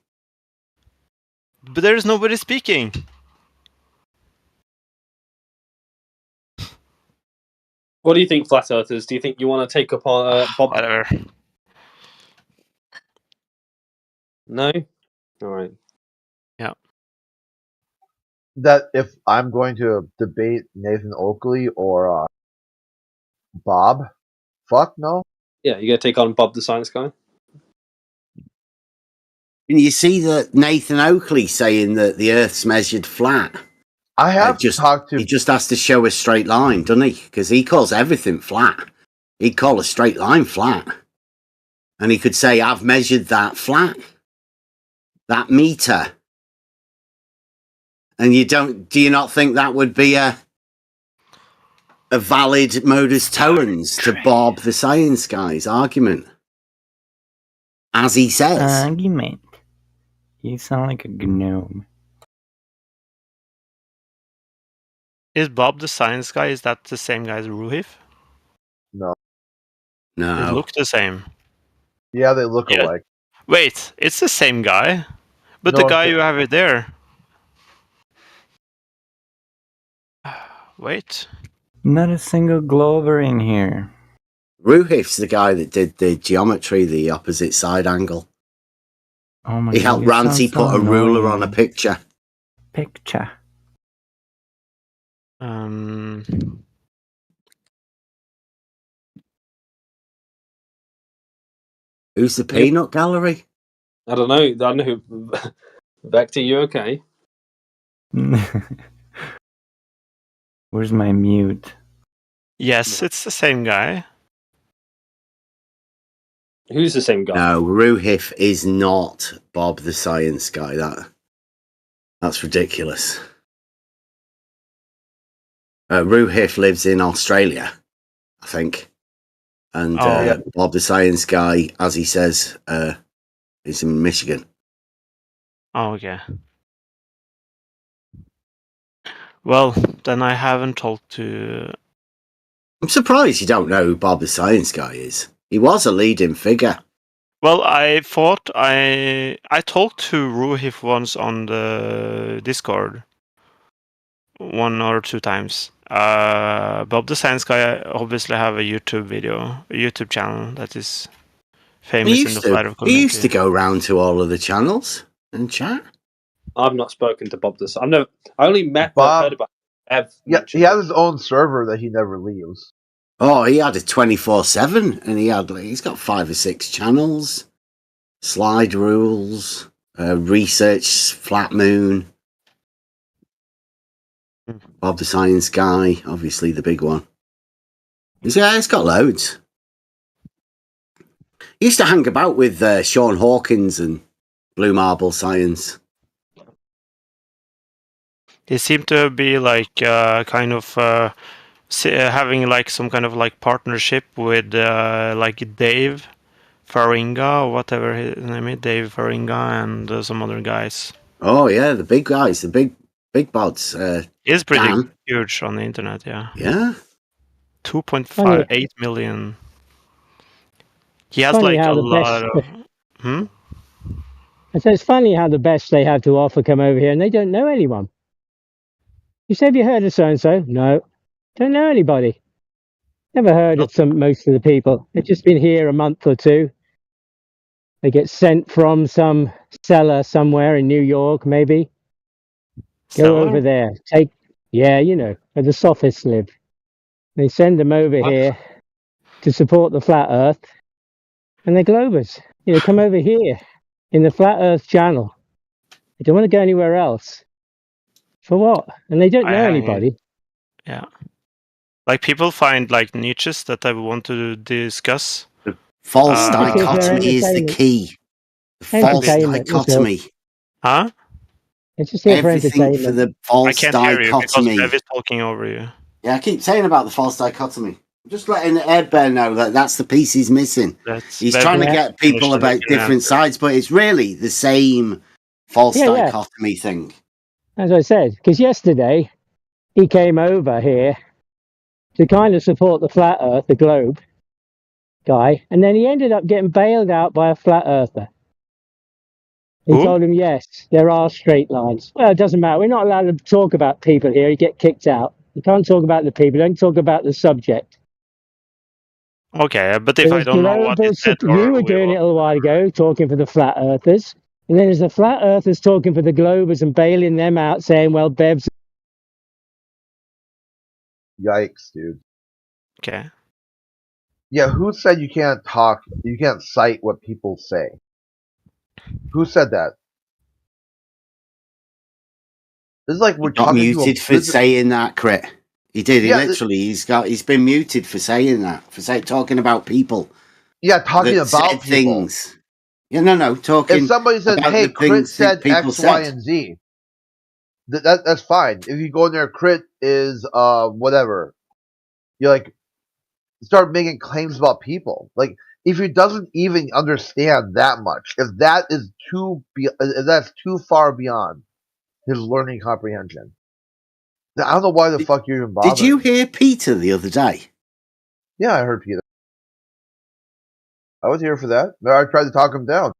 But there's nobody speaking. What do you think, flat earthers? Do you think you want to take up on Bob? Whatever. No? All right. Yeah. That if I'm going to debate Nathan Oakley or Bob, fuck no. Yeah, you going to take on Bob the Science Guy? And you see that Nathan Oakley saying that the Earth's measured flat. I have talked to. He just has to show a straight line, doesn't he? Because he calls everything flat. He'd call a straight line flat, and he could say, "I've measured that flat, that meter." And do you not think that would be a valid modus tollens to Bob the Science Guy's argument? As he says. Argument. You sound like a gnome. Is Bob the Science Guy, is that the same guy as Ruhif? No. No. They look the same. Yeah, they look alike. Wait, it's the same guy? But No, the guy you have it there. Wait. Not a single glober in here. Ruhif's the guy that did the geometry, the opposite side angle. Oh my He God, helped you sound Ranty so put a ruler on a annoying. picture. Picture. Who's the peanut gallery? I don't know. I don't know who. Vector, you okay? Where's my mute? Yes, it's the same guy. Who's the same guy? No, Ruhif is not Bob the Science Guy. That's ridiculous. Ruhif lives in Australia, I think. And Bob the Science Guy, as he says, is in Michigan. Oh, okay. Well, then I haven't talked to... I'm surprised you don't know who Bob the Science Guy is. He was a leading figure. Well, I thought I talked to Ruhif once on the Discord. 1 or 2 times. Bob the Science Guy obviously have a YouTube channel that is famous in the flat earth community. He used to go round to all of the channels and chat. I've not spoken to Bob this. I only met Bob. heard about Ev. Yeah, he has his own server that he never leaves. Oh, he had a 24/7, and he's got 5 or 6 channels. Slide rules, research, flat moon. Bob the Science Guy, obviously the big one. It's got loads. He used to hang about with Sean Hawkins and Blue Marble Science. He seemed to be like kind of having like some kind of like partnership with like Dave Faringa or whatever his name is, Dave Faringa and some other guys. Oh yeah, the big guys, the big bods. He's pretty Dan. huge on the internet, yeah. Yeah. 2.58 million. He has Funny like how a the lot best- of... And so it's funny how the best they have to offer come over here and they don't know anyone. You say, have you heard of so-and-so? No. Don't know anybody. Never heard of most of the people. They've just been here a month or two. They get sent from some cellar somewhere in New York, maybe. Go over there. Where the sophists live. They send them over here to support the flat earth. And they're globers. Come over here in the flat earth channel. They don't want to go anywhere else. For what? And they don't know anybody. Yeah. Like people find like niches that I want to discuss. The false dichotomy is the key. The false dichotomy. Huh? It's just here for Everything entertainment. for the false I can't dichotomy. hear you because Bev is talking over you. Yeah, I keep saying about the false dichotomy. I'm just letting Ed Bear know that that's the piece he's missing. He's trying to get people about different sides, but it's really the same false dichotomy thing. as I said, because yesterday he came over here to kind of support the flat Earth, the globe guy, and then he ended up getting bailed out by a flat earther. He Who? told him, yes, there are straight lines. Well, it doesn't matter. We're not allowed to talk about people here. You get kicked out. You can't talk about the people. Don't talk about the subject. Okay, but if I There's don't know what global. is said You or were doing it a little while ago, talking for the flat earthers. And then there's the flat earthers talking for the globers and bailing them out, saying, well, Bev's. Yikes, dude. okay. Yeah, who said you can't talk? You can't cite what people say. Who said that? This is like we're Got talking to muted for saying that, Crit. He did. Yeah, He's been muted for saying that, talking about people. Yeah, talking that about said people. things. Yeah, no, talking. If somebody says, about "Hey, the Crit things that said people X, Y, said. and Z," that's fine. If you go in there, Crit is whatever. You like start making claims about people. Like if he doesn't even understand that much, if that's too far beyond his learning comprehension, then I don't know why the fuck you're even bothering. Did you hear Peter the other day? Yeah, I heard Peter. I was here for that. I tried to talk him down.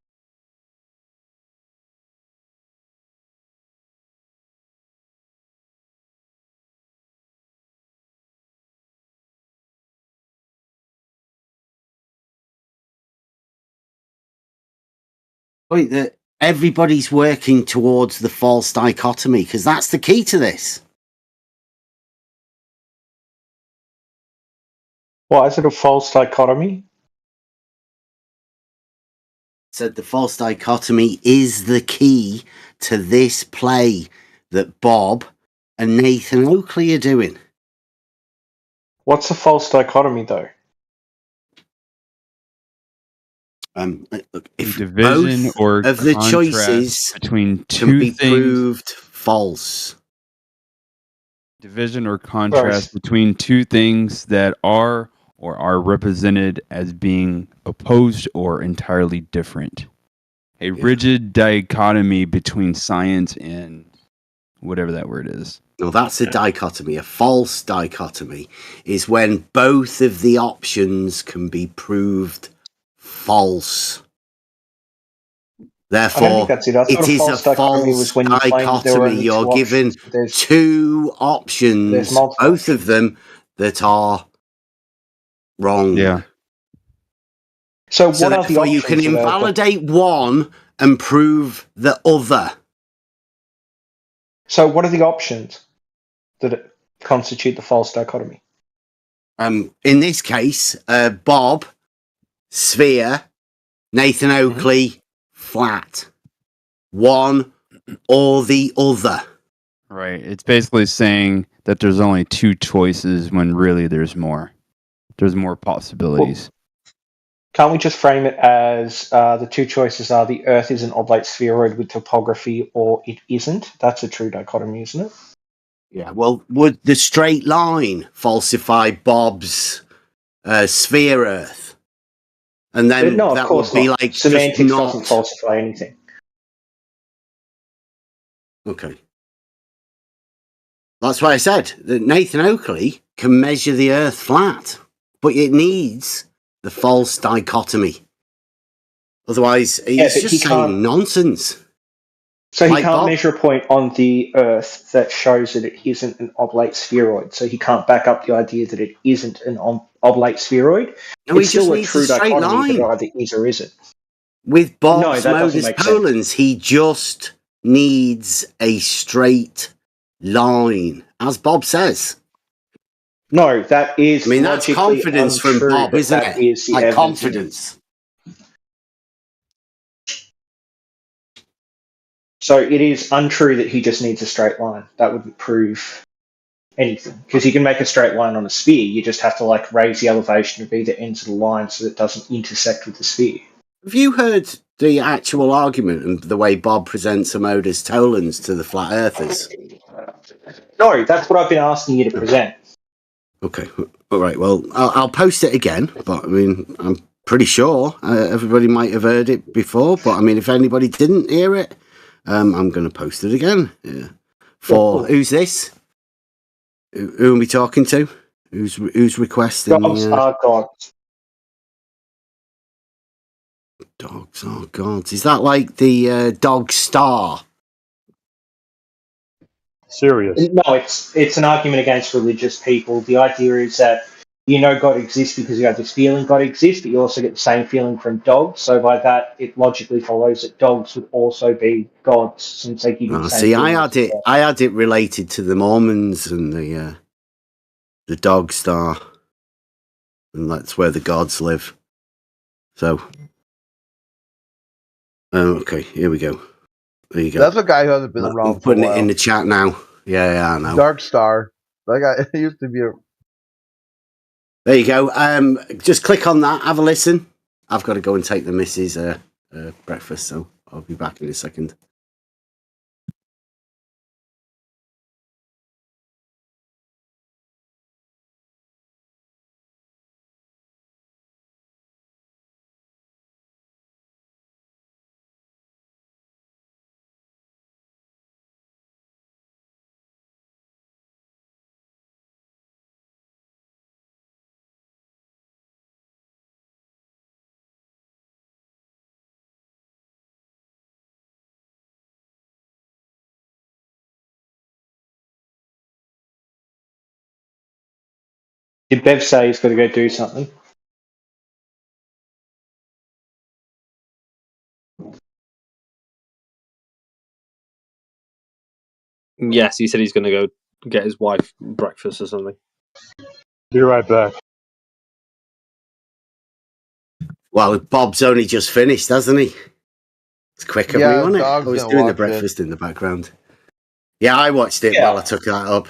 Wait, that everybody's working towards the false dichotomy, because that's the key to this. Why is it a false dichotomy? Said the false dichotomy is the key to this play that Bob and Nathan Oakley are doing. What's a false dichotomy, though? Look, if division both or of the contrast choices between can two be things, proved false. division or contrast between two things that are or are represented as being opposed or entirely different. A rigid dichotomy between science and whatever that word is. No, that's a dichotomy. A false dichotomy is when both of the options can be proved false. Therefore, I don't think that's it. I thought it a is a false dichotomy false was when you claim that there are dichotomy. only You're two given options, but there's two options, multiple both of them, that are wrong. Yeah. So So what are the therefore, you can options that are invalidate one and prove the other. So what are the options that constitute the false dichotomy? In this case, Bob, sphere, Nathan Oakley, flat. One or the other. Right. It's basically saying that there's only two choices when really there's more. There's more possibilities. Can't we just frame it as the two choices are the Earth is an oblate spheroid with topography or it isn't? That's a true dichotomy, isn't it? Yeah, well, would the straight line falsify Bob's sphere Earth? And then No, of that course would be not. like Semantics just doesn't not. falsify anything. Okay. That's why I said that Nathan Oakley can measure the Earth flat, but it needs the false dichotomy. Otherwise, he's but just he saying can't. nonsense. So he Like can't Bob. measure a point on the Earth that shows that it isn't an oblate spheroid. So he can't back up the idea that it isn't an oblate spheroid. No, he It's just still a needs a true straight dichotomy that it line. either is or isn't. With No, Bob's that doesn't modus make sense. ponens, he just needs a straight line, as Bob says. No, that is I mean, that's logically confidence from untrue, Bob, but isn't that it? is the Like evidence. confidence. So it is untrue that he just needs a straight line. That wouldn't prove anything. Because you can make a straight line on a sphere, you just have to like raise the elevation of either ends of the line so that it doesn't intersect with the sphere. Have you heard the actual argument and the way Bob presents a modus tollens to the flat earthers? No, that's what I've been asking you to present. Okay, all right, well, I'll post it again, but I mean, I'm pretty sure everybody might have heard it before, but I mean, if anybody didn't hear it, I'm going to post it again. Yeah. For who's this? Who are we talking to? Who's requesting Dogs the are gods. dogs are gods? Is that like the dog star? Serious. No, it's an argument against religious people. The idea is that you know God exists because you have this feeling God exists, but you also get the same feeling from dogs. So by that, it logically follows that dogs would also be gods since they give you the Oh, same see, feeling as a dog. I had it related to the Mormons and the dog star, and that's where the gods live. So, okay, here we go. There you go. That's a guy who hasn't been around I'm for a putting it while. in the chat now. Yeah, I know. Dark Star. That guy he used to be a. There you go. Just click on that. Have a listen. I've got to go and take the missus breakfast, so I'll be back in a second. Did Bev say he's got to go do something? Yes, he said he's going to go get his wife breakfast or something. Be right back. Well, Bob's only just finished, hasn't he? It's quick of me, wasn't it? I dog's was gonna doing the watch breakfast in the background. Yeah, I watched it while I took that up.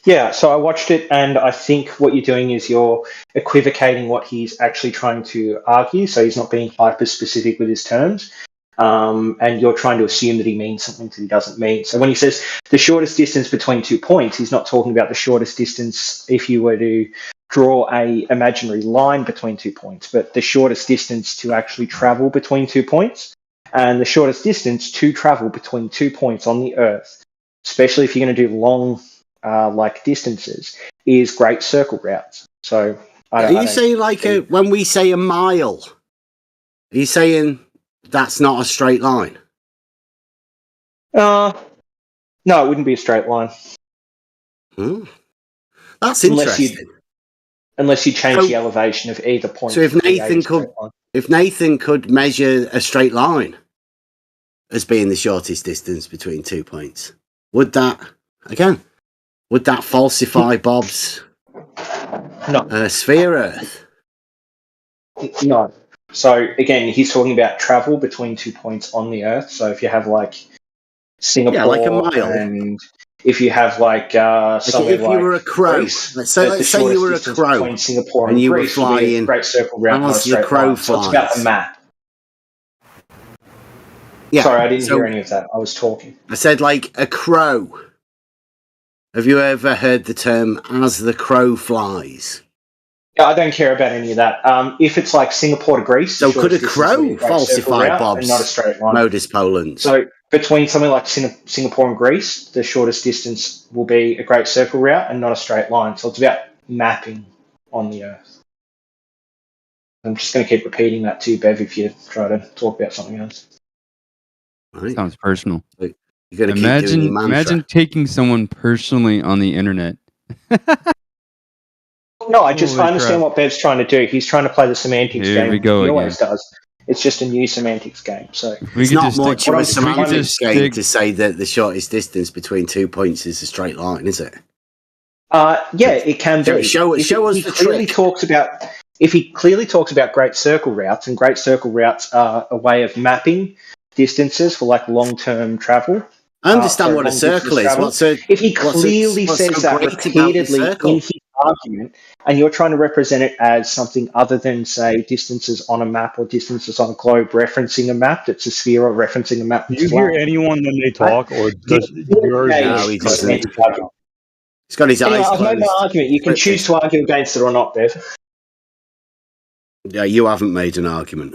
Yeah, so I watched it, and I think what you're doing is you're equivocating what he's actually trying to argue. So he's not being hyper specific with his terms, and you're trying to assume that he means something that he doesn't mean. So when he says the shortest distance between 2 points, he's not talking about the shortest distance if you were to draw a imaginary line between 2 points, but the shortest distance to actually travel between 2 points, and the shortest distance to travel between 2 points on the Earth, especially if you're going to do long like distances, is great circle routes. So Are you saying like when we say a mile, are you saying that's not a straight line? No, it wouldn't be a straight line. That's interesting. Unless you change the elevation of either point. So if Nathan could measure a straight line as being the shortest distance between 2 points, would that falsify Bob's sphere Earth? No. So again, he's talking about travel between 2 points on the Earth. So if you have like Singapore, like a mile, and if you have like somewhere if you were a crow, Greece, let's say you were a crow between Singapore and you were Greece would be a flying great circle route, not a as the straight crow line. So it's about the flies. map. Yeah, sorry, I didn't hear any of that. I was talking. I said like a crow. Have you ever heard the term "as the crow flies"? Yeah, I don't care about any of that. If it's like Singapore to Greece, so could a crow falsify Bob's and not a straight line. modus ponens? So between something like Singapore and Greece, the shortest distance will be a great circle route and not a straight line. So it's about mapping on the Earth. I'm just going to keep repeating that to you, Bev, if you try to talk about something else. Right. Sounds personal. You're gonna keep doing your mantra. Imagine taking someone personally on the internet. No, I understand what Bev's trying to do. He's trying to play the semantics Here game. we go He again. always does. It's just a new semantics game. So It's not much of a semantics game to say that the shortest distance between 2 points is a straight line, is it? Yeah, it can be. Show us the trick. If he clearly talks about great circle routes, and great circle routes are a way of mapping distances for like long-term travel. I understand what a circle is. If he clearly says that repeatedly in his argument, and you're trying to represent it as something other than, say, distances on a map or distances on a globe referencing a map that's a sphere or referencing a map Do that's you flat. hear anyone when they talk, or does yours? No, he doesn't. He's got his Anyway, eyes I've made closed. my argument. You can choose to argue against it or not, Bev. Yeah, you haven't made an argument.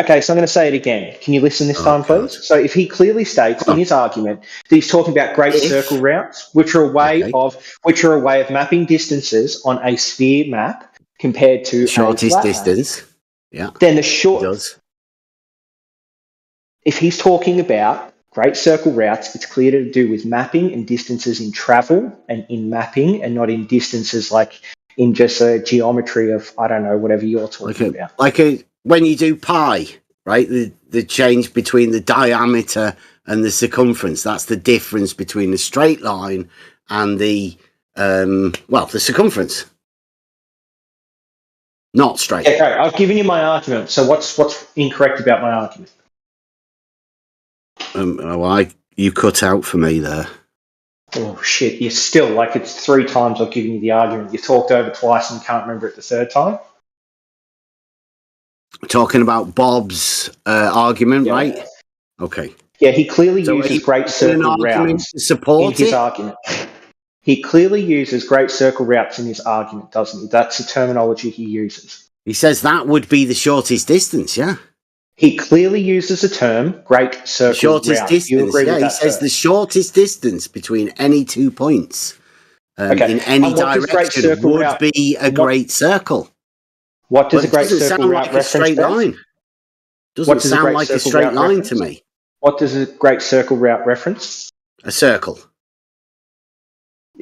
Okay, so I'm going to say it again. Can you listen this Oh, time, God. please? So if he clearly states in his argument that he's talking about great circle routes, which are a way of mapping distances on a sphere map compared to The a shortest flat map, distance. Yeah. then He does. if he's talking about great circle routes, it's clear to do with mapping and distances in travel and in mapping and not in distances like in just a geometry of, I don't know, whatever you're talking about. When you do pi, right? The change between the diameter and the circumference. That's the difference between the straight line and the circumference. Not straight. Yeah, great. I've given you my argument. So what's incorrect about my argument? You cut out for me there. Oh shit! You're still like it's 3 times I've given you the argument. You talked over twice and can't remember it the 3rd time. We're talking about Bob's argument, right? Okay. Yeah, he clearly So uses great an circle argument routes to support in his it? argument. He clearly uses great circle routes in his argument, doesn't he? That's the terminology he uses. He says that would be the shortest distance, yeah? He clearly uses the term great circle The shortest route. distance, You agree with he that says term? the shortest distance between any 2 points in any And what does great direction circle would route? be a great circle. What does But a it great doesn't circle sound route like a reference, straight Bev? line. Doesn't What does a sound great like a circle straight route line reference? to me. What does a great circle route reference? A circle.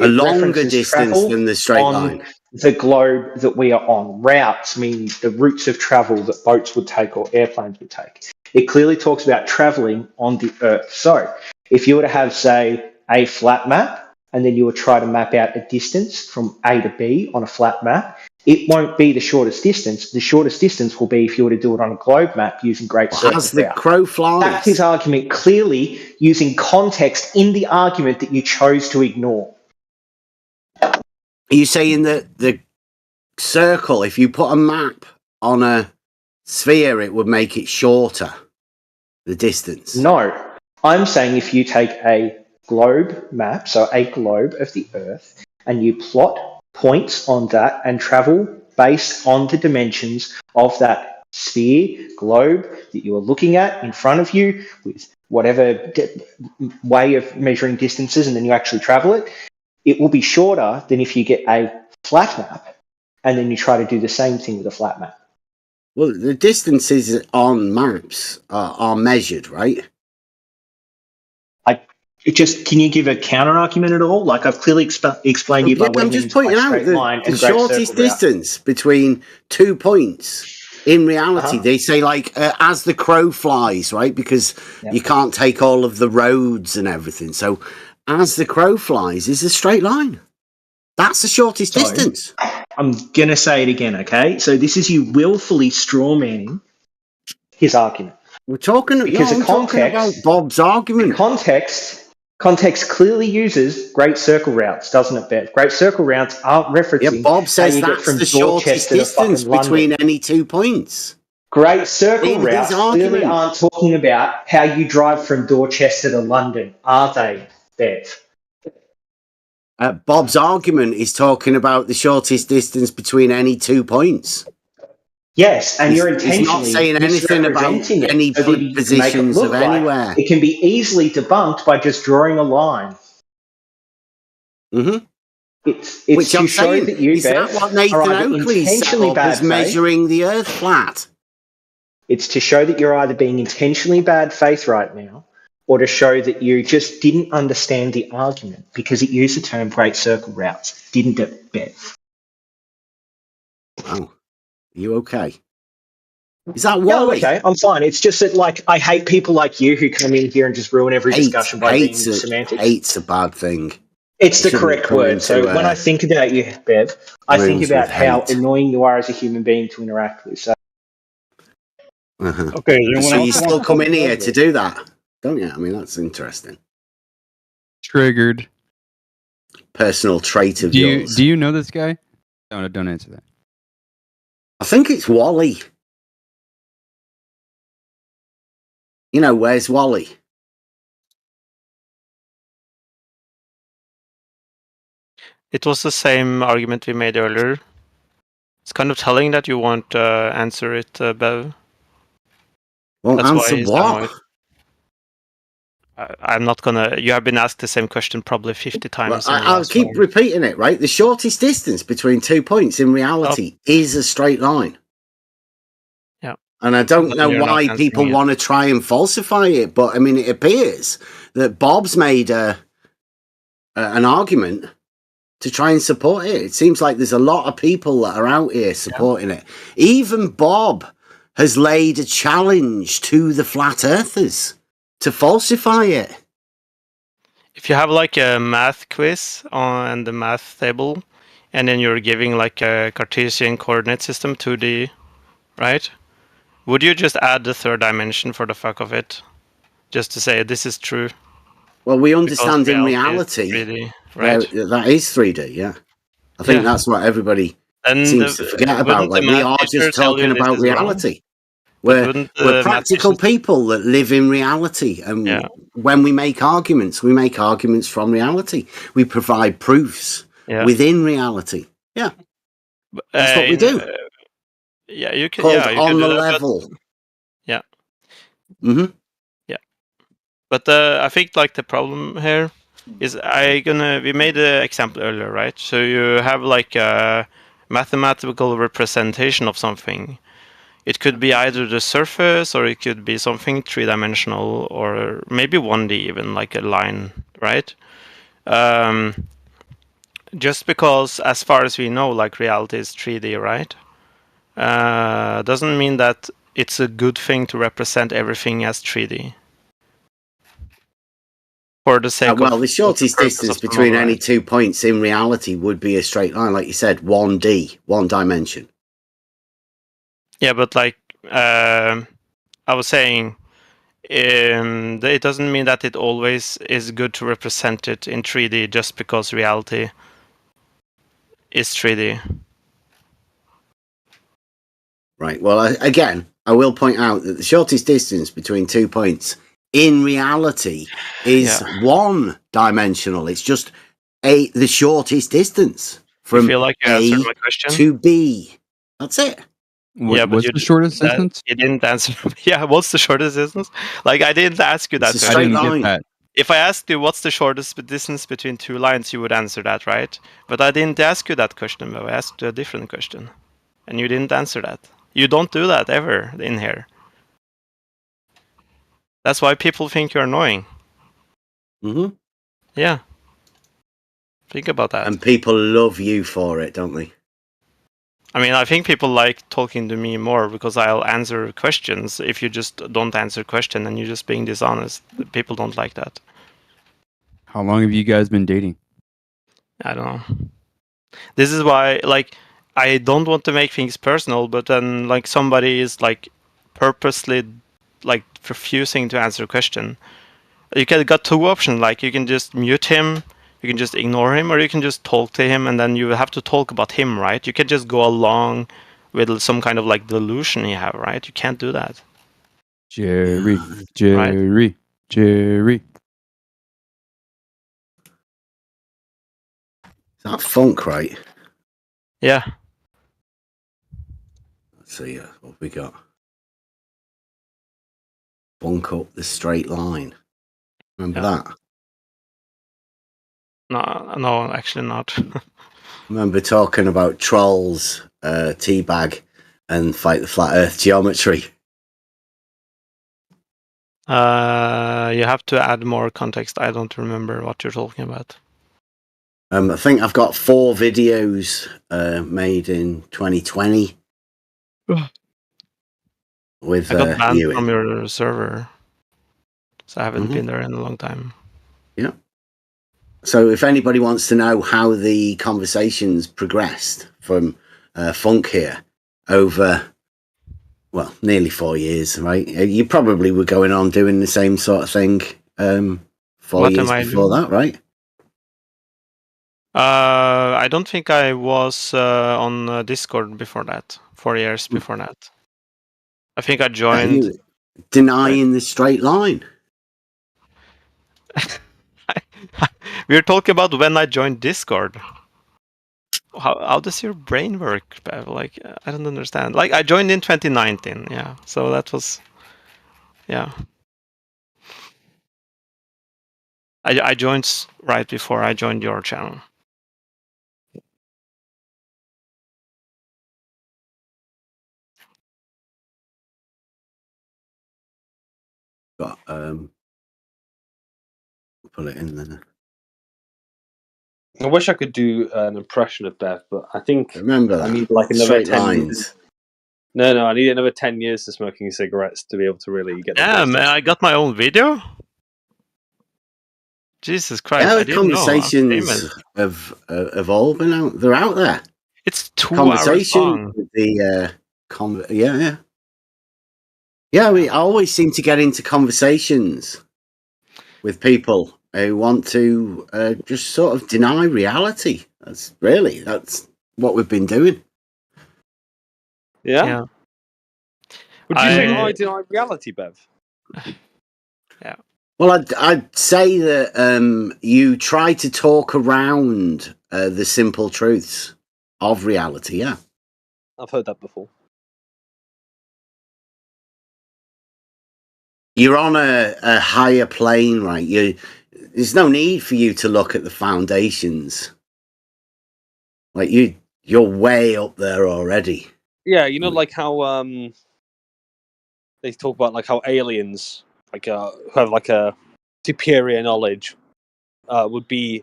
A It longer references distance travel than the straight on line. the globe that we are on. Routes mean the routes of travel that boats would take or airplanes would take. It clearly talks about traveling on the Earth. So if you were to have, say, a flat map, and then you would try to map out a distance from A to B on a flat map, it won't be the shortest distance. The shortest distance will be if you were to do it on a globe map using great circle As the route. crow flies. That's his argument, clearly using context in the argument that you chose to ignore. Are you saying that the circle, if you put a map on a sphere, it would make it shorter, the distance? No. I'm saying if you take a globe map, so a globe of the Earth, and you plot points on that and travel based on the dimensions of that sphere, globe that you are looking at in front of you with whatever way of measuring distances, and then you actually travel it, it will be shorter than if you get a flat map and then you try to do the same thing with a flat map. Well, the distances on maps are measured, right? Can you give a counter argument at all? Like I've clearly explained to you by what I'm it just means by pointing out straight line the and great shortest circle route. distance between 2 points. In reality, they say like as the crow flies, right? Because you can't take all of the roads and everything. So as the crow flies is a straight line. That's the shortest distance. I'm going to say it again, okay? So this is you willfully strawmanning his argument. I'm talking about Bob's argument. Context clearly uses great circle routes, doesn't it, Bev? Great circle routes aren't referencing Bob says how you get that's from the shortest Dorchester to distance fucking London. between any 2 points. Great circle In his routes clearly argument. aren't talking about how you drive from Dorchester to London, are they, Bev? Bob's argument is talking about the shortest distance between any 2 points. Yes, and you're He's not intentionally saying anything about misrepresenting it any so that you can make it positions look of like anywhere. it can be easily debunked by just drawing a line. Mm-hmm. It's Which to I'm show saying, that you, is Bev, that what are Nathan either Oakley set intentionally up bad as faith. measuring the Earth flat? It's to show that you're either being intentionally bad faith right now, or to show that you just didn't understand the argument because it used the term great circle routes, didn't it, Bev? Wow. Are you okay? Is that Wally? Yeah, I'm okay. I'm fine. It's just that, like, I hate people like you who come in here and just ruin every discussion by being semantics. Hate's a bad thing. It's the correct word. So when I think about you, Bev, I think about how annoying you are as a human being to interact with. So, Okay, so you still come in here to do that, don't you? I mean, that's interesting. Triggered. Personal trait of yours. Do you know this guy? No, don't answer that. I think it's Wally. You know, where's Wally? It was the same argument we made earlier. It's kind of telling that you won't answer it, Bev. Well, That's why answer he's what? annoyed. I'm not gonna. You have been asked the same question probably 50 times. Well, I'll keep repeating it, right? The shortest distance between 2 points in reality is a straight line. Yeah. And I don't know You're not why answering people it. want to try and falsify it, but I mean, it appears that Bob's made an argument to try and support it. It seems like there's a lot of people that are out here supporting it. Even Bob has laid a challenge to the flat earthers to falsify it. If you have like a math quiz on the math table, and then you're giving like a Cartesian coordinate system 2D, right? Would you just add the third dimension for the fuck of it, just to say this is true? Well, we understand Because in reality is reality 3D, right? that is 3D, yeah. I think that's what everybody seems to forget about. Like, we are just talking about reality. We're practical people that live in reality. And when we make arguments from reality. We provide proofs within reality. Yeah. That's what we do. Yeah, you can. Called Yeah, you on can do the that, level. But, yeah. Mm-hmm. Yeah. But I think like the problem here is we made an example earlier, right? So you have like a mathematical representation of something. It could be either the surface, or it could be something three-dimensional, or maybe 1D even, like a line, right? Just because, as far as we know, like reality is 3D, right? Doesn't mean that it's a good thing to represent everything as 3D. For the sake well, of the shortest distance between any 2 points in reality would be a straight line, like you said, 1D, one dimension. Yeah, but like I was saying, it doesn't mean that it always is good to represent it in 3D just because reality is 3D. Right. Well, again, I will point out that the shortest distance between 2 points in reality is one dimensional. It's just the shortest distance from feel like you A answered my question? to B. That's it. What's the shortest distance? You didn't answer. Yeah, what's the shortest distance? Like, I didn't ask you that. It's a straight I didn't line. get that. If I asked you what's the shortest distance between two lines, you would answer that, right? But I didn't ask you that question. I asked you a different question, and you didn't answer that. You don't do that ever in here. That's why people think you're annoying. Mm-hmm. Yeah. Think about that. And people love you for it, don't they? I mean, I think people like talking to me more because I'll answer questions. If you just don't answer question and you're just being dishonest, people don't like that. How long have you guys been dating? I don't know. This is why, like, I don't want to make things personal, but then, like, somebody is, like, purposely, like, refusing to answer a question. You got two options. Like, you can just mute him, you can just ignore him, or you can just talk to him, and then you have to talk about him, right? You can just go along with some kind of, like, delusion you have, right? You can't do that. Jerry. Is that funk, right? Yeah. Let's see what we got. Bunk up the straight line. Remember that? No, actually not. Remember talking about trolls, teabag, and fight the flat Earth geometry. You have to add more context. I don't remember what you're talking about. I think I've got 4 videos made in 2020. With I got banned you from in. your server, so I haven't been there in a long time. Yeah. So if anybody wants to know how the conversations progressed from Funk here over, well, nearly 4 years, right? You probably were going on doing the same sort of thing 4 years before that, right? I don't think I was on Discord before that. 4 years before that. I think I joined. You denying the straight line. We were talking about when I joined Discord. How does your brain work, Bev? Like, I don't understand. Like, I joined in 2019, yeah. So that was Yeah. I joined right before I joined your channel. Got put it in there. I wish I could do an impression of Bev, but I think Remember I that. need like another Straight 10 lines. years. No, I need another 10 years to smoking cigarettes to be able to really get the Yeah, voice. man, I got my own video. Jesus Christ, Yeah, I the didn't know. I'm conversations famous. have all been out. They're out there. It's 2 hours Conversation long. with the yeah. We always seem to get into conversations with people who want to just sort of deny reality. That's what we've been doing. Yeah? Would you say I deny reality, Bev? Yeah. Well, I'd say that you try to talk around the simple truths of reality. Yeah. I've heard that before. You're on a higher plane, right? There's no need for you to look at the foundations. Like you're way up there already. Yeah, you know, like how they talk about like how aliens like who have like a superior knowledge would be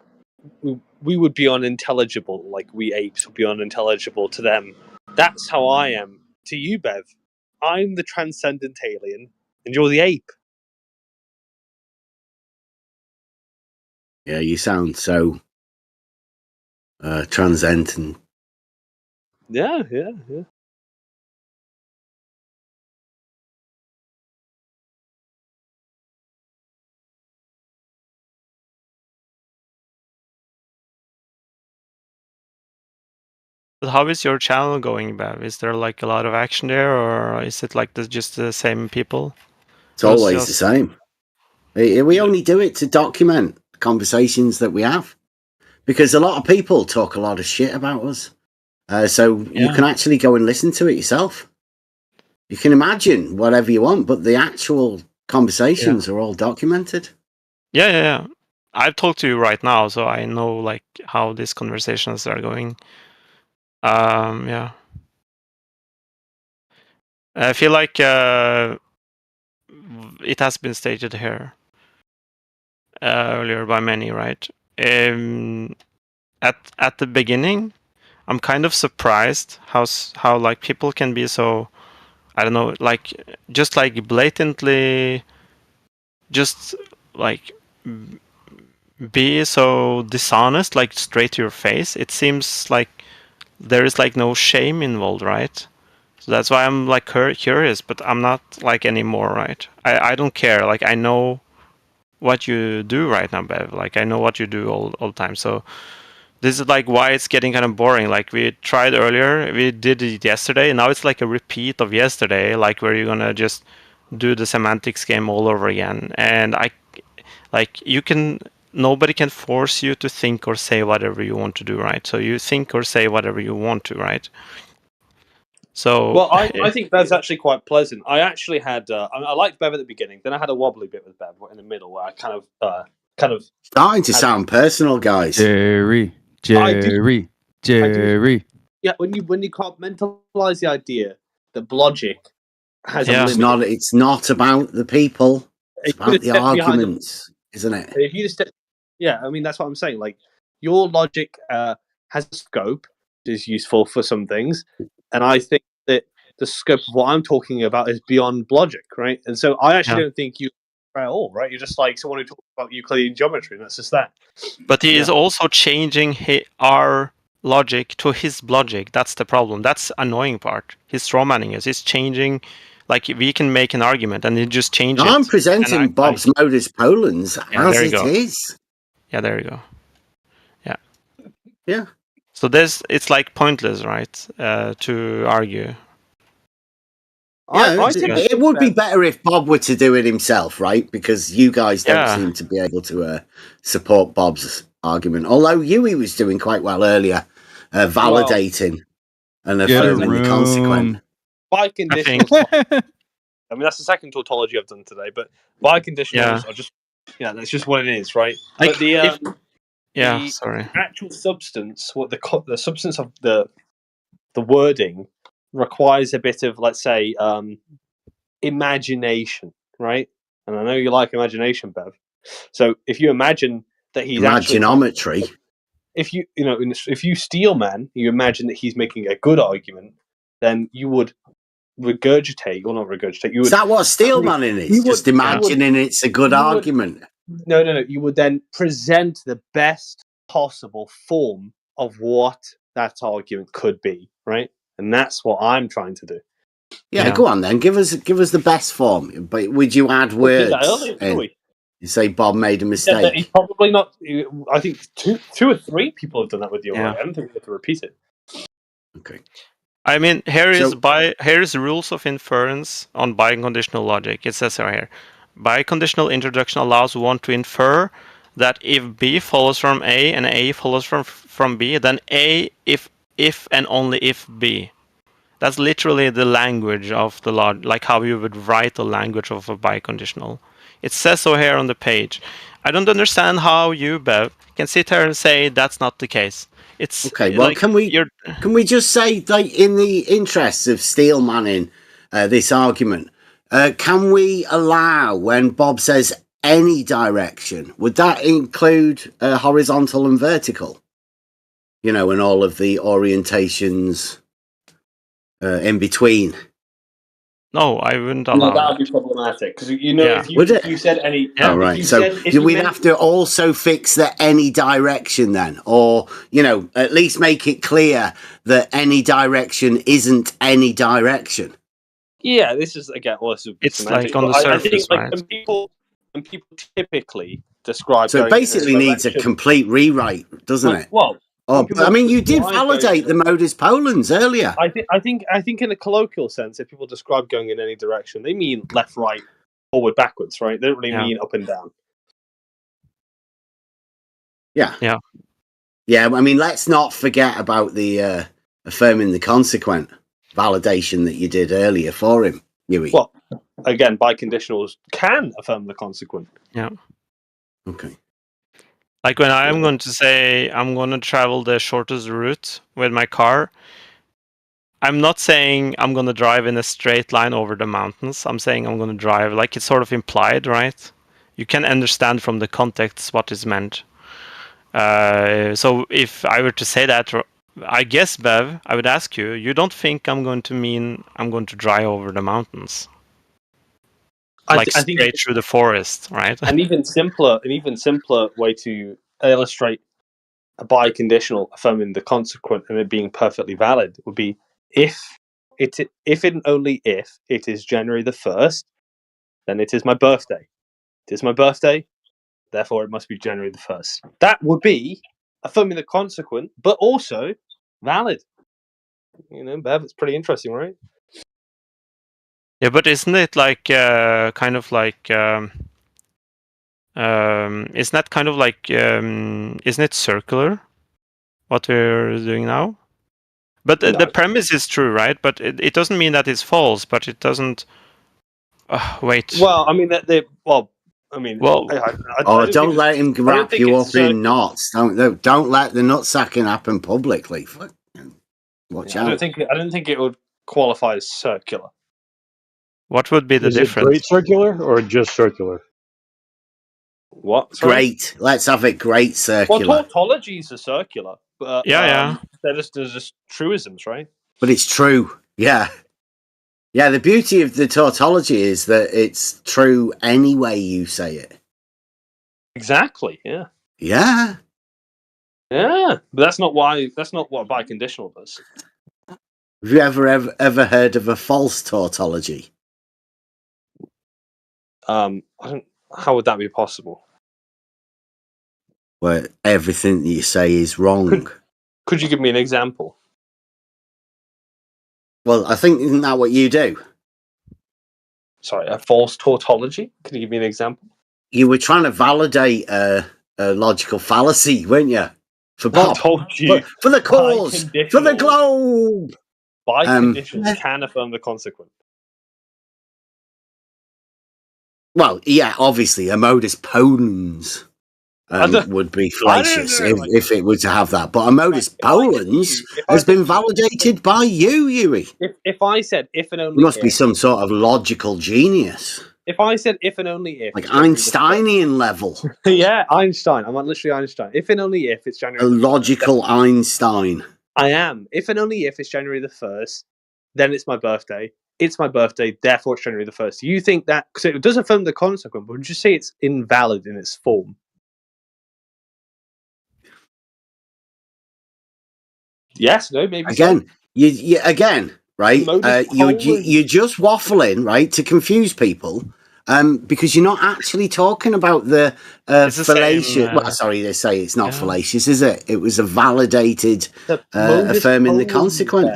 we would be unintelligible, like we apes would be unintelligible to them. That's how I am to you, Bev. I'm the transcendent alien, and you're the ape. Yeah, you sound so transcendent. Yeah. But how is your channel going, Bev? Is there like a lot of action there, or is it like just the same people? It's always the same. We only do it to document conversations that we have, because a lot of people talk a lot of shit about us. So you can actually go and listen to it yourself. You can imagine whatever you want, but the actual conversations are all documented. Yeah. I've talked to you right now, so I know like how these conversations are going. Yeah. I feel like it has been stated here earlier by many, right? At the beginning, I'm kind of surprised how like people can be so, I don't know, like just like blatantly, just like be so dishonest, like straight to your face. It seems like there is like no shame involved, right? So that's why I'm like curious, but I'm not like anymore, right? I don't care. Like I know what you do right now, Bev. Like I know what you do all the time. So this is like why it's getting kind of boring. Like we tried earlier, we did it yesterday, and now it's like a repeat of yesterday, like where you're gonna just do the semantics game all over again. And nobody can force you to think or say whatever you want to do, right? So you think or say whatever you want to, right? So Well, I think Bev's actually quite pleasant. I actually had I liked Bev at the beginning, then I had a wobbly bit with Bev in the middle where I kind of Starting to sound personal, guys. Jerry. Yeah, when you compartmentalize the idea that Blogic has a It's limit. It's not about the people. It's about the arguments, isn't it? If you just yeah, I mean that's what I'm saying. Like your logic has a scope that is useful for some things, and I think that the scope of what I'm talking about is beyond logic, right? And so I actually don't think you at all, right? You're just like someone who talks about Euclidean geometry, and that's just that. But he is also changing our logic to his logic. That's the problem. That's the annoying part. He's strawmanning us. He's changing. Like we can make an argument and he just change it. I'm presenting Bob's Modus Polens as there you it go. is. Yeah, there you go. Yeah. So it's like pointless, right? To argue. Yeah, it would be better if Bob were to do it himself, right? Because you guys don't seem to be able to support Bob's argument. Although Yui was doing quite well earlier, validating and affirming the consequent. By condition. I mean, that's the second tautology I've done today, but biconditionals are just, that's just what it is, right? Like, but the sorry. actual substance, what the substance of the wording requires a bit of, let's say, imagination, right? And I know you like imagination, Bev. So if you imagine that he's actually Imaginometry. if you steal man, you imagine that he's making a good argument, then you would regurgitate, or not regurgitate. You would. Is that what steel manning is? Just imagining it's a good argument. No. You would then present the best possible form of what that argument could be, right? And that's what I'm trying to do. Yeah, go on then. Give us the best form. But would you add We did that words? earlier, didn't we? You say Bob made a He's mistake. probably not. I think two or three people have done that with you already. Yeah. I don't think we have to repeat it. Okay. I mean, here is rules of inference on biconditional logic. It says here, biconditional introduction allows one to infer that if B follows from A and A follows from B, then A if and only if B. That's literally the language of the log, like how you would write the language of a biconditional. It says so here on the page. I don't understand how you, Bev, can sit here and say that's not the case. It's okay. Well, like, can we just say, like, in the interests of steel manning this argument, can we allow when Bob says any direction? Would that include horizontal and vertical? You know, and all of the orientations in between. No, I wouldn't allow that. Would be problematic because if you said any. Oh, right. So we'd have to also fix the any direction then, or at least make it clear that any direction isn't any direction. Yeah, this is again. Well, it's semantics, like on the surface, I think, right? when people typically describe. So it basically needs a complete rewrite, doesn't it? Well. I mean, you did validate the modus ponens earlier. I think in a colloquial sense, if people describe going in any direction, they mean left, right, forward, backwards, right? They don't really mean up and down. Yeah. I mean, let's not forget about the affirming the consequent validation that you did earlier for him, Huey. Well, again, biconditionals can affirm the consequent. Yeah. Okay. Like when I'm going to say I'm going to travel the shortest route with my car, I'm not saying I'm going to drive in a straight line over the mountains. I'm saying I'm going to drive, like it's sort of implied, right? You can understand from the context what is meant. So if I were to say that, I guess, Bev, I would ask you, you don't think I'm going to mean I'm going to drive over the mountains? I think straight through the forest, right? An even simpler way to illustrate a biconditional affirming the consequent and it being perfectly valid would be if and only if it is January the 1st, then it is my birthday. It is my birthday, therefore it must be January the 1st. That would be affirming the consequent, but also valid. Bev, it's pretty interesting, right? Yeah, but isn't it like kind of like isn't that kind of like isn't it circular what we're doing now? But the premise is true, right? But it doesn't mean that it's false. But it doesn't. Wait. Well, I mean don't let him wrap you up in knots. Don't let the nut sacking happen publicly. Watch out. I don't think it would qualify as circular. What would be the difference? Is it great circular or just circular? What? Sorry? Great. Let's have it great circular. Well, tautologies are circular. But, they're just truisms, right? But it's true. Yeah. Yeah, the beauty of the tautology is that it's true any way you say it. Exactly, yeah. Yeah. Yeah, but that's not what biconditional does. Have you ever heard of a false tautology? How would that be possible? Where everything that you say is wrong. Could you give me an example? Well, I think isn't that what you do? Sorry, a false tautology? Could you give me an example? You were trying to validate a logical fallacy, weren't you? For Bob. I told you. For the cause. For the globe. Biconditions can affirm the consequent. Well, yeah, obviously, a modus ponens would be fallacious if it were to have that. But a modus ponens has been validated by you, Yuri. If I said if and You only must be if, some sort of logical genius. if I said if and only if, Like it's January the Einsteinian level. 1st. Yeah, Einstein. I'm literally Einstein. If and only if it's January A the 1st. logical Einstein. I am. If and only if it's January the 1st, then it's my birthday. It's my birthday, therefore it's January the 1st. You think that, because it does affirm the consequent, but would you say it's invalid in its form? Yes, no, maybe Again, so. you again, right? You're just waffling, right, to confuse people. Because you're not actually talking about the fallacious. Well, sorry, they say it's not fallacious, is it? It was a validated affirming the consequent.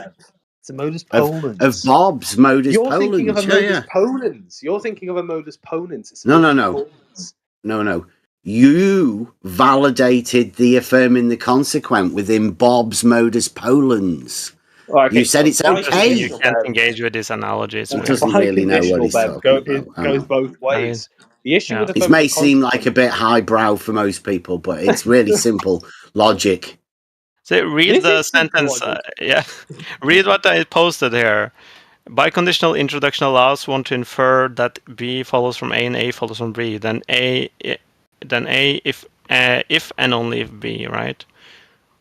It's a modus of ponens. Bob's modus You're thinking of a ponens. modus ponens. You're thinking of a modus ponens. It's a No. ponens. No. You validated the affirming the consequent within Bob's modus ponens. Okay, you said it's okay. You can't engage with this analogy. It's He weird. doesn't really know what he's talking about. It goes both ways. The issue with It may seem like a bit highbrow for most people, but it's really simple logic. So read the sentence. Read what I posted here. Biconditional introduction allows one to infer that B follows from A and A follows from B. Then A if and only if B. Right.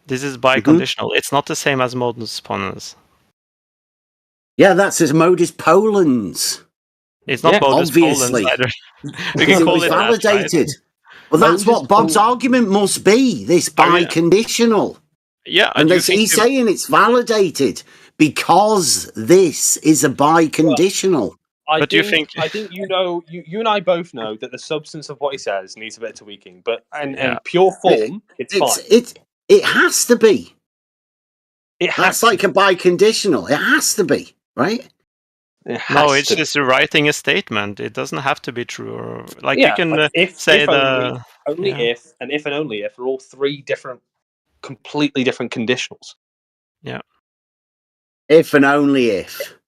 This is biconditional. It's not the same as modus ponens. Yeah, that's his modus ponens. It's not modus obviously. ponens either. We can call it was it validated. That, right? Well, that's what Bob's argument must be. This biconditional. Yeah, and he's saying it's validated because this is a biconditional. I think you know you and I both know that the substance of what he says needs a bit of tweaking, but and pure form, it's fine. It has to be. That's like a biconditional. It has to be, right? No, it's just writing a statement. It doesn't have to be true. Or, like you can say only if and if and only if are all three different, completely different conditionals. Yeah. If and only if.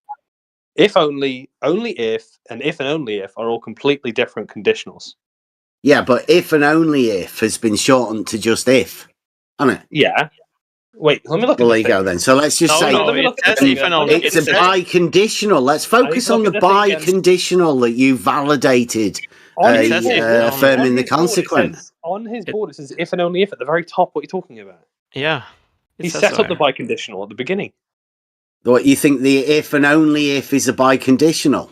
If only if, and if and only if are all completely different conditionals. Yeah, but if and only if has been shortened to just if, hasn't it? Yeah. Wait, let me look at Well, there you go then. So let's just say it's a biconditional. Let's focus on the biconditional that you validated affirming the consequent. On his board, it says if and only if at the very top. What are you talking about? Yeah. He set up the biconditional at the beginning. What, you think the if and only if is a biconditional?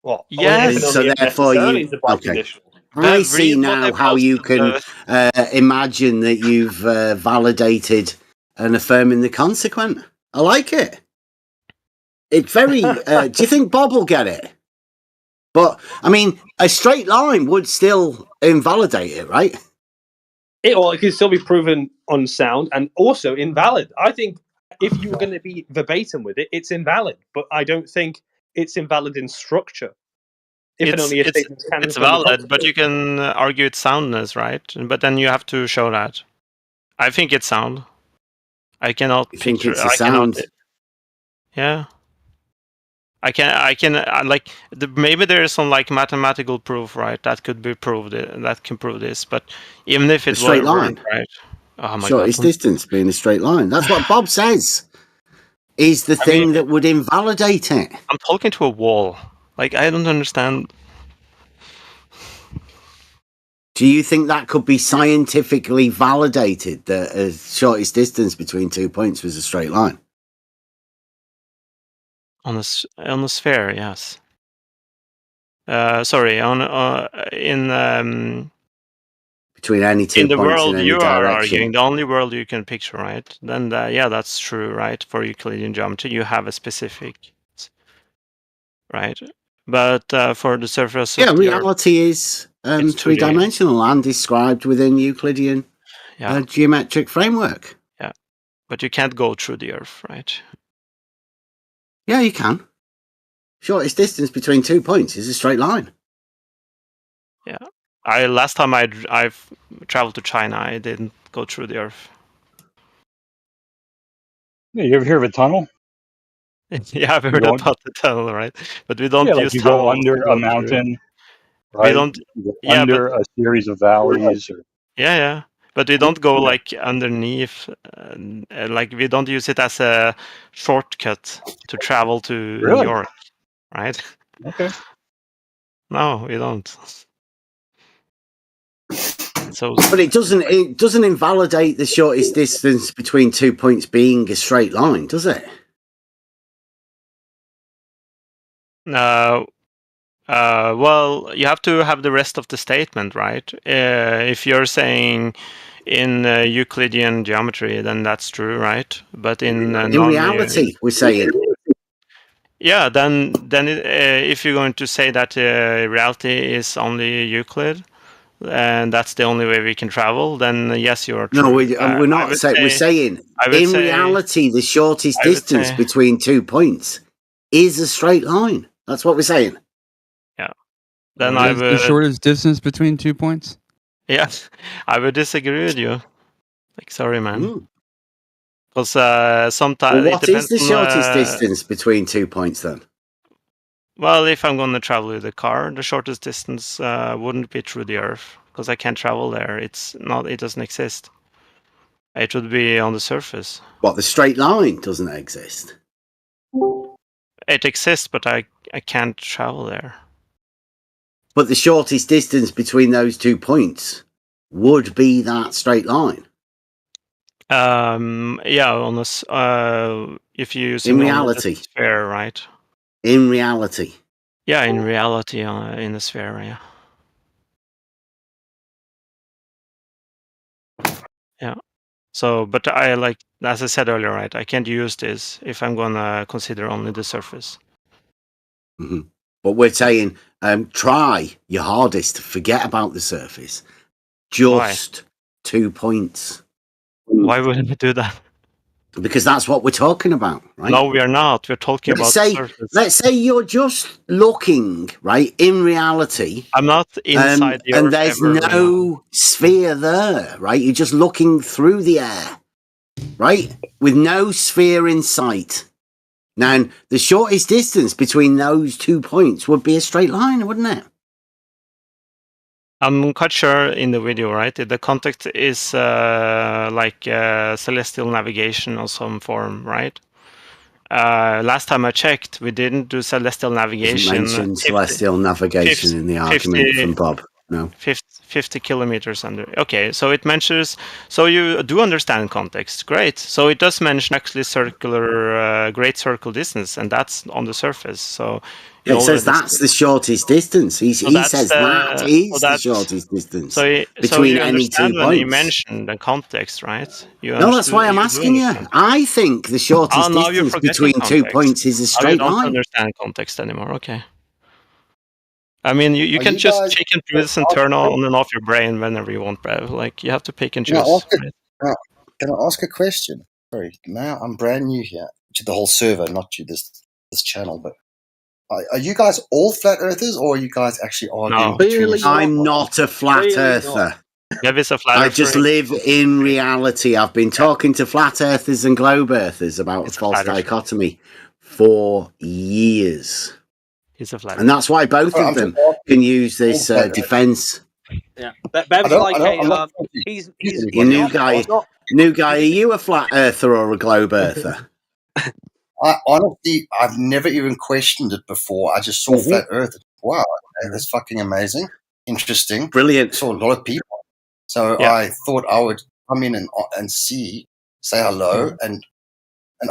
What? Yes. So therefore you... Okay. I see now how you can imagine that you've validated and affirming the consequent. I like it. It's very... do you think Bob will get it? But, I mean, a straight line would still invalidate it, right? It can still be proven unsound and also invalid. I think if you were going to be verbatim with it, it's invalid. But I don't think it's invalid in structure. It's valid, but you can argue its soundness, right? But then you have to show that. I think it's sound. I cannot picture. It's a sound. Yeah. I can maybe there is some like mathematical proof, right? That could be proved. That can prove this, but even if it's a straight line, right? Oh my shortest God. distance being a straight line. That's what Bob says. Is the thing that would invalidate it. I'm talking to a wall. Like, I don't understand. Do you think that could be scientifically validated that a shortest distance between 2 points was a straight line? On a sphere, yes. Sorry, between any 2 in the points world in any you are direction. arguing, the only world you can picture, right? Then that's true, right? For Euclidean geometry, you have a specific, right? But for the surface of reality is three-dimensional and described within Euclidean geometric framework. Yeah, but you can't go through the Earth, right? Yeah, you can. Shortest distance between 2 points is a straight line. Yeah, last time I've traveled to China, I didn't go through the Earth. Yeah, you ever hear of a tunnel? Yeah, I've heard about the tunnel, right? But we don't use you go under a mountain right? don't. You go Yeah, but under a series of valleys. Or, yeah. But we don't go yeah. like underneath. Like we don't use it as a shortcut to travel to New Really? York, right? Okay. No, we don't. So, But it doesn't invalidate the shortest distance between 2 points being a straight line, does it? well, you have to have the rest of the statement, right? If you're saying in Euclidean geometry, then that's true, right? But in In reality, we're saying. yeah, then if you're going to say that reality is only Euclid, and that's the only way we can travel, then yes, you are true. No, we're not saying. We're saying in reality, the shortest distance between 2 points is a straight line. That's what we're saying. Yeah. Then What is the shortest distance between 2 points? Yes, I would disagree with you. Like, sorry, man. Because sometimes Well, what is the shortest distance between 2 points then? Well, if I'm going to travel with a car, the shortest distance wouldn't be through the Earth because I can't travel there. It's not. It doesn't exist. It would be on the surface. What, the straight line doesn't exist? It exists, but I can't travel there. But the shortest distance between those 2 points would be that straight line. Yeah, on this. If you use in reality, sphere, right? In reality. Yeah, in reality, in the sphere, yeah. Yeah. So, but I like, as I said earlier, right? I can't use this if I'm gonna consider only the surface. Mm-hmm. But we're saying, try your hardest to forget about the surface. Just 2 points. Why wouldn't we do that? Because that's what we're talking about, right? No, we are not. We're talking about the surface. Let's say you're just looking, right, in reality. I'm not inside the Earth. And there's no sphere there, right? You're just looking through the air, right? With no sphere in sight. Now, the shortest distance between those 2 points would be a straight line, wouldn't it? I'm quite sure in the video, right? The context is like celestial navigation of some form, right? Last time I checked, we didn't do celestial navigation. Mention celestial navigation in the argument from Bob. No. 50 kilometers under. Okay, so it mentions. So you do understand context. Great. So it does mention actually circular, great circle distance, and that's on the surface. So yeah, it says that's the shortest distance. He says that is the shortest distance between any 2 points. When you mentioned the context, right? No, that's why I'm asking you. I think the shortest distance between 2 points is a straight line. I don't understand context anymore. Okay. I mean, you can just pick and choose and turn on and off your brain whenever you want, Brev. Like, you have to pick and choose. Can I ask a question? Sorry, now I'm brand new here to the whole server, not to this channel, but are you guys all flat earthers, or are you guys actually arguing? No, I'm not a flat earther. I just live in reality. I've been talking to flat earthers and globe earthers about false dichotomy for years. And that's why both of them can use this defense. Yeah, Bev's like he's new guy. Are you a flat earther or a globe earther? Honestly, I've never even questioned it before. I just saw flat Earth. Wow, that's fucking amazing, interesting, brilliant. Saw a lot of people, so I thought I would come in and say hello and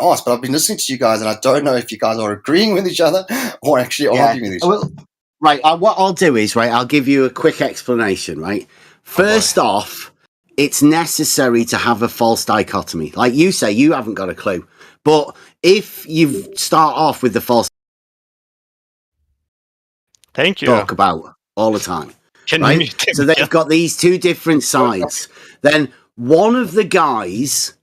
ask. But I've been listening to you guys, and I don't know if you guys are agreeing with each other or actually arguing with each other. Right. What I'll do is, I'll give you a quick explanation, right? First off, it's necessary to have a false dichotomy. Like you say, you haven't got a clue. But if you start off with the false talk about all the time, right? So they've got these two different sides. Then one of the guys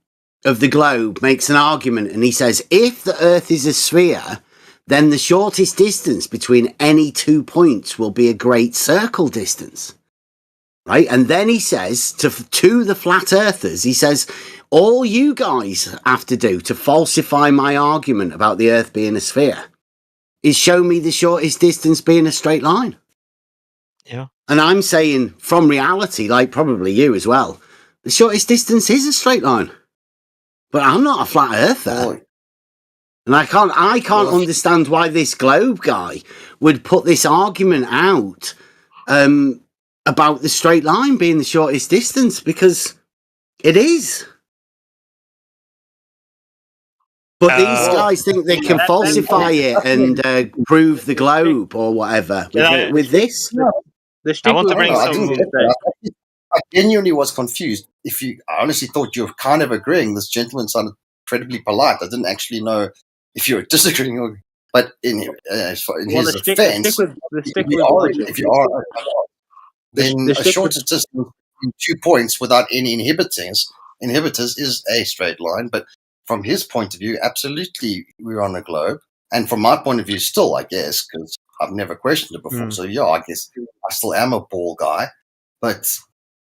of the globe makes an argument and he says, if the Earth is a sphere, then the shortest distance between any 2 points will be a great circle distance. Right? And then he says to the flat earthers, he says, all you guys have to do to falsify my argument about the Earth being a sphere is show me the shortest distance being a straight line. Yeah. And I'm saying from reality, like probably you as well, the shortest distance is a straight line. But I'm not a flat earther. And I can't understand why this globe guy would put this argument out about the straight line being the shortest distance, because it is. But these guys think they can falsify it and prove the globe or whatever with this. I want to bring some. I genuinely was confused. I honestly thought you were kind of agreeing. This gentleman sounded incredibly polite. I didn't actually know if you were disagreeing or. But in his defense, if you are, then a shorter distance in 2 points without any inhibitors is a straight line. But from his point of view, absolutely, we're on a globe. And from my point of view, still, I guess, because I've never questioned it before. So yeah, I guess I still am a ball guy. But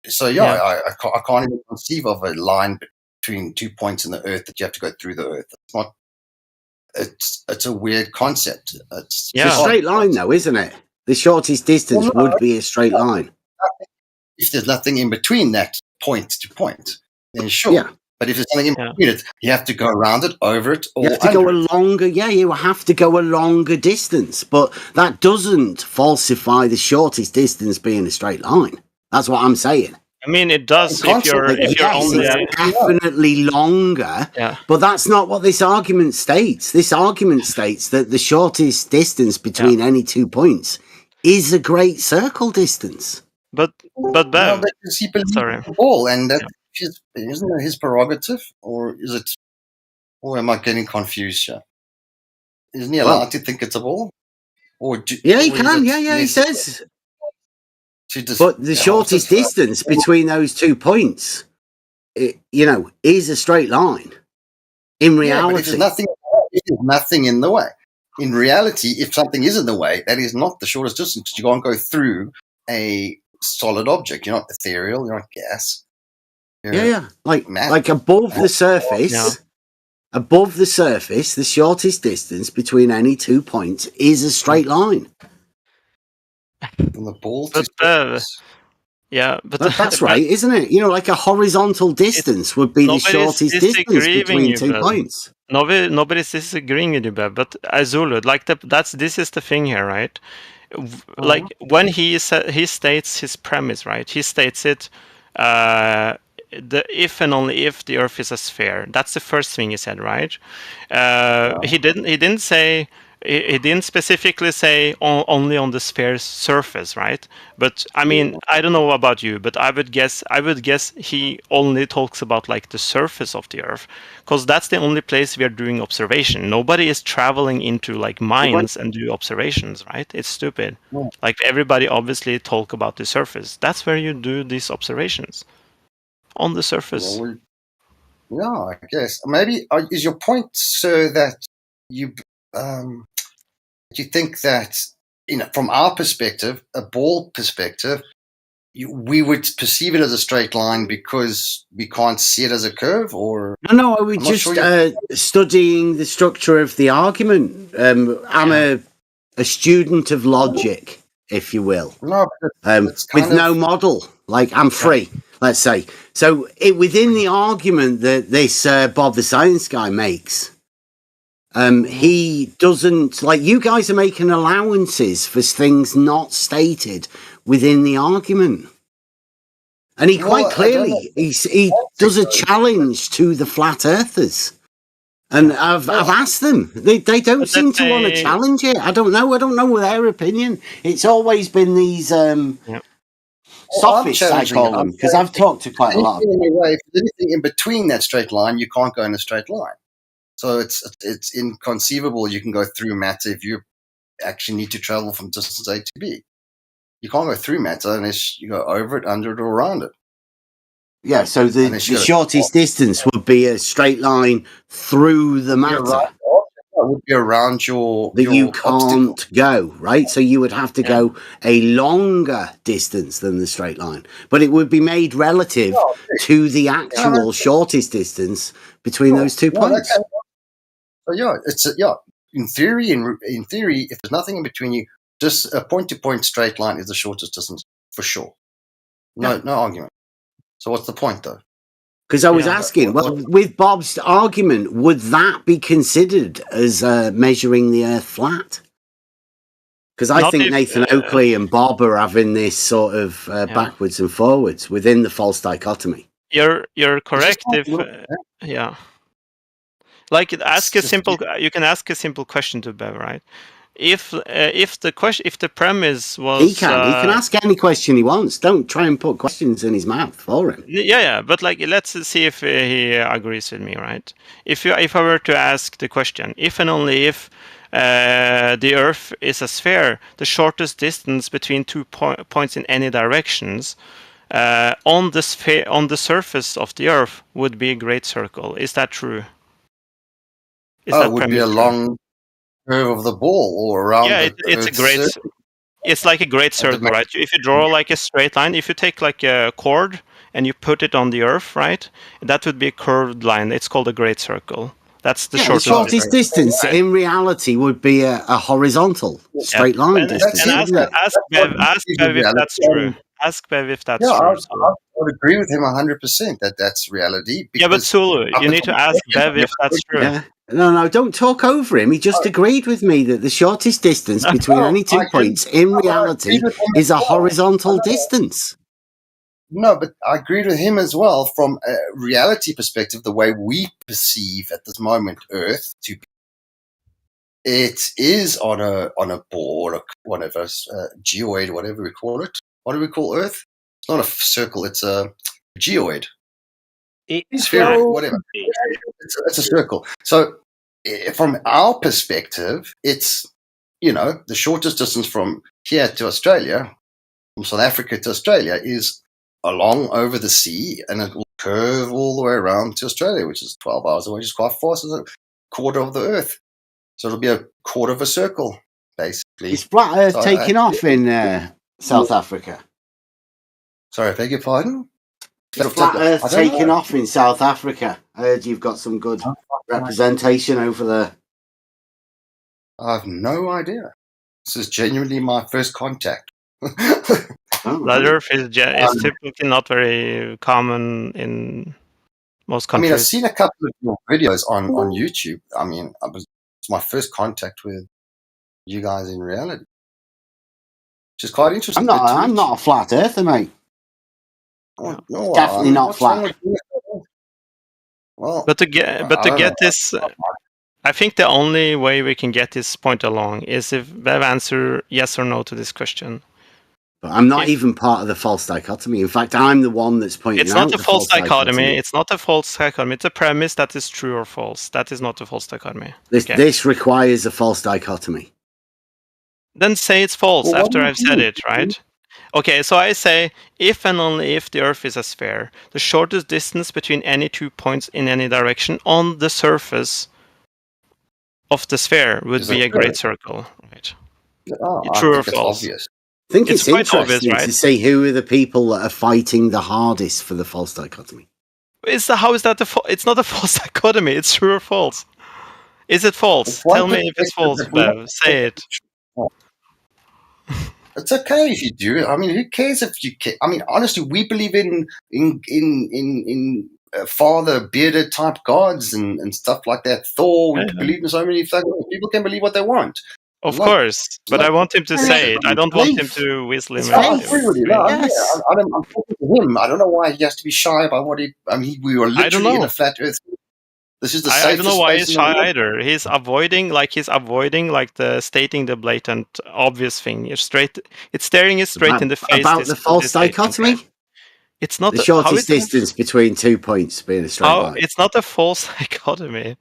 so I can't even conceive of a line between 2 points in the Earth that you have to go through the Earth. It's not. It's a weird concept. It's a straight line, though, isn't it? The shortest distance would be a straight line. If there's nothing in between that point to point, then sure. Yeah. But if there's something in between it, you have to go around it, over it, or you have to go a longer. Yeah, you have to go a longer distance, but that doesn't falsify the shortest distance being a straight line. That's what I'm saying. I mean, it does if you're only definitely longer. Yeah. But that's not what this argument states. This argument states that the shortest distance between any 2 points is a great circle distance. But Bev, because he believes the ball, and that isn't it his prerogative, or is it? Or am I getting confused here? Isn't he allowed to think it's a ball? He can. Yeah, he says. But the shortest distance between those 2 points, is a straight line. In reality, if there's nothing in the way. In reality, if something is in the way, that is not the shortest distance. You can't go through a solid object. You're not ethereal. You're not gas. Like above the surface. Yeah. Above the surface, the shortest distance between any 2 points is a straight line. From the ball but that's right, isn't it? Like a horizontal distance would be the shortest distance between 2 points. Nobody's disagreeing with you, Bev. But Azulu, this is the thing here, right? Like when he states his premise, right? He states it. If and only if the Earth is a sphere. That's the first thing he said, right? He didn't say. He didn't specifically say only on the sphere's surface, right? But I mean, I don't know about you, but I would guess he only talks about like the surface of the Earth, because that's the only place we are doing observation. Nobody is traveling into like mines and do observations, right? It's stupid. Like everybody obviously talk about the surface. That's where you do these observations, on the surface. I guess maybe is your point, sir, that you think that from our perspective, a ball perspective, we would perceive it as a straight line because we can't see it as a curve, or no, we're just studying the structure of the argument. I'm a student of logic, if you will. No, with no model. Like I'm free, let's say. So within the argument that this Bob the Science Guy makes, he doesn't, like, you guys are making allowances for things not stated within the argument. And he quite clearly, he does a challenge to the flat earthers. And I've asked them. They don't seem to want to challenge it. I don't know their opinion. It's always been these sophists, I call them, because I've talked to quite a lot. If there's anything in between that straight line, you can't go in a straight line. So it's inconceivable you can go through matter if you actually need to travel from distance A to B. You can't go through matter unless you go over it, under it, or around it. Yeah, so the shortest distance would be a straight line through the matter. It would be around you can't go, right? So you would have to go a longer distance than the straight line. But it would be made relative to the actual shortest distance between those 2 points. In theory, if there's nothing in between you, just a point-to-point straight line is the shortest distance for sure. No argument. So what's the point, though? Because I was asking, with Bob's argument, would that be considered as measuring the Earth flat? Because I think Nathan Oakley and Bob are having this sort of backwards and forwards within the false dichotomy. You're correct if like you can ask a simple question to Bev, right? If the premise was he can ask any question he wants. Don't try and put questions in his mouth for him. Yeah, but like let's see if he agrees with me, right? If I were to ask the question, if and only if the Earth is a sphere, the shortest distance between 2 points in any directions on the surface of the Earth would be a great circle. Is that true? It would be a long curve of the ball all around. Yeah, it's a great. It's like a great circle, right? If you draw like a straight line, if you take like a chord and you put it on the Earth, right, that would be a curved line. It's called a great circle. That's the shortest. The shortest distance in reality would be a horizontal straight line distance. And ask Bev if that's true. Ask Bev if that's true. I would agree with him 100% that that's reality. Yeah, but Sulu, you need to ask Bev if that's true. Yeah. No, don't talk over him. He just agreed with me that the shortest distance between any 2 points in reality is a horizontal distance. No, but I agreed with him as well from a reality perspective, the way we perceive at this moment Earth to be. It is on a ball or whatever, geoid, whatever we call it. What do we call Earth? It's not a circle, it's a geoid. Sphere, whatever. It's a circle. So from our perspective, it's, the shortest distance from here to Australia, from South Africa to Australia, is along over the sea, and it will curve all the way around to Australia, which is 12 hours away, which is quite far. So it's a quarter of the Earth. So it'll be a quarter of a circle, basically. Is flat Earth taking off in South Africa? Sorry, I beg your pardon? Is flat Earth taking off in South Africa? I heard you've got some good representation over there. I have no idea. This is genuinely my first contact. Flat Earth is typically not very common in most countries. I mean, I've seen a couple of your videos on YouTube. I mean, it's my first contact with you guys in reality, which is quite interesting. I'm not a flat earther, mate. No, definitely not flat. Well, but to get this, I think the only way we can get this point along is if Bev answer yes or no to this question. But I'm not even part of the false dichotomy. In fact, I'm the one that's pointing out. It's not a false dichotomy. It's not a false dichotomy. It's a premise that is true or false. That is not a false dichotomy. This requires a false dichotomy. Then say it's false after I've said it, right? Okay, so I say, if and only if the Earth is a sphere, the shortest distance between any 2 points in any direction on the surface of the sphere would be a great circle, right? True or false? Obvious. I think it's interesting obvious, right? to say who are the people that are fighting the hardest for the false dichotomy. How is that it's not a false dichotomy, it's true or false. Is it false? Tell me if it's false, Bev. Say it. It's okay if you do. I mean, who cares if you care? I mean, honestly, we believe in father bearded type gods and stuff like that. Thor. We believe in so many things. People can believe what they want. Of course, but I want him to say it. I don't want him to whistle him out. I'm talking to him. I don't know why he has to be shy about what he. I mean, we were literally in a flat Earth. This is the safest. I don't know why he's shy either. He's avoiding the stating the blatant, obvious thing. It's staring it straight in the face. About the false dichotomy. It's not the shortest distance between 2 points being a straight line. It's not a false dichotomy.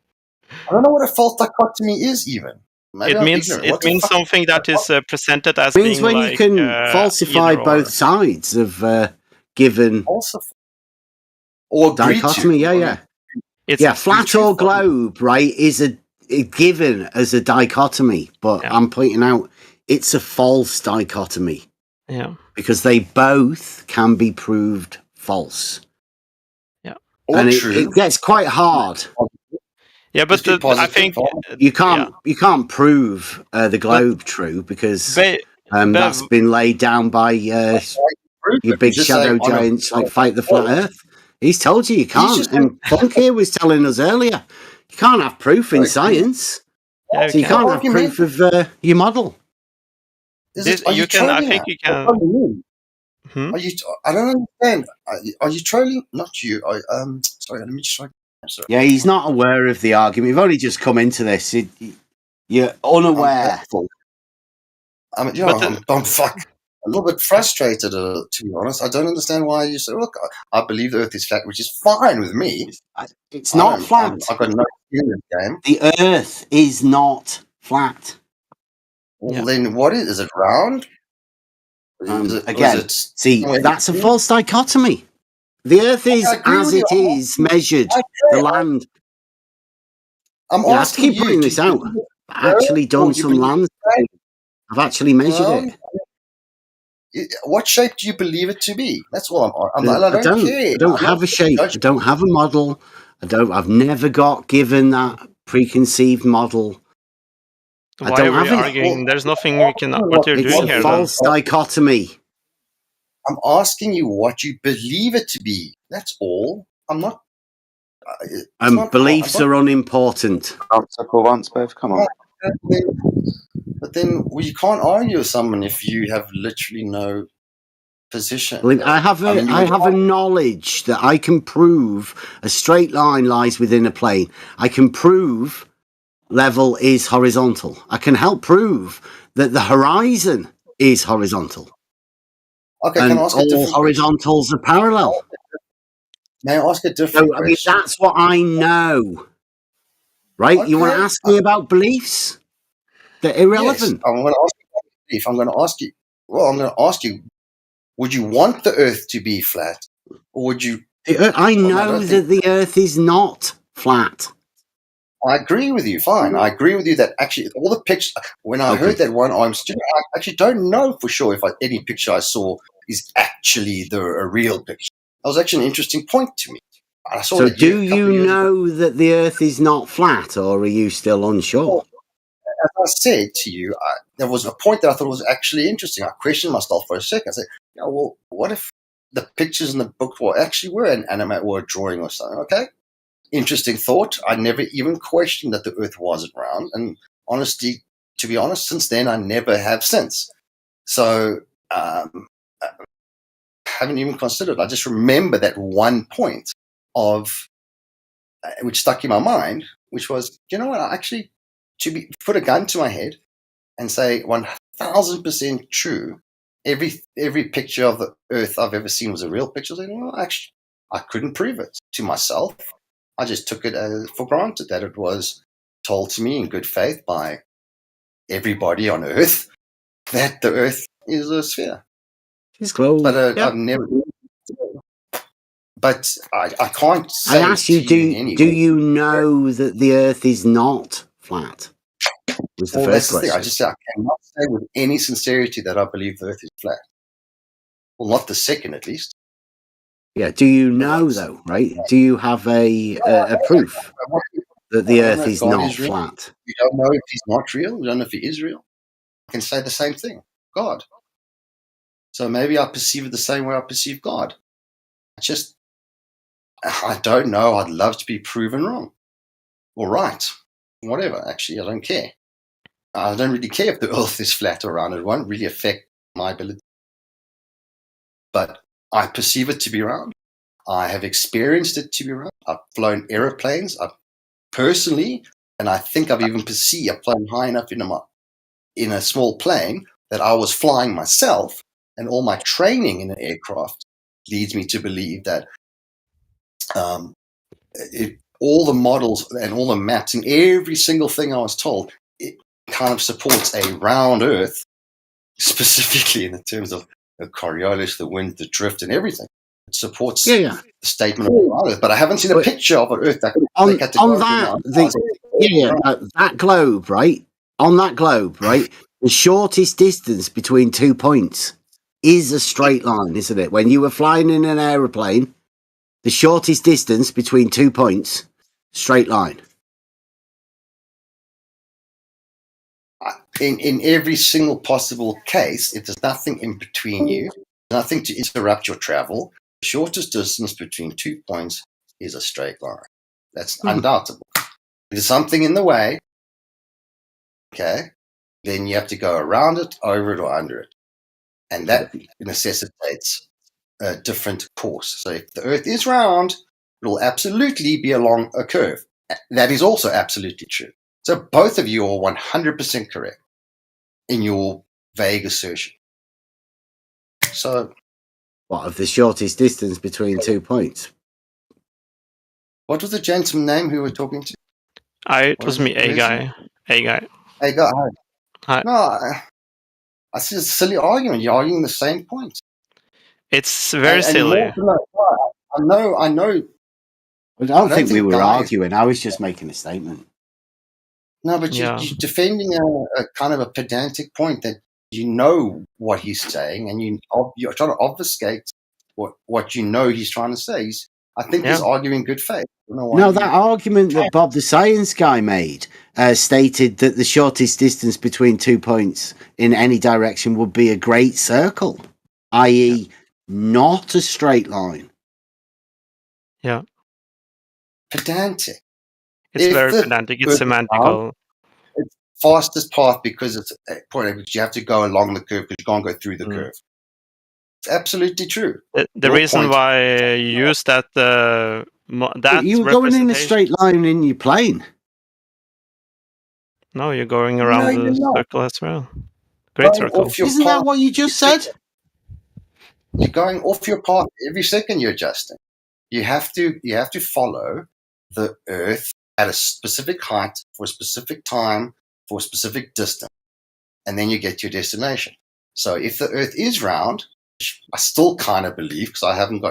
I don't know what a false dichotomy is even. Maybe it means something that is presented as means being when you can falsify both sides of given or dichotomy. Flat or globe, right, is a given as a dichotomy, but I'm pointing out it's a false dichotomy. Yeah, because they both can be proved false. Yeah, and it gets quite hard. Yeah, but I think you can't prove the globe true because that's been laid down by your big shadow giants like Fight the Flat Earth. He's told you can't. And Funk here was telling us earlier, you can't have proof in science. Yeah, so you can't have proof of your model. You can. I think you can. Are you? I don't understand. Are you trolling? Not you. Sorry. Let me just try. Sorry. Yeah, he's not aware of the argument. You've only just come into this. You're unaware. I'm a little bit frustrated, to be honest. I don't understand why you say, look, I believe the Earth is flat, which is fine with me. It's not flat. I've got no skill in the game. The Earth is not flat. Well, then what is it? Round? Again, see, that's a false dichotomy. The Earth is as it is measured, the land. I'm asking keep pointing this out. I've actually done some land. I've actually measured it. What shape do you believe it to be? That's all I don't care. I don't have a shape. I don't have a model. I've never got given that preconceived model. Why are we arguing? There's nothing we can. What you're doing here? It's a false dichotomy. I'm asking you what you believe it to be. That's all. I'm not. Beliefs are unimportant. Answer for once, Bev. Come on. But then you can't argue with someone if you have literally no position. I have a knowledge that I can prove a straight line lies within a plane. I can prove level is horizontal. I can help prove that the horizon is horizontal. Okay, and can I ask a different horizontals are parallel. May I ask a different question? That's what I know. Right? Okay. You want to ask me about beliefs? They're irrelevant. Yes, I'm going to ask you about belief. I'm going to ask you, would you want the Earth to be flat? Or would you... I know that the Earth is not flat. I agree with you. Fine. I agree with you that actually all the pictures, when I heard that one, I actually don't know for sure if any picture I saw is actually a real picture. That was actually an interesting point to me. So do you know that the Earth is not flat, or are you still unsure? Well, as I said to you, there was a point that I thought was actually interesting. I questioned myself for a second. I said, well, what if the pictures in the book were an anime or a drawing or something? Okay. Interesting thought. I never even questioned that the Earth wasn't round. And honestly, to be honest, since then, I never have since. So I haven't even considered. I just remember that one point of which stuck in my mind, which was, you know what, actually, put a gun to my head and say 1,000% true, every picture of the Earth I've ever seen was a real picture. Well, actually, I couldn't prove it to myself. I just took it for granted that it was told to me in good faith by everybody on Earth that the Earth is a sphere. It's close. But I've never... But I can't say. I asked you, do you know that the Earth is not flat? Was the first question. I just say I cannot say with any sincerity that I believe the Earth is flat. Well, not the second, at least. Yeah. Do you know though? Right? Do you have a proof that the Earth is not flat? You don't know if He's not real. You don't know if He is real. I can say the same thing. God. So maybe I perceive it the same way I perceive God. I don't know. I'd love to be proven wrong or right. Whatever. Actually, I don't care. I don't really care if the Earth is flat or round. It won't really affect my ability. But I perceive it to be round. I have experienced it to be round. I've flown aeroplanes. Personally, and I think I've even perceived a plane high enough in a small plane that I was flying myself, and all my training in an aircraft leads me to believe that all the models and all the maps and every single thing I was told, it kind of supports a round Earth, specifically in the terms of the Coriolis, the wind, the drift, and everything. It supports the statement of round Earth, but I haven't seen a picture of an Earth that that globe, right? On that globe, right? The shortest distance between 2 points is a straight line, isn't it? When you were flying in an aeroplane, the shortest distance between 2 points, straight line. in every single possible case, if there's nothing in between you, nothing to interrupt your travel, the shortest distance between 2 points is a straight line. That's undoubtable. If there's something in the way, okay, then you have to go around it, over it, or under it. And that necessitates a different course. So if the Earth is round, it will absolutely be along a curve. That is also absolutely true. So both of you are 100% correct in your vague assertion. So, what of the shortest distance between 2 points? What was the gentleman's name who we were talking to? It was me, A guy. Hey, guy. Hi. No, I see it's a silly argument. You're arguing the same point. It's very silly. I know. I don't think we were arguing. I was just making a statement. No, but you're defending a kind of a pedantic point that you know what he's saying, and you're trying to obfuscate what you know he's trying to say. I think he's arguing in good faith. No, that argument that Bob the Science Guy made stated that the shortest distance between 2 points in any direction would be a great circle, i.e. not a straight line. Yeah. Pedantic. It's very pedantic. It's semantical. It's fastest path because it's a point at which you have to go along the curve because you can't go through the curve. It's absolutely true. The reason why I use that you were going in a straight line in your plane. No, you're going around the circle as well. Great circle. Isn't that what you just said? You're going off your path every second you're adjusting. You have to follow the Earth at a specific height for a specific time for a specific distance, and then you get to your destination. So if the Earth is round, which I still kind of believe because I haven't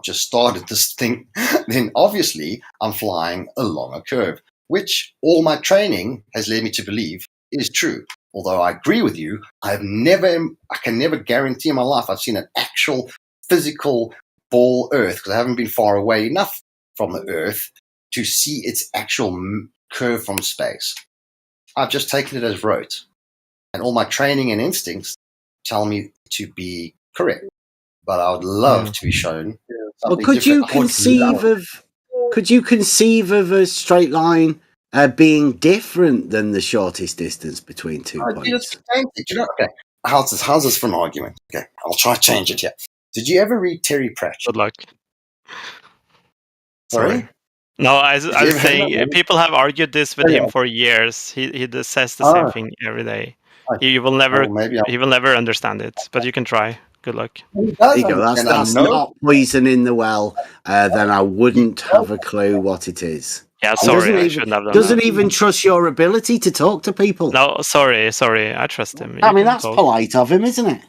just started this thing, then obviously I'm flying along a curve, which all my training has led me to believe is true. Although I agree with you, I can never guarantee in my life I've seen an actual physical ball Earth because I haven't been far away enough from the Earth to see its actual curve from space. I've just taken it as rote. And all my training and instincts tell me to be correct. But I would love to be shown. Well, could you conceive of a straight line being different than the shortest distance between 2 points? Okay. How's this for an argument? Okay, I'll try to change it here. Did you ever read Terry Pratchett? Good luck. Sorry? No, I was saying people have argued this with him for years. He says the same thing every day. He will never understand it, but you can try. Good luck. There you go. That's not poison in the well. Then I wouldn't have a clue what it is. Yeah, sorry, I shouldn't have done Doesn't that. even trust your ability to talk to people. No, sorry, I trust him. I mean, that's polite of him, isn't it?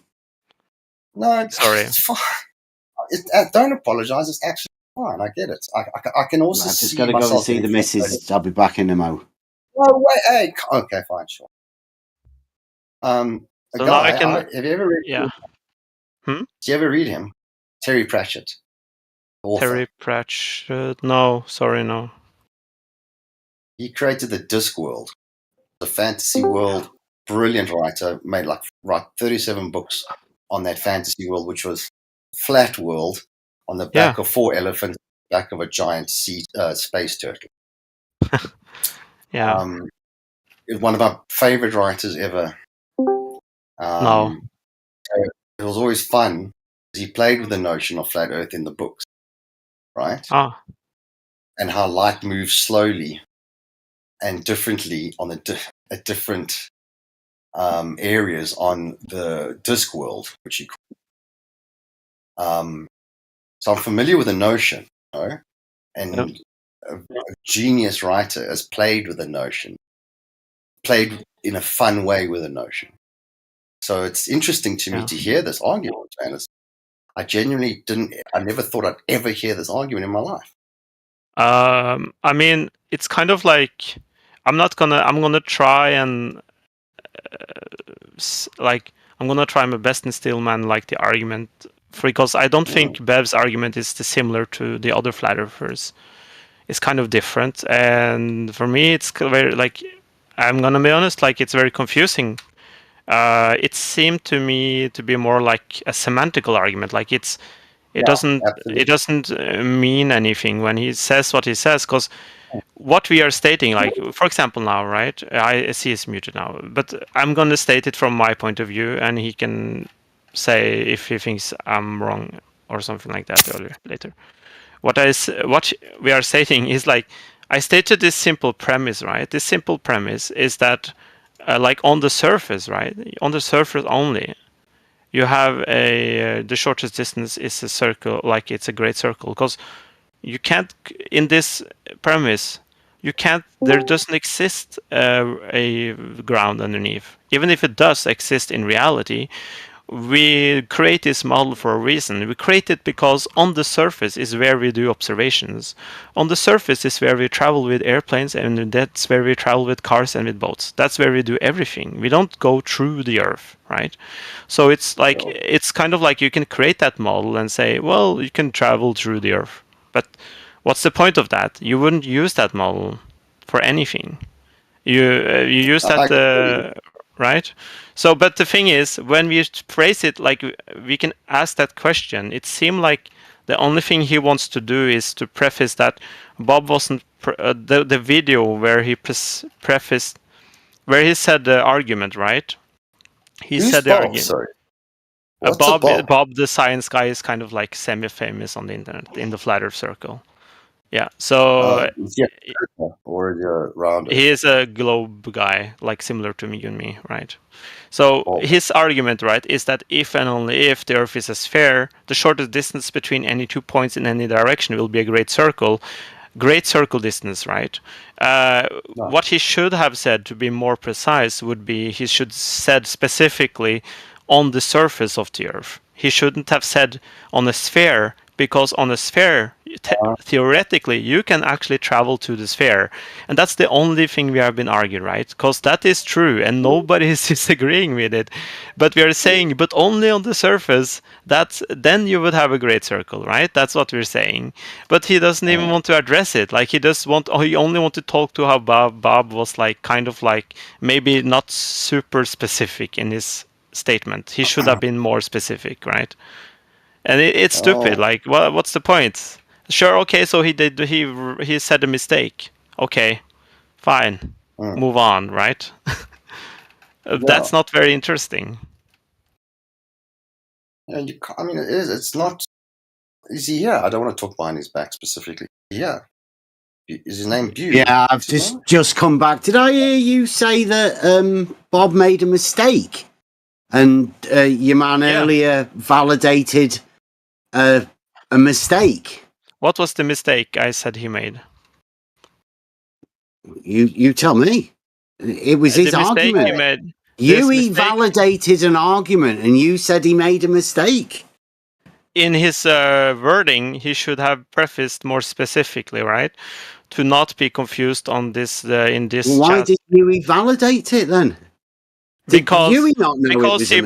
No, sorry. It's fine. Don't apologise. It's actually fine. I get it. I can also I've just see got to go and myself see the missus. I'll be back in a mo. No, wait, hey. Okay, fine, sure. So now I can... have you ever read? Yeah. Did you ever read him? Terry Pratchett. Terry Pratchett? No, sorry, no. He created the Discworld, the fantasy world. Brilliant writer, made 37 books on that fantasy world, which was flat world on the back of 4 elephants, back of a giant space turtle. Yeah. One of our favorite writers ever. No. It was always fun. He played with the notion of flat Earth in the books, right? And how light moves slowly and differently on at different areas on the disc world, which he called. So I'm familiar with the notion, and a genius writer has played with the notion, played in a fun way with the notion. So it's interesting to me to hear this argument, man. I genuinely I never thought I'd ever hear this argument in my life. I mean, it's kind of like I'm gonna try and I'm gonna try my best and still the argument because I don't think Bev's argument is similar to the other flat earthers. It's kind of different, and for me, it's very I'm gonna be honest, like it's very confusing. It seemed to me to be more like a semantical argument. Like it doesn't mean anything when he says what he says, because what we are stating, like for example now, right? I see it's muted now, but I'm gonna state it from my point of view, and he can say if he thinks I'm wrong or something like that later. What we are stating is like I stated this simple premise, right? This simple premise is that like on the surface, right? On the surface only, you have the shortest distance is a circle, like it's a great circle, because you can't in this premise there doesn't exist a ground underneath. Even if it does exist in reality, we create this model for a reason. We create it because on the surface is where we do observations. On the surface is where we travel with airplanes, and that's where we travel with cars and with boats. That's where we do everything. We don't go through the Earth, right? So it's like it's kind of like you can create that model and say, well, you can travel through the Earth. But what's the point of that? You wouldn't use that model for anything. You use that right? So, but the thing is, when we phrase it like we can ask that question, it seemed like the only thing he wants to do is to preface that Bob wasn't the video where he prefaced where he said the argument, right? He said the argument. Sorry. Bob, the science guy, is kind of like semi-famous on the internet in the flat Earth circle. Yeah, so or the rounder. He is a globe guy, like similar to you and me, right? So his argument, right, is that if and only if the Earth is a sphere, the shortest distance between any 2 points in any direction will be a great circle distance, right? What he should have said, to be more precise, would be he should said specifically on the surface of the Earth. He shouldn't have said on a sphere, because on a sphere, theoretically, you can actually travel to the sphere. And that's the only thing we have been arguing, right? Because that is true, and nobody is disagreeing with it. But we are saying, but only on the surface, then you would have a great circle, right? That's what we're saying. But he doesn't even want to address it. Like, he only want to talk to how Bob was like, kind of like, maybe not super specific in his statement. He should have been more specific, right? And it's stupid. Like, what's the point? Sure, okay, so he said a mistake. Okay, fine, move on, right? That's not very interesting. And I mean, it is. It's not. Is he here? I don't want to talk behind his back specifically. Yeah. Is his name Bew? Yeah, I've just come back. Did I hear you say that Bob made a mistake? And your man earlier validated a mistake. What was the mistake I said he made? You tell me. It was his argument. He validated an argument, and you said he made a mistake. In his wording, he should have prefaced more specifically, right? To not be confused on this in this. Why did Huey validate it then? Because Huey not know because he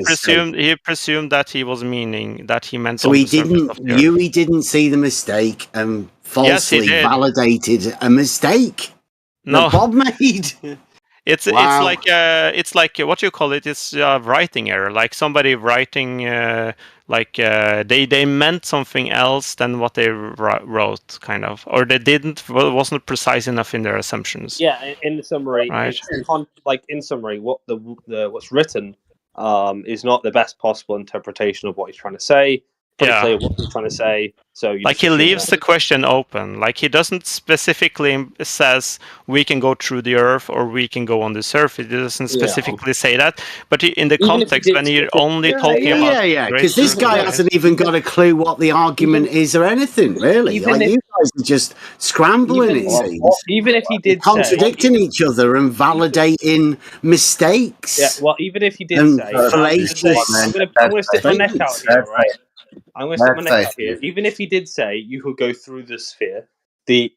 presumed that he was meaning that he meant. So he didn't. Huey didn't see the mistake and falsely validated a mistake that Bob made. It's like what you call it? It's writing error. Like somebody writing they meant something else than what they wrote, kind of, or they wasn't precise enough in their assumptions. Yeah, in the summary, right? In summary, what what's written is not the best possible interpretation of what he's trying to say. Pretty clear what he's trying to say. So like he leaves the question open. Like he doesn't specifically says we can go through the Earth or we can go on the surface. He doesn't specifically say that. But in the context when you're only talking about because this guy hasn't even got a clue what the argument is or anything really. You guys are just scrambling. It seems. Even if he did contradicting each other and validating mistakes. Yeah. Well, even if he did say, I'm going to stick my neck out here, right? I'm going to stick my neck out here. Even if he did say you could go through the sphere, the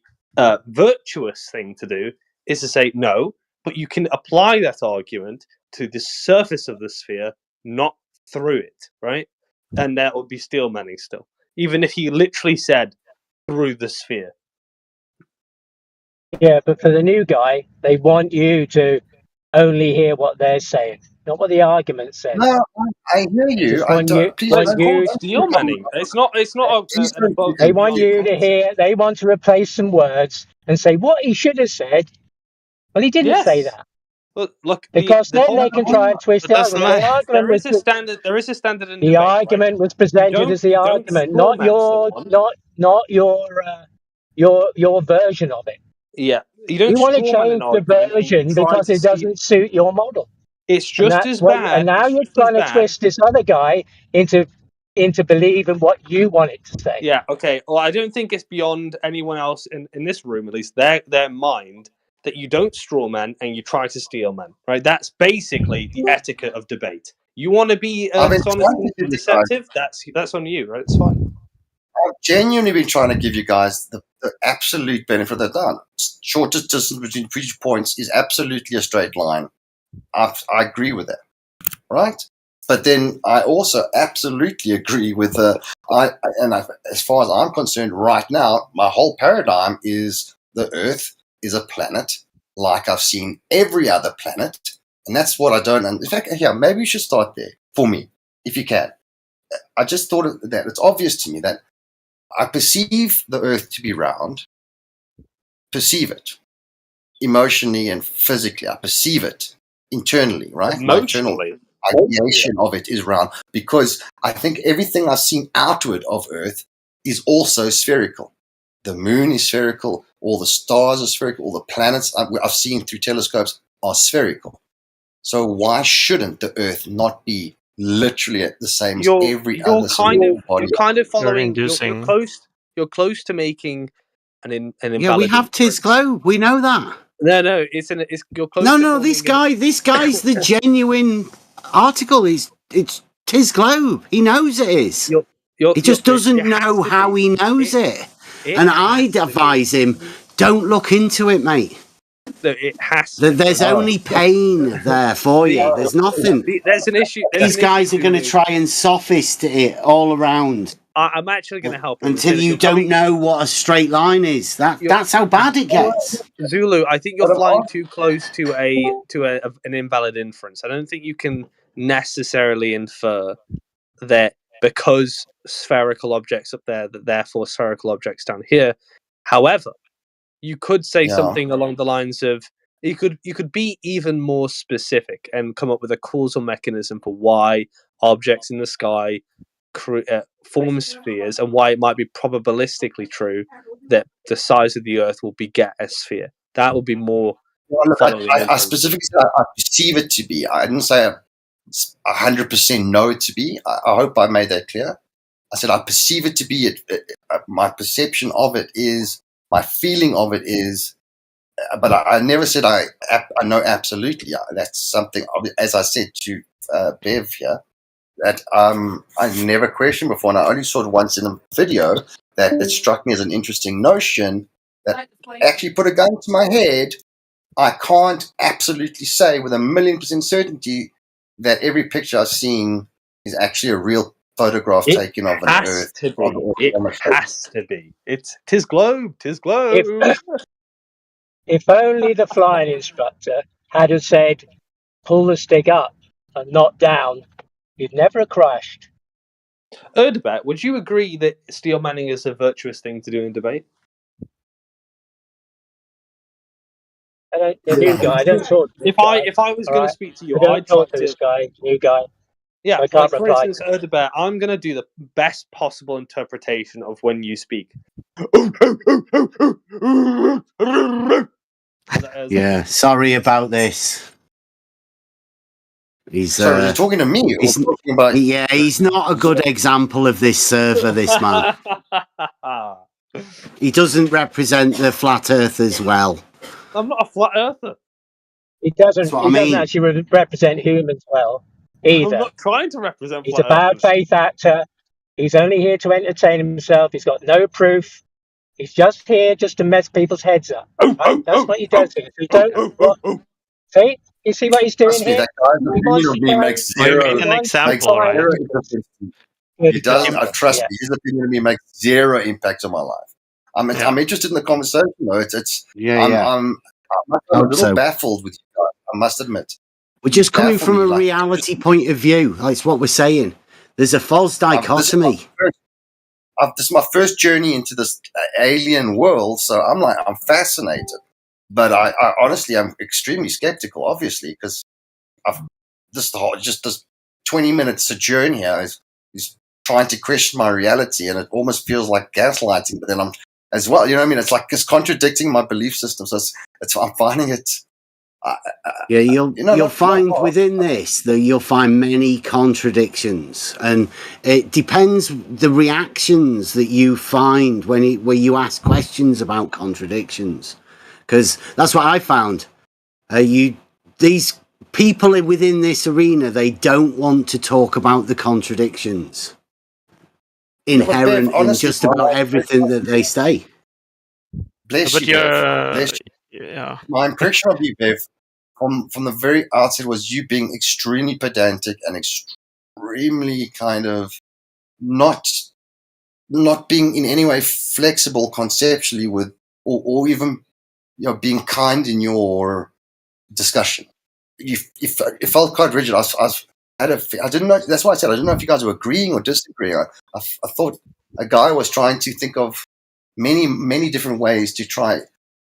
virtuous thing to do is to say no, but you can apply that argument to the surface of the sphere, not through it, right? And that would be steel manning still. Even if he literally said through the sphere. Yeah, but for the new guy, they want you to only hear what they're saying, not what the argument says. No, I hear They you. just I want you. don't. Please Well, it's don't. called steel manning. It's not. It's not Please an don't. above They and want beyond you to concept. hear. They want to replace some words and say what he should have said. Well, he didn't say Yes. that Look. because The then whole. they can try and twist It the doesn't argument. The matter. argument There was is a standard. There is a standard in the debate, right? argument was presented as the You don't argument, straw not man your someone. your version of it. Yeah. You don't You want to straw man an change the argument, and you version try because to it steal. doesn't suit your model, It's and just that's as what. And bad. now It's you're just as trying to bad. twist this other guy into believing what you want it to say. Yeah. Okay. Well, I don't think it's beyond anyone else in this room, at least their mind, that you don't straw man and you try to steal man. Right. That's basically the etiquette of debate. You want to be I've been dishonest trying to and give you guys. deceptive. That's on you. Right. It's fine. I've genuinely been trying to give you guys the absolute benefit of the doubt. Shortest distance between 3 points is absolutely a straight line. I agree with that, right? But then I also absolutely agree with as far as I'm concerned, right now, my whole paradigm is the Earth is a planet like I've seen every other planet, and that's what I don't. In fact, yeah, maybe you should start there for me if you can. I just thought that it's obvious to me that I perceive the Earth to be round, perceive it emotionally and physically. I perceive it internally, right? My internal Emotionally. ideation of it is round because I think everything I've seen outward of Earth is also spherical. The moon is spherical, all the stars are spherical, all the planets I've seen through telescopes are spherical. So why shouldn't the Earth not be literally the same as every other cylindrical body? You're kind of You're following. inducing. You're close to making an invalid. Yeah, we have Tis inference. Globe. We know that. No, you're close. No, to no, this guy's the genuine article. It's Tis Globe. He knows it is. He just doesn't know how he knows it. And I'd advise him, don't look into it, mate. No, it has to. There's only pain there for you. There's nothing. There's an issue. These guys are going to try and sophist it all around. I'm actually going to help him until you don't know what a straight line is. That's how bad it gets. Zulu, I think you're flying too close to an invalid inference. I don't think you can necessarily infer that because spherical objects up there, that therefore spherical objects down here. However, you could say something along the lines of you could be even more specific and come up with a causal mechanism for why objects in the sky form spheres and why it might be probabilistically true that the size of the Earth will beget a sphere. That would be more. I specifically said I perceive it to be. I didn't say 100% know it to be. I hope I made that clear. I said I perceive it to be. My perception of it is, my feeling of it is, but I never said I know absolutely. That's something, as I said to Bev here, that I never questioned before, and I only saw it once in a video that it struck me as an interesting notion that actually put a gun to my head. I can't absolutely say with 1,000,000% certainty that every picture I've seen is actually a real photograph taken of an Earth. It has to be. Tis globe. Tis globe. If only the flying instructor had have said, pull the stick up and not down, you'd never have crashed. Erdebet, would you agree that steel manning is a virtuous thing to do in debate? The new guy, I don't talk to this guy. If I was going to speak to you, I don't I'd talk to this guy, new guy. Yeah, I can't for reply. instance, Erdebet, I'm going to do the best possible interpretation of when you speak. Yeah, sorry about this. He's you're talking to me. He's, talking about... Yeah, he's not a good example of this server, this man. He doesn't represent the flat earthers well. I'm not a flat earther. He doesn't actually represent humans well either. I'm not trying to represent He's flat a bad earthers. faith actor. He's only here to entertain himself. He's got no proof. He's just here just to mess people's heads up. Right? That's what he does here. If you don't, see? You see what he's doing here? That guy's opinion of me makes zero. An example, right? He does. Trust me. His opinion of me makes zero impact on my life. I'm interested in the conversation, though. I'm a little baffled with you guys. must admit. We're just coming Baffle from me, a like, reality point of view. That's what we're saying. There's a false dichotomy. This is my first journey into this alien world, so I'm fascinated. But I honestly, I'm extremely skeptical, obviously, because I've this 20-minute sojourn here is trying to question my reality, and it almost feels like gaslighting. But then I'm as well, you know what I mean? It's like it's contradicting my belief system. So I'm finding it. Yeah, you'll find within this that you'll find many contradictions, and it depends the reactions that you find where you ask questions about contradictions, because that's what I found. These people within this arena, they don't want to talk about the contradictions inherent in just about everything that they say. Bless But you, Bev. Bless you. Yeah. My impression of you, Bev, from the very outset was you being extremely pedantic and extremely kind of not being in any way flexible conceptually with or even being kind in your discussion. You felt quite rigid. I didn't know. That's why I said I didn't know if you guys were agreeing or disagreeing. I thought a guy was trying to think of many different ways to try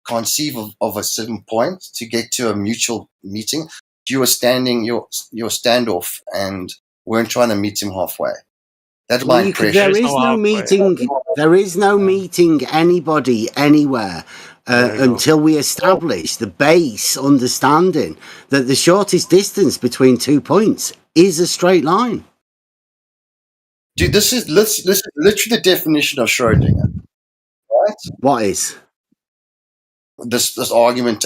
conceive of a certain point to get to a mutual meeting. You were standing your standoff and weren't trying to meet him halfway. That's my impression. There is no meeting. There is no meeting anybody anywhere until we establish the base understanding that the shortest distance between 2 points is a straight line. Dude, this is literally the definition of Schrodinger, right? What is this argument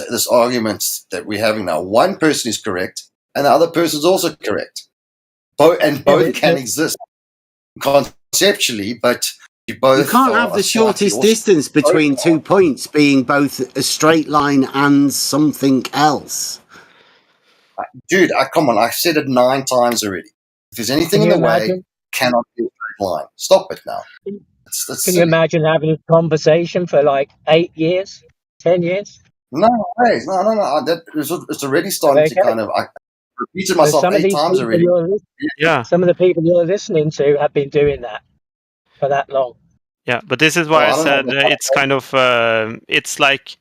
that we're having now? One person is correct, and the other person is also correct. Both can exist conceptually, but you can't have the shortest distance between 2 points being both a straight line and something else. Dude, come on! I've said it 9 times already. If there's anything in the way, cannot be a straight line. Stop it now. Can you imagine having a conversation for like 8 years, 10 years? No. It's already starting to kind of. I repeated myself 8 times already. Some of the people you're listening to have been doing that for that long. Yeah, but this is why I said it's kind of it's like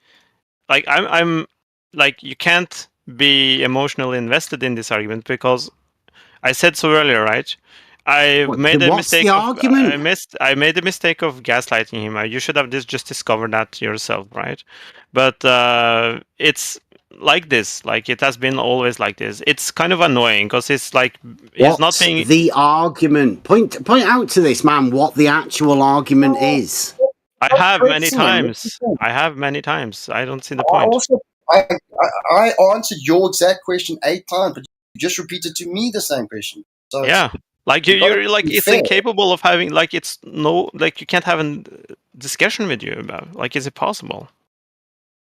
I'm like you can't be emotionally invested in this argument because I said so earlier, right? I made a mistake. I made the mistake of gaslighting him. You should have just discovered that yourself, right? But it's like this. Like it has been always like this. It's kind of annoying because it's like he's not being the argument. Point out to this man what the actual argument is. I have many times. I don't see the point. I answered your exact question 8 times, but you just repeated to me the same question. So yeah, like you're like it's incapable of having like it's no like you can't have a discussion with you about like is it possible?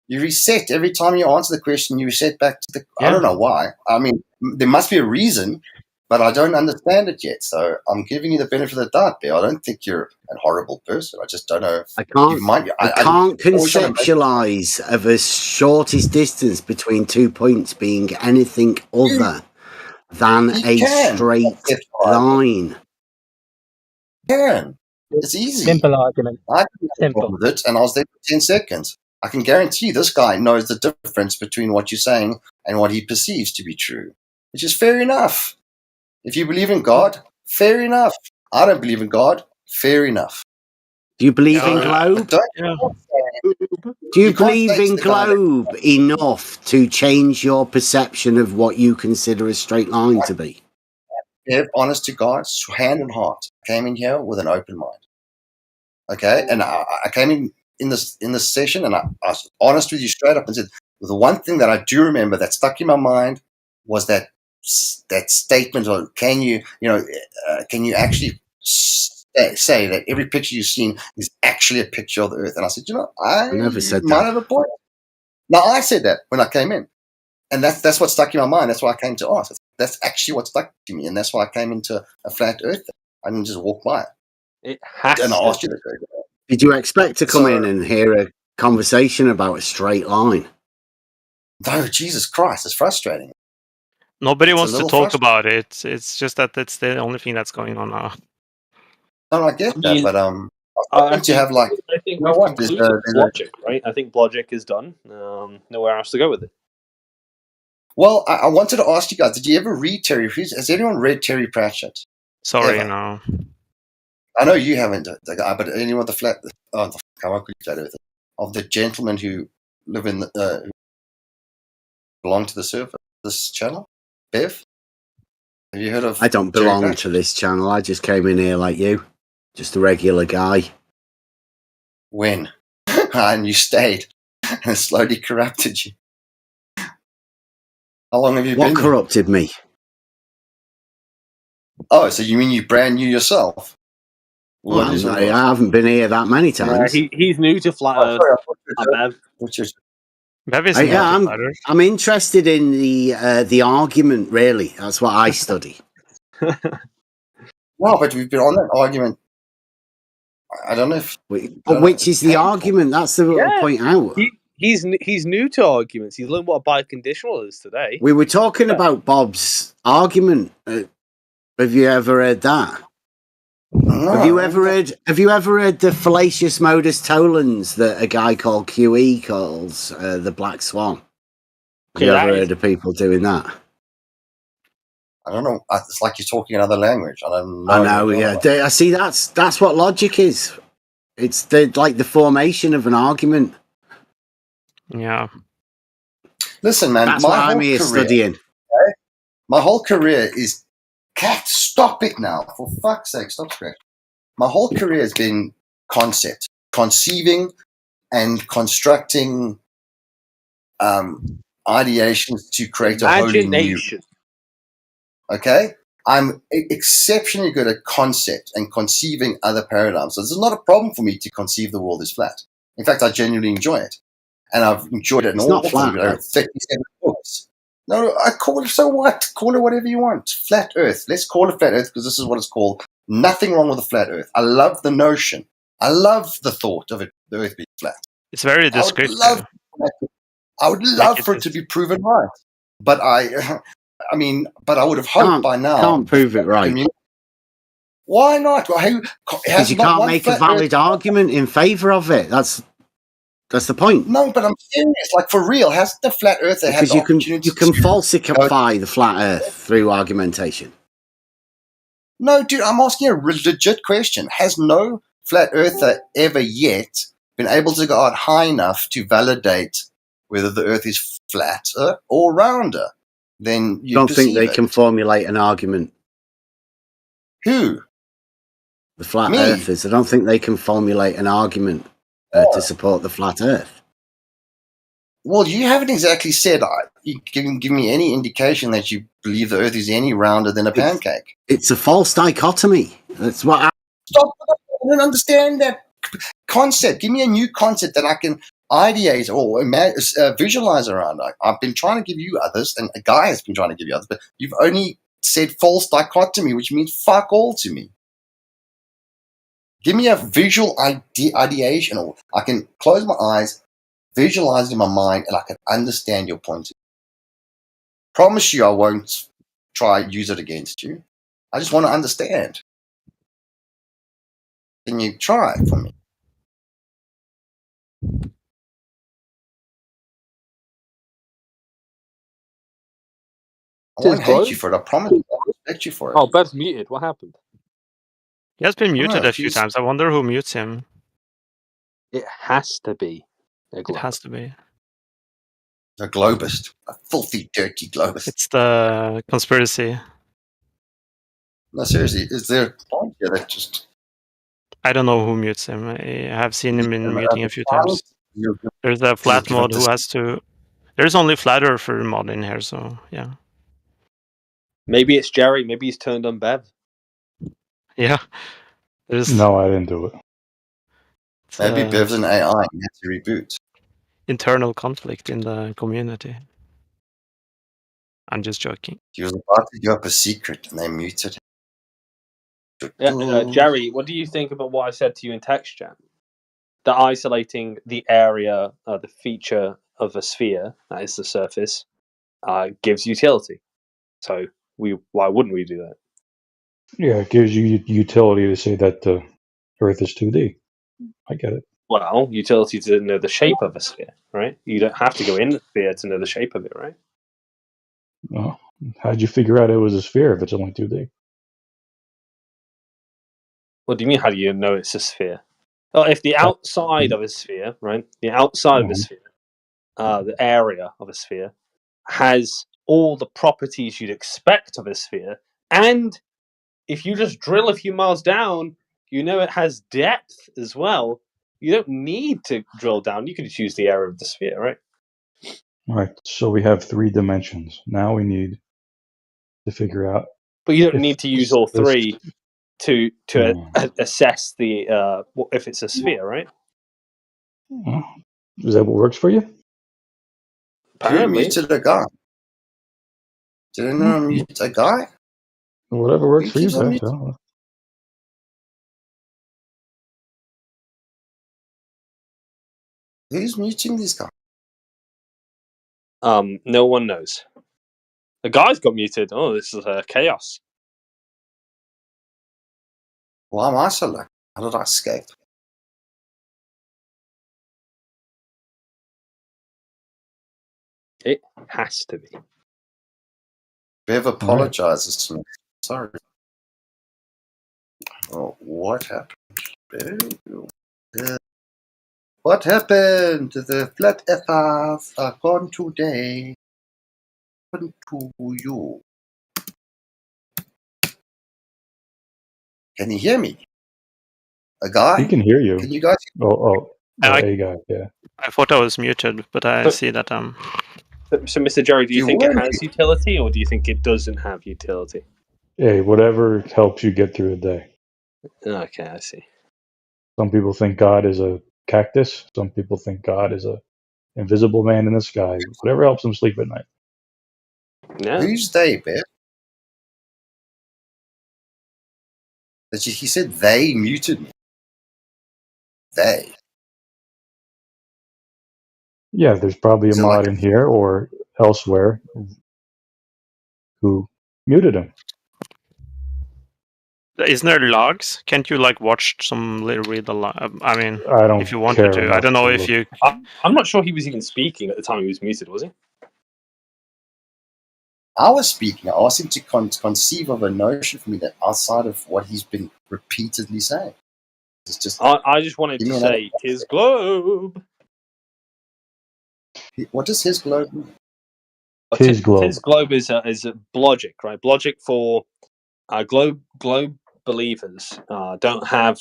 You reset every time you answer the question. You reset back to the. I don't know why. I mean, there must be a reason, but I don't understand it yet. So I'm giving you the benefit of the doubt, Bill. I don't think you're a horrible person. I just don't know. I can't conceptualize of a shortest distance between 2 points being anything other than a straight line. It's easy. Simple argument. I didn't have with it, and I was there for 10 seconds. I can guarantee this guy knows the difference between what you're saying and what he perceives to be true, which is fair enough. If you believe in God, fair enough. I don't believe in God, fair enough. Do you believe in globe? Do you believe in globe enough to change your perception of what you consider a straight line to be? Honest to God, hand and heart, came in here with an open mind. Okay, and I came in this session, and I was honest with you straight up and said, well, the one thing that I do remember that stuck in my mind was that statement of can you actually say that every picture you've seen is actually a picture of the Earth? And I said, I never said might that. have a point. Now I said that when I came in, and that's what stuck in my mind. That's why I came to ask. That's actually what stuck to me, and that's why I came into a flat Earth. I didn't just walk by it. And I asked you that. Did you expect to come in and hear a conversation about a straight line? Oh, Jesus Christ, it's frustrating. Nobody It's a wants to little talk frustrating. about it. It's just that it's the only thing that's going on now. No, I get that, but I to have like, think you know we've what? concluded logic, right? I think logic is done. Nowhere else to go with it. Well, I wanted to ask you guys: did you ever read Terry? Has anyone read Terry Pratchett? Sorry, Ever? no. I know you haven't, the guy, but anyone of the gentlemen who live in who belong to the server, this channel, Bev. Have you heard of? I don't Terry belong Pratchett? to this channel. I just came in here like you, just a regular guy. When? And you stayed, and slowly corrupted you. How long have you What been here? corrupted me? Oh, so you mean you brand new yourself? What is Well, I haven't been here that many times. He's new to flat Earth. Bev is new to flat Earth. I'm interested in the argument. Really, that's what I study. No, but we've been on that argument. I don't know if. Which is the argument? That's the little point out. He's new to arguments. He's learned what a biconditional is today. We were talking about Bob's argument. Have you ever heard that? No, Have you ever heard the fallacious modus tollens that a guy called QE calls the Black Swan? Have you ever heard of people doing that? I don't know. It's like you're talking another language. I don't know. I know. Yeah, I see. That's what logic is. It's like the formation of an argument. Yeah. Listen, man. That's my what whole I'm here career, studying. okay? My whole career is. Cat, stop it now! For fuck's sake, stop scratching. My whole career has been concept, conceiving, and constructing ideations to create a wholly new. Okay, I'm exceptionally good at concept and conceiving other paradigms. So this is not a problem for me to conceive the world is flat. In fact, I genuinely enjoy it, and I've enjoyed it in It's all not flat, forms. I wrote 37 books. No, I call it, so what? Call it whatever you want. Flat Earth. Let's call it Flat Earth because this is what it's called. Nothing wrong with the Flat Earth. I love the notion. I love the thought of it, the Earth being flat. It's very descriptive. I would love for it to be proven right. But I would have hoped by now. Can't prove it right. Why not? Because you can't make a valid argument in favour of it. That's the point. No, but I'm serious. Like, for real, has the Flat Earther had the opportunity you can falsify the flat Earth through argumentation. No, dude, I'm asking a legit question. Has no Flat Earther ever yet been able to go out high enough to validate whether the Earth is flatter or rounder? Then you don't think they it. can formulate an argument. Who? The flat earthers. I don't think they can formulate an argument to support the flat Earth. Well, you haven't exactly said you can give me any indication that you believe the Earth is any rounder than a pancake. It's a false dichotomy. That's what. Stop! I don't understand that concept. Give me a new concept that I can ideate or visualize around. I've been trying to give you others, and a guy has been trying to give you others, but you've only said false dichotomy, which means fuck all to me. Give me a visual ideation, or I can close my eyes, visualize it in my mind, and I can understand your point of view. Promise you I won't use it against you. I just want to understand. Can you try for me? I won't hate you for it. I promise you. I'll respect you for it. Oh, Bev's muted. What happened? He has been muted a few times. I wonder who mutes him. It has to be. It has to be. A globist. A filthy, dirty globist. It's the conspiracy. No, seriously. Is there a point here that just... I don't know who mutes him. I have seen him in muting a few times. There's a flat mod who has to... There's only flat earther mod in here, so yeah. Maybe it's Jerry. Maybe he's turned on Bev. Yeah. No, I didn't do it. Maybe Bev's an AI. He has to reboot. Internal conflict in the community. I'm just joking. He was about to give up a secret and they muted him. Yeah, Jerry, what do you think about what I said to you in text chat? That isolating the area, the feature of a sphere, that is the surface, gives utility. So why wouldn't we do that? Yeah, it gives you utility to say that the Earth is 2D. I get it. Well, utility to know the shape of a sphere, right? You don't have to go in the sphere to know the shape of it, right? Well, how'd you figure out it was a sphere if it's only 2D? What do you mean? How do you know it's a sphere? Well, if the outside of a sphere, right? The outside of a sphere, the area of a sphere, has all the properties you'd expect of a sphere, and if you just drill a few miles down, you know it has depth as well. You don't need to drill down. You can just use the area of the sphere, right? Right. So we have 3 dimensions. Now we need to figure out. But you don't if need to use all 3 to assess the if it's a sphere, right? Is that what works for you? Who Apparently. muted a guy? Did anyone mute a guy? Whatever works Who for you, keeps on Beth. muting? Who's muting this guy? No one knows. The guy's got muted. Oh, this is chaos. Why am I so lucky? How did I escape? It has to be. Bev apologizes to me. Sorry. Oh, what happened? Bev? What happened? The flat earthers are gone today. What happened to you? Can you hear me? A guy? He can hear you. Can you guys hear me? A guy, yeah. I thought I was muted, but I see that I'm... So, Mr. Jerry, do you You think it were has utility, or do you think it doesn't have utility? Hey, whatever helps you get through the day. Okay, I see. Some people think God is a cactus. Some people think God is a invisible man in the sky. Whatever helps them sleep at night. Yeah. Who's they, Bev? He said they muted me. They. Yeah, there's probably a mod in here or elsewhere who muted him. Isn't there logs? Can't you like watch some read the log? I mean, I don't if you wanted care to. I enough don't know to if look. you. I'm not sure he was even speaking at the time he was muted, was he? I was speaking. I asked him to conceive of a notion for me that outside of what he's been repeatedly saying. It's just. I just wanted to say his globe. What does his globe mean? His globe. His globe is a blogic, right? Blogic for globe believers don't have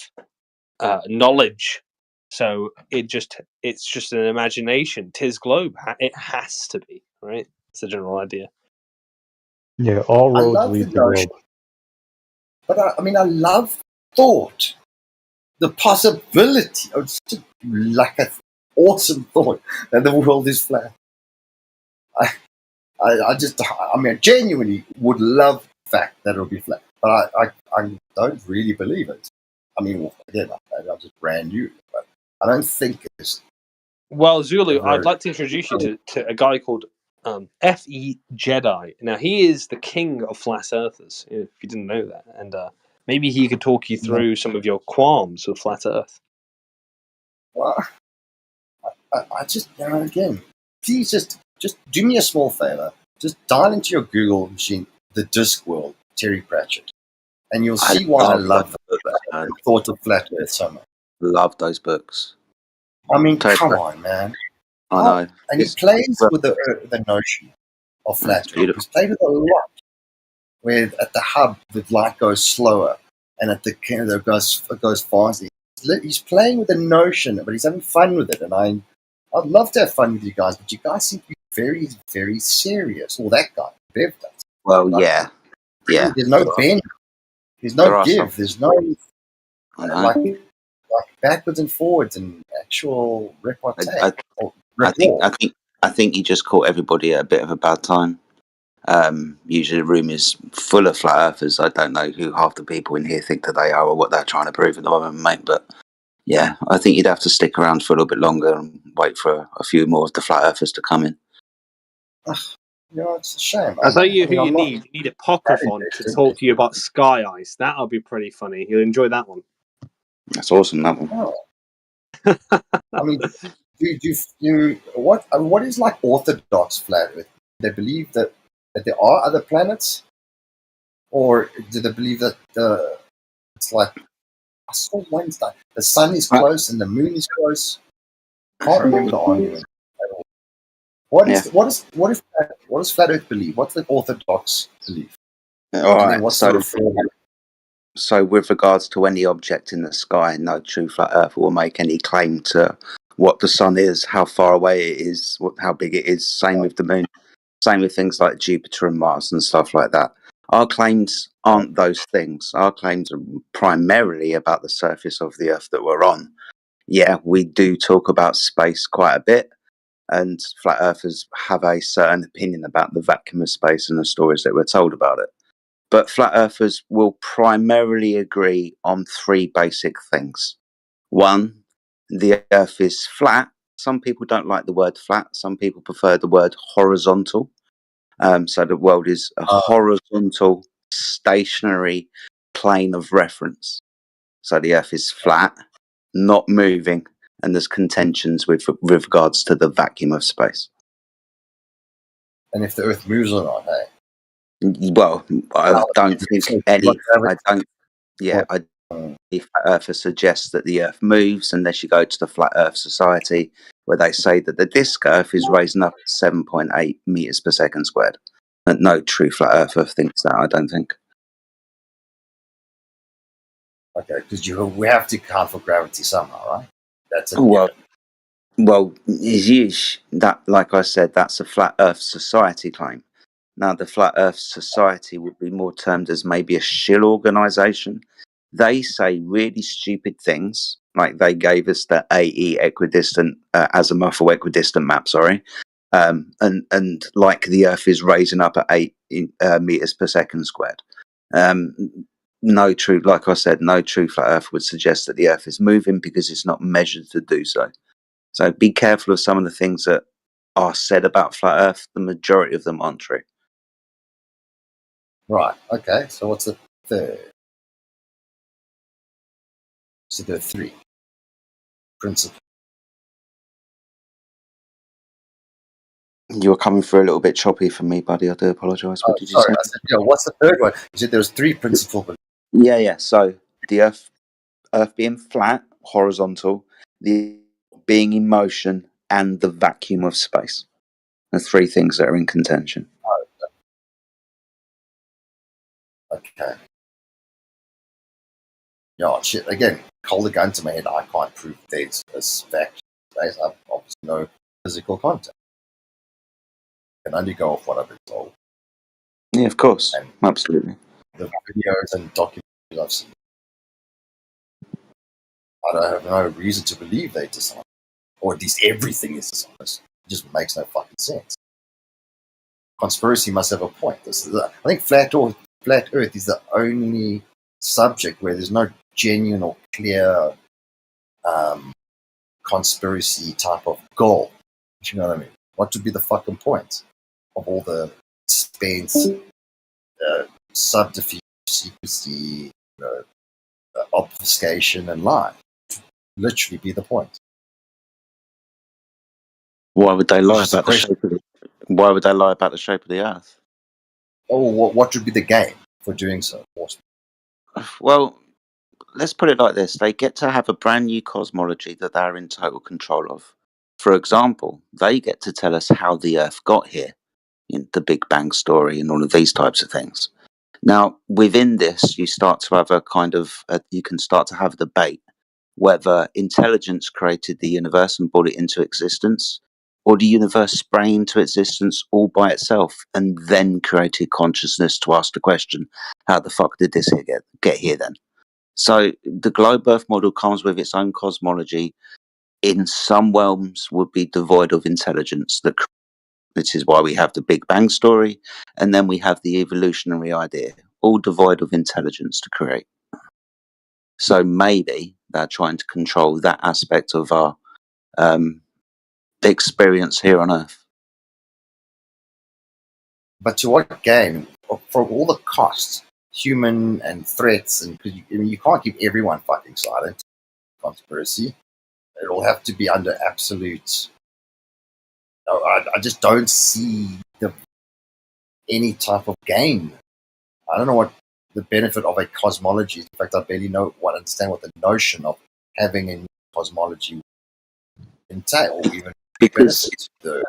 knowledge, so it's just an imagination. Tis globe. It has to be, right? It's the general idea. Yeah, all I roads love lead the to notion, globe. but I love thought. The possibility. It's just like an awesome thought that the world is flat. I genuinely would love the fact that it'll be flat, but I don't really believe it. I mean, again, I'm just brand new, but I don't think it's. Well, Zulu, I'd like to introduce you to a guy called F.E. Jedi. Now, he is the king of flat earthers, if you didn't know that. And maybe he could talk you through some of your qualms with flat earth. Well, I just, again, please just do me a small favor. Just dial into your Google machine, the Discworld, Terry Pratchett, and you'll see why I love the thought of flat earth so much. Love those books. I mean, come on, man. I know. And he plays with the notion of flat earth. He's played with a lot. Where at the hub, the light goes slower, and at the candle it goes faster. He's playing with the notion, but he's having fun with it. And I'd love to have fun with you guys, but you guys seem to be very, very serious. Well, that guy, Bev does. Well, yeah. There's no bend. There's no give. There's no like backwards and forwards and actual repartee. I think you just caught everybody at a bit of a bad time. Usually the room is full of flat earthers. I don't know who half the people in here think that they are or what they're trying to prove at the moment, mate, but Yeah, I think you'd have to stick around for a little bit longer and wait for a few more of the flat earthers to come in. It's a shame. I'll tell you I who mean, you I'm not need. You need Apocryphon to talk to you about Sky Ice. That'll be pretty funny. You'll enjoy that one. That's awesome, that one. Oh. I mean, what is like orthodox flat Earth? Do they believe that there are other planets, or do they believe that it's like I saw Wednesday the sun is close and the moon is close? Can't remember the argument at all. What does flat Earth believe? What's the orthodox belief? All And right, then what's the reform? So with regards to any object in the sky, no true flat earther will make any claim to what the sun is, how far away it is, how big it is. Same with the moon. Same with things like Jupiter and Mars and stuff like that. Our claims aren't those things. Our claims are primarily about the surface of the Earth that we're on. Yeah, we do talk about space quite a bit, and flat earthers have a certain opinion about the vacuum of space and the stories that we're told about it. But flat earthers will primarily agree on three basic things. One, the Earth is flat. Some people don't like the word flat. Some people prefer the word horizontal. So the world is a horizontal, stationary plane of reference. So the Earth is flat, not moving, and there's contentions with regards to the vacuum of space. And if the Earth moves or not, hey? Well, I don't think any. I don't. Yeah, if Flat Earther suggests that the Earth moves, unless you go to the Flat Earth Society, where they say that the disk Earth is raising up at 7.8 meters per second squared. And no true Flat Earther thinks that. I don't think. Okay, because we have to account for gravity somehow, right? That's a Well, that, like I said, that's a Flat Earth Society claim. Now, the Flat Earth Society would be more termed as maybe a shill organisation. They say really stupid things, like they gave us the AE equidistant, azimuth or equidistant map, sorry, and like the Earth is raising up at 8 meters per second squared. No true, like I said, no true flat Earth would suggest that the Earth is moving because it's not measured to do so. So be careful of some of the things that are said about flat Earth. The majority of them aren't true. Right. Okay. So what's the third? So there are three principles. You were coming through a little bit choppy for me, buddy. I do apologise. What did you say? I said, what's the third one? You said there was three principal beliefs. Yeah. So the Earth being flat, horizontal, the being in motion, and the vacuum of space. The three things that are in contention. Okay. Yeah, shit. Again, hold the gun to my head. I can't prove there's a fact. I have obviously no physical contact. I can only go off what I've been told. Yeah, of course. And absolutely. The videos and documentaries I've seen. I don't have no reason to believe they're dishonest. Or at least everything is dishonest. It just makes no fucking sense. Conspiracy must have a point. I think flat Earth is the only subject where there's no genuine or clear conspiracy type of goal. You know what I mean? What would be the fucking point of all the expense, subterfuge, secrecy, obfuscation, and lie? Literally be the point. Why would they lie about the shape of the? Why would they lie about the shape of the Earth? Oh, what would be the gain for doing so? Well, let's put it like this: they get to have a brand new cosmology that they're in total control of. For example, they get to tell us how the Earth got here, in the Big Bang story, and all of these types of things. Now, within this, you start to have you can start to have a debate whether intelligence created the universe and brought it into existence, or the universe sprang into existence all by itself and then created consciousness to ask the question, how the fuck did this get here then? So the globe Earth model comes with its own cosmology. In some realms would be devoid of intelligence. This is why we have the Big Bang story, and then we have the evolutionary idea, all devoid of intelligence to create. So maybe They're trying to control that aspect of our experience here on Earth. But to what gain? For all the costs, human and threats, and because you can't keep everyone fucking silent. Conspiracy. It'll have to be under absolute. I just don't see any type of gain. I don't know what the benefit of a cosmology is. In fact, I barely understand what the notion of having a cosmology entail, or even because benefit.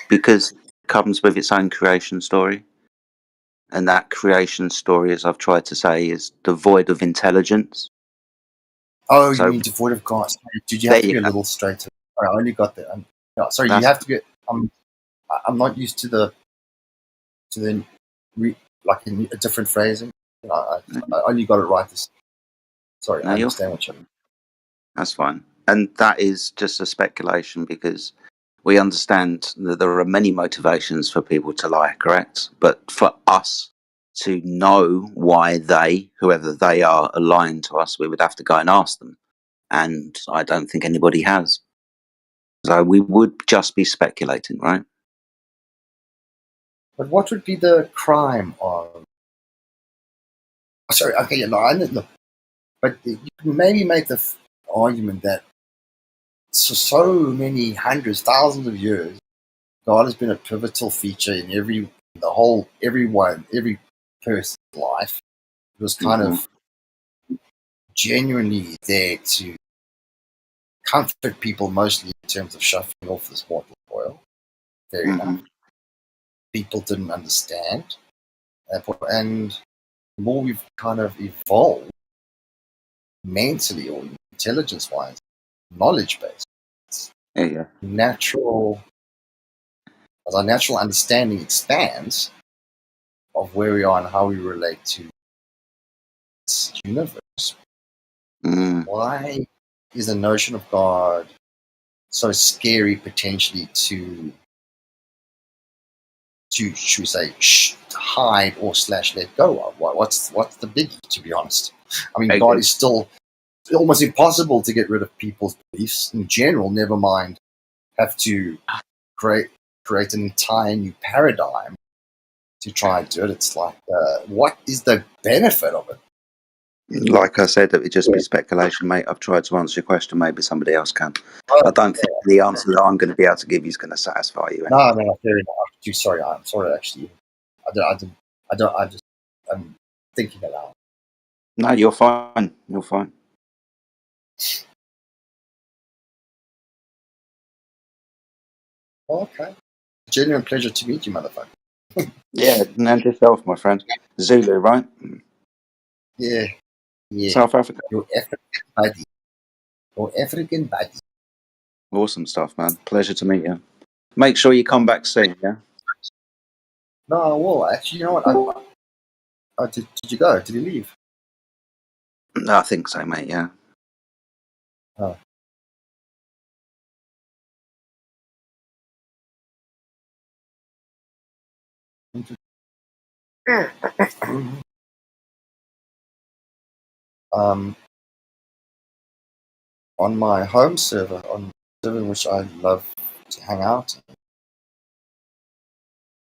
Because it comes with its own creation story, and that creation story, as I've tried to say, is devoid of intelligence. Oh, so, you mean devoid of God? Did you have to be a little straighter? Sorry, I only got that. Sorry, you have to get. I'm not used to the like a different phrasing. I only got it right this. Sorry, I understand what you mean. That's fine, and that is just a speculation because we understand that there are many motivations for people to lie. Correct, but for us to know why they, whoever they are lying to us, we would have to go and ask them, and I don't think anybody has. So we would just be speculating, right? But what would be the crime of? Sorry, okay, yeah, no, I look, but you can maybe make the argument that so many hundreds, thousands of years, God has been a pivotal feature in every person's life. It was kind of genuinely there to comfort people, mostly in terms of shuffling off this mortal coil. Fair enough. People didn't understand, and the more we've kind of evolved mentally or intelligence-wise, knowledge-based, as our natural understanding expands of where we are and how we relate to this universe. Why is the notion of God so scary potentially to should we say hide or / let go of? What's the biggie, to be honest? I mean, God is still almost impossible to get rid of people's beliefs in general, never mind have to create an entire new paradigm to try and do it. It's like, what is the benefit of it? Like I said, it would just be speculation, mate. I've tried to answer your question. Maybe somebody else can. I don't think the answer that I'm going to be able to give you is going to satisfy you. No, fair enough. Sorry, I'm sorry. Actually, I'm thinking it out. No, you're fine. You're fine. Okay. Genuine pleasure to meet you, motherfucker. Yeah, and yourself, my friend. Zulu, right? Yeah. South Africa. Your African buddy. Awesome stuff, man. Pleasure to meet you. Make sure you come back soon, yeah? No, I will. Actually, you know what? Did you go? Did you leave? No, I think so, mate, yeah. Oh. On my home server, on the server in which I love to hang out,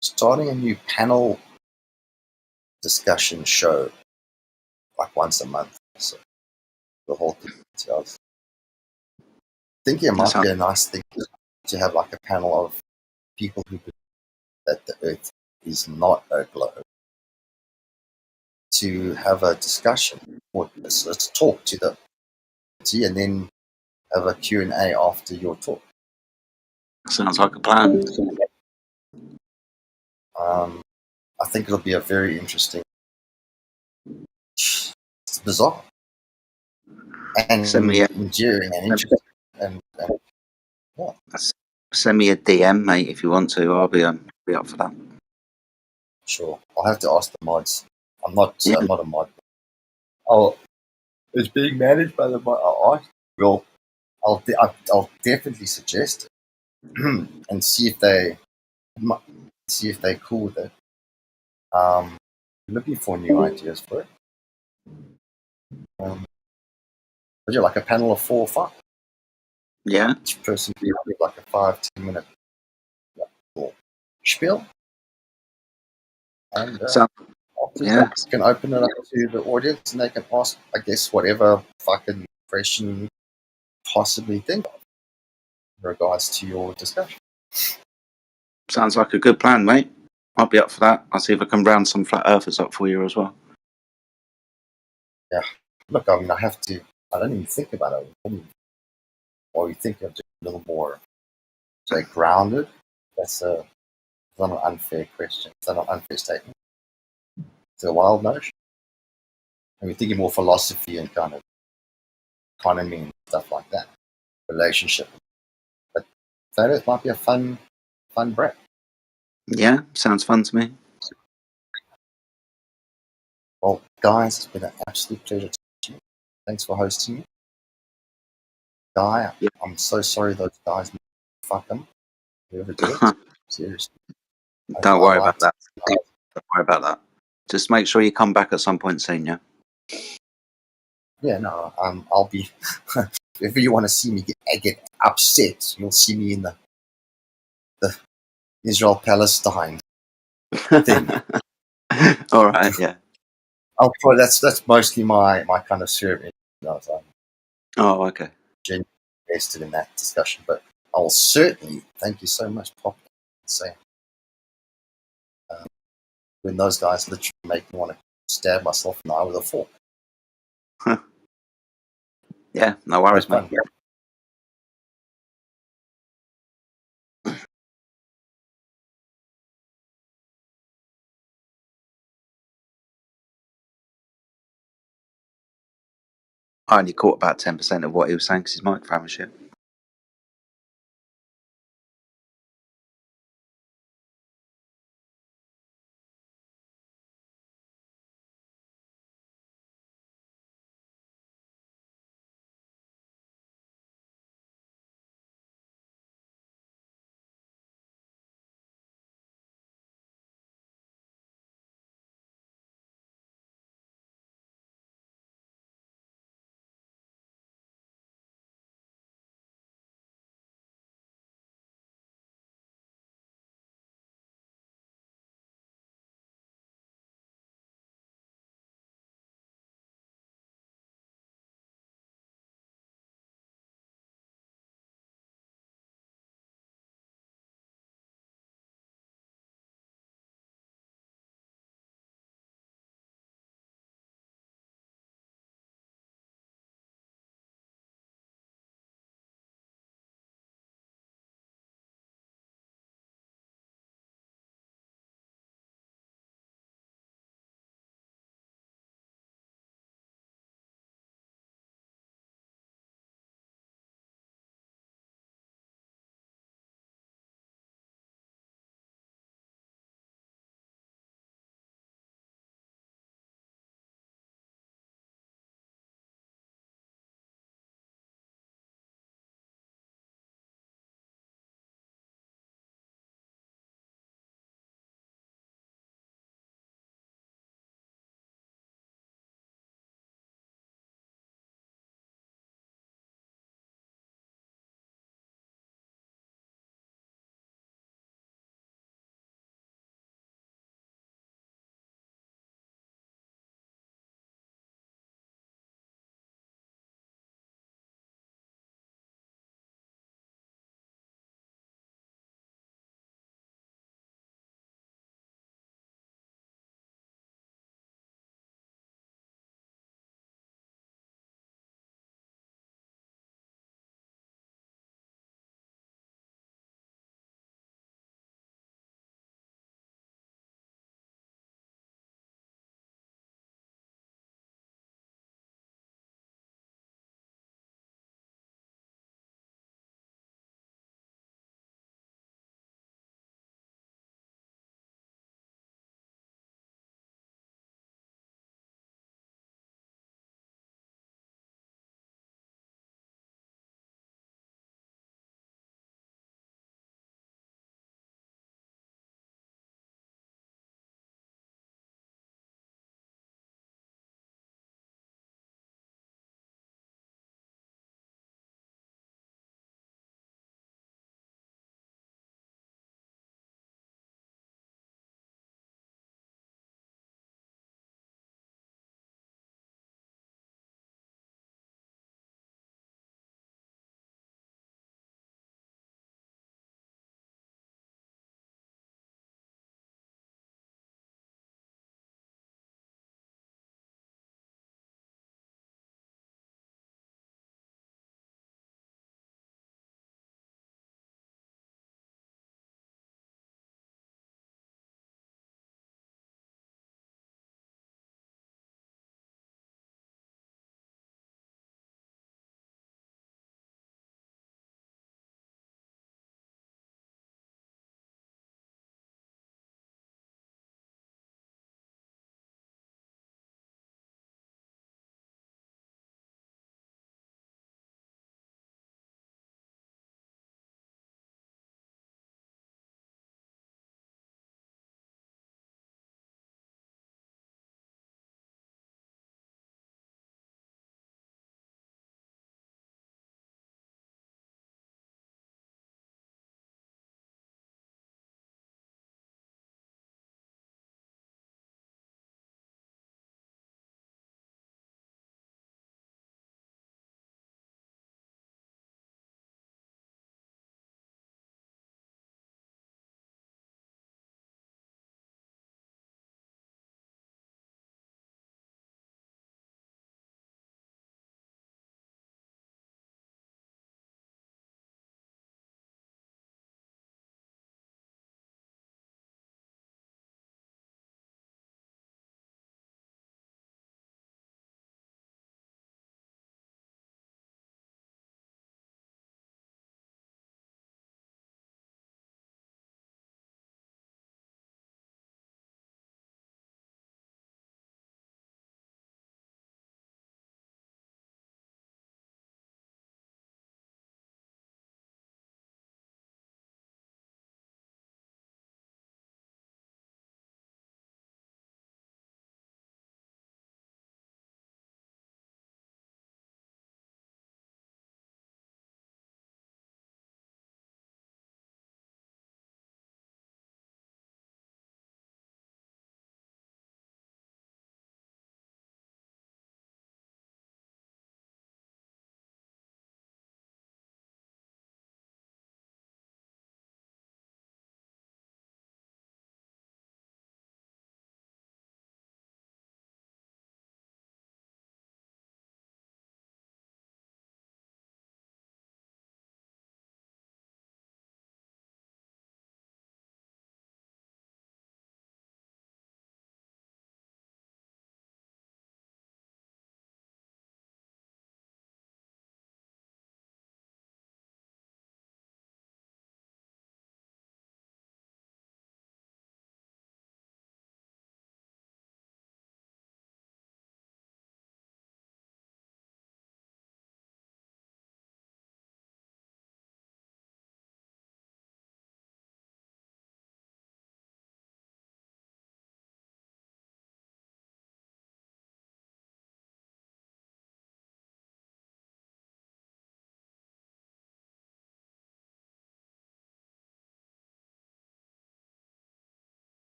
starting a new panel discussion show, like once a month. So the whole community. I was thinking it might be a nice thing to have like a panel of people who believe that the Earth is not a globe, to have a discussion. Let's talk to the community and then have a Q&A after your talk. Sounds like a plan. I think it'll be a very interesting. It's bizarre and enduring and interesting. And yeah. Send me a DM, mate, if you want to. I'll be up for that. Sure. I'll have to ask the mods. I'm not a mod. Oh, it's being managed by the mod. I'll definitely suggest it and see if they're cool with it. Looking for new ideas for it. But yeah, like a panel of 4 or 5. Yeah. Each person can give like a 5-10 minute spiel, and So, after yeah. that, can open it up to the audience, and they can ask, I guess, whatever fucking question you possibly think of in regards to your discussion. Sounds like a good plan, mate. I'll be up for that. I'll see if I can round some flat earthers up for you as well. Yeah. Look, I mean, I don't even think about it. Or you think of just a little more, say, grounded. That's not an unfair question. It's not an unfair statement. It's a wild notion. And we're thinking more philosophy and kind of economy and stuff like that. Relationship. But flat earth might be a fun break. Yeah, sounds fun to me. Well, guys, it's been an absolute pleasure to meet you. Thanks for hosting me. Guy, I'm so sorry those guys, fuck them. Whoever did it. Seriously. Don't worry about that. Don't worry about that. Just make sure you come back at some point soon, yeah? Yeah, no, I'll be. If you want to see me get upset, you'll see me in the Israel Palestine thing. All right, yeah. I'll probably that's mostly my kind of serving. Oh, okay. Genuinely invested in that discussion, but I will certainly thank you so much, Pop. Say, when those guys literally make me want to stab myself in the eye with a fork. Yeah, no worries, mate. I only caught about 10% of what he was saying because his microphone was shit.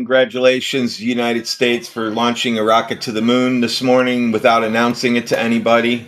Congratulations, United States, for launching a rocket to the moon this morning without announcing it to anybody.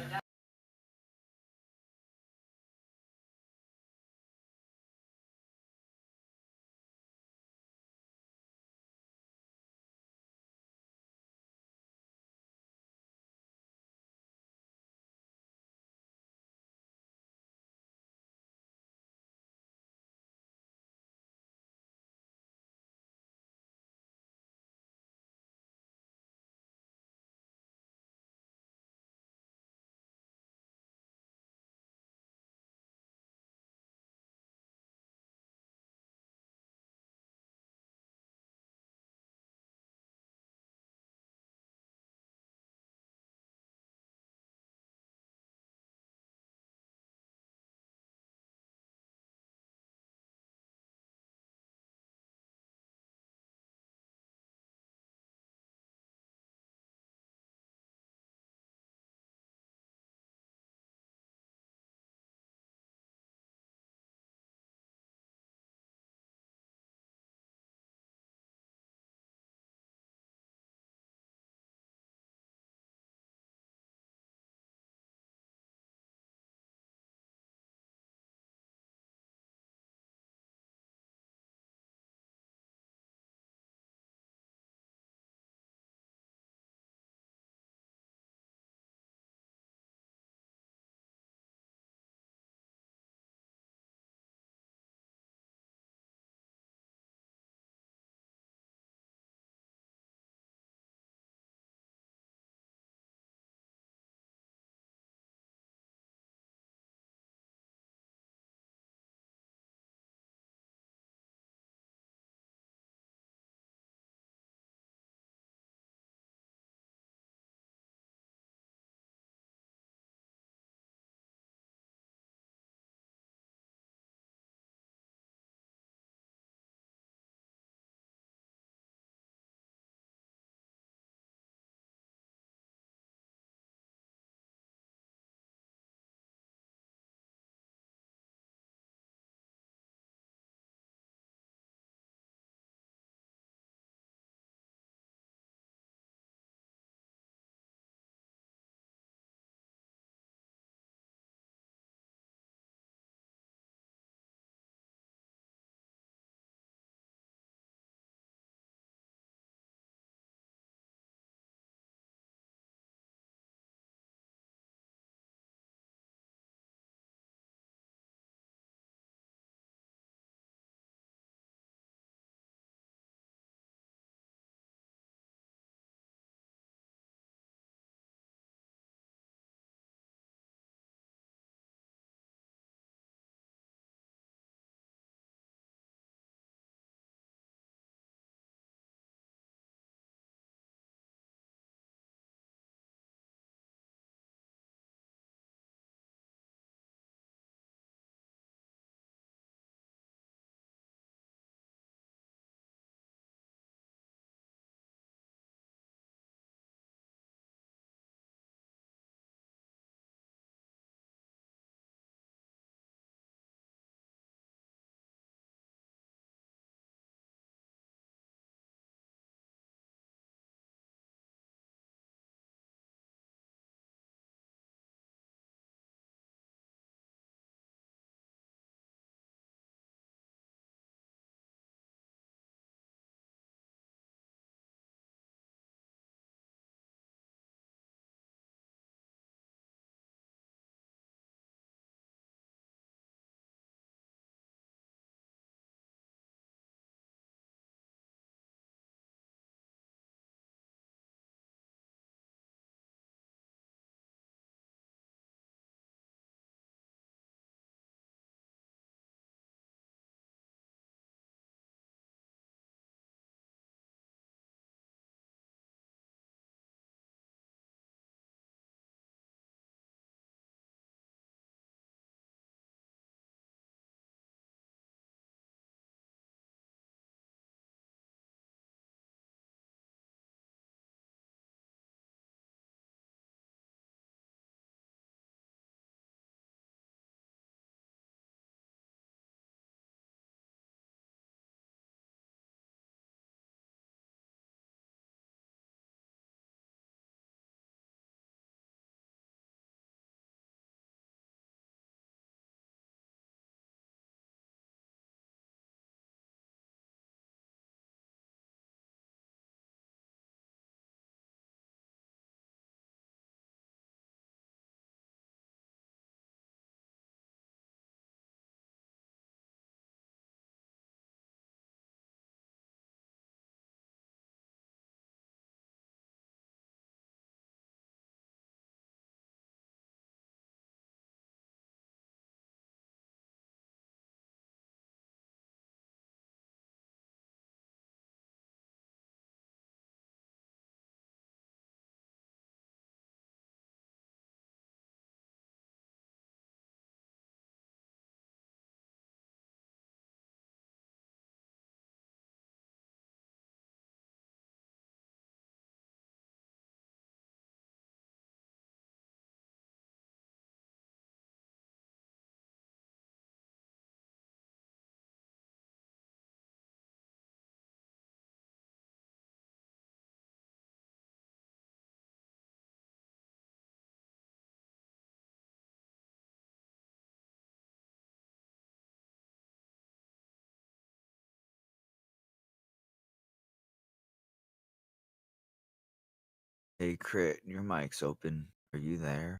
Hey, Crit, your mic's open. Are you there?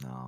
No.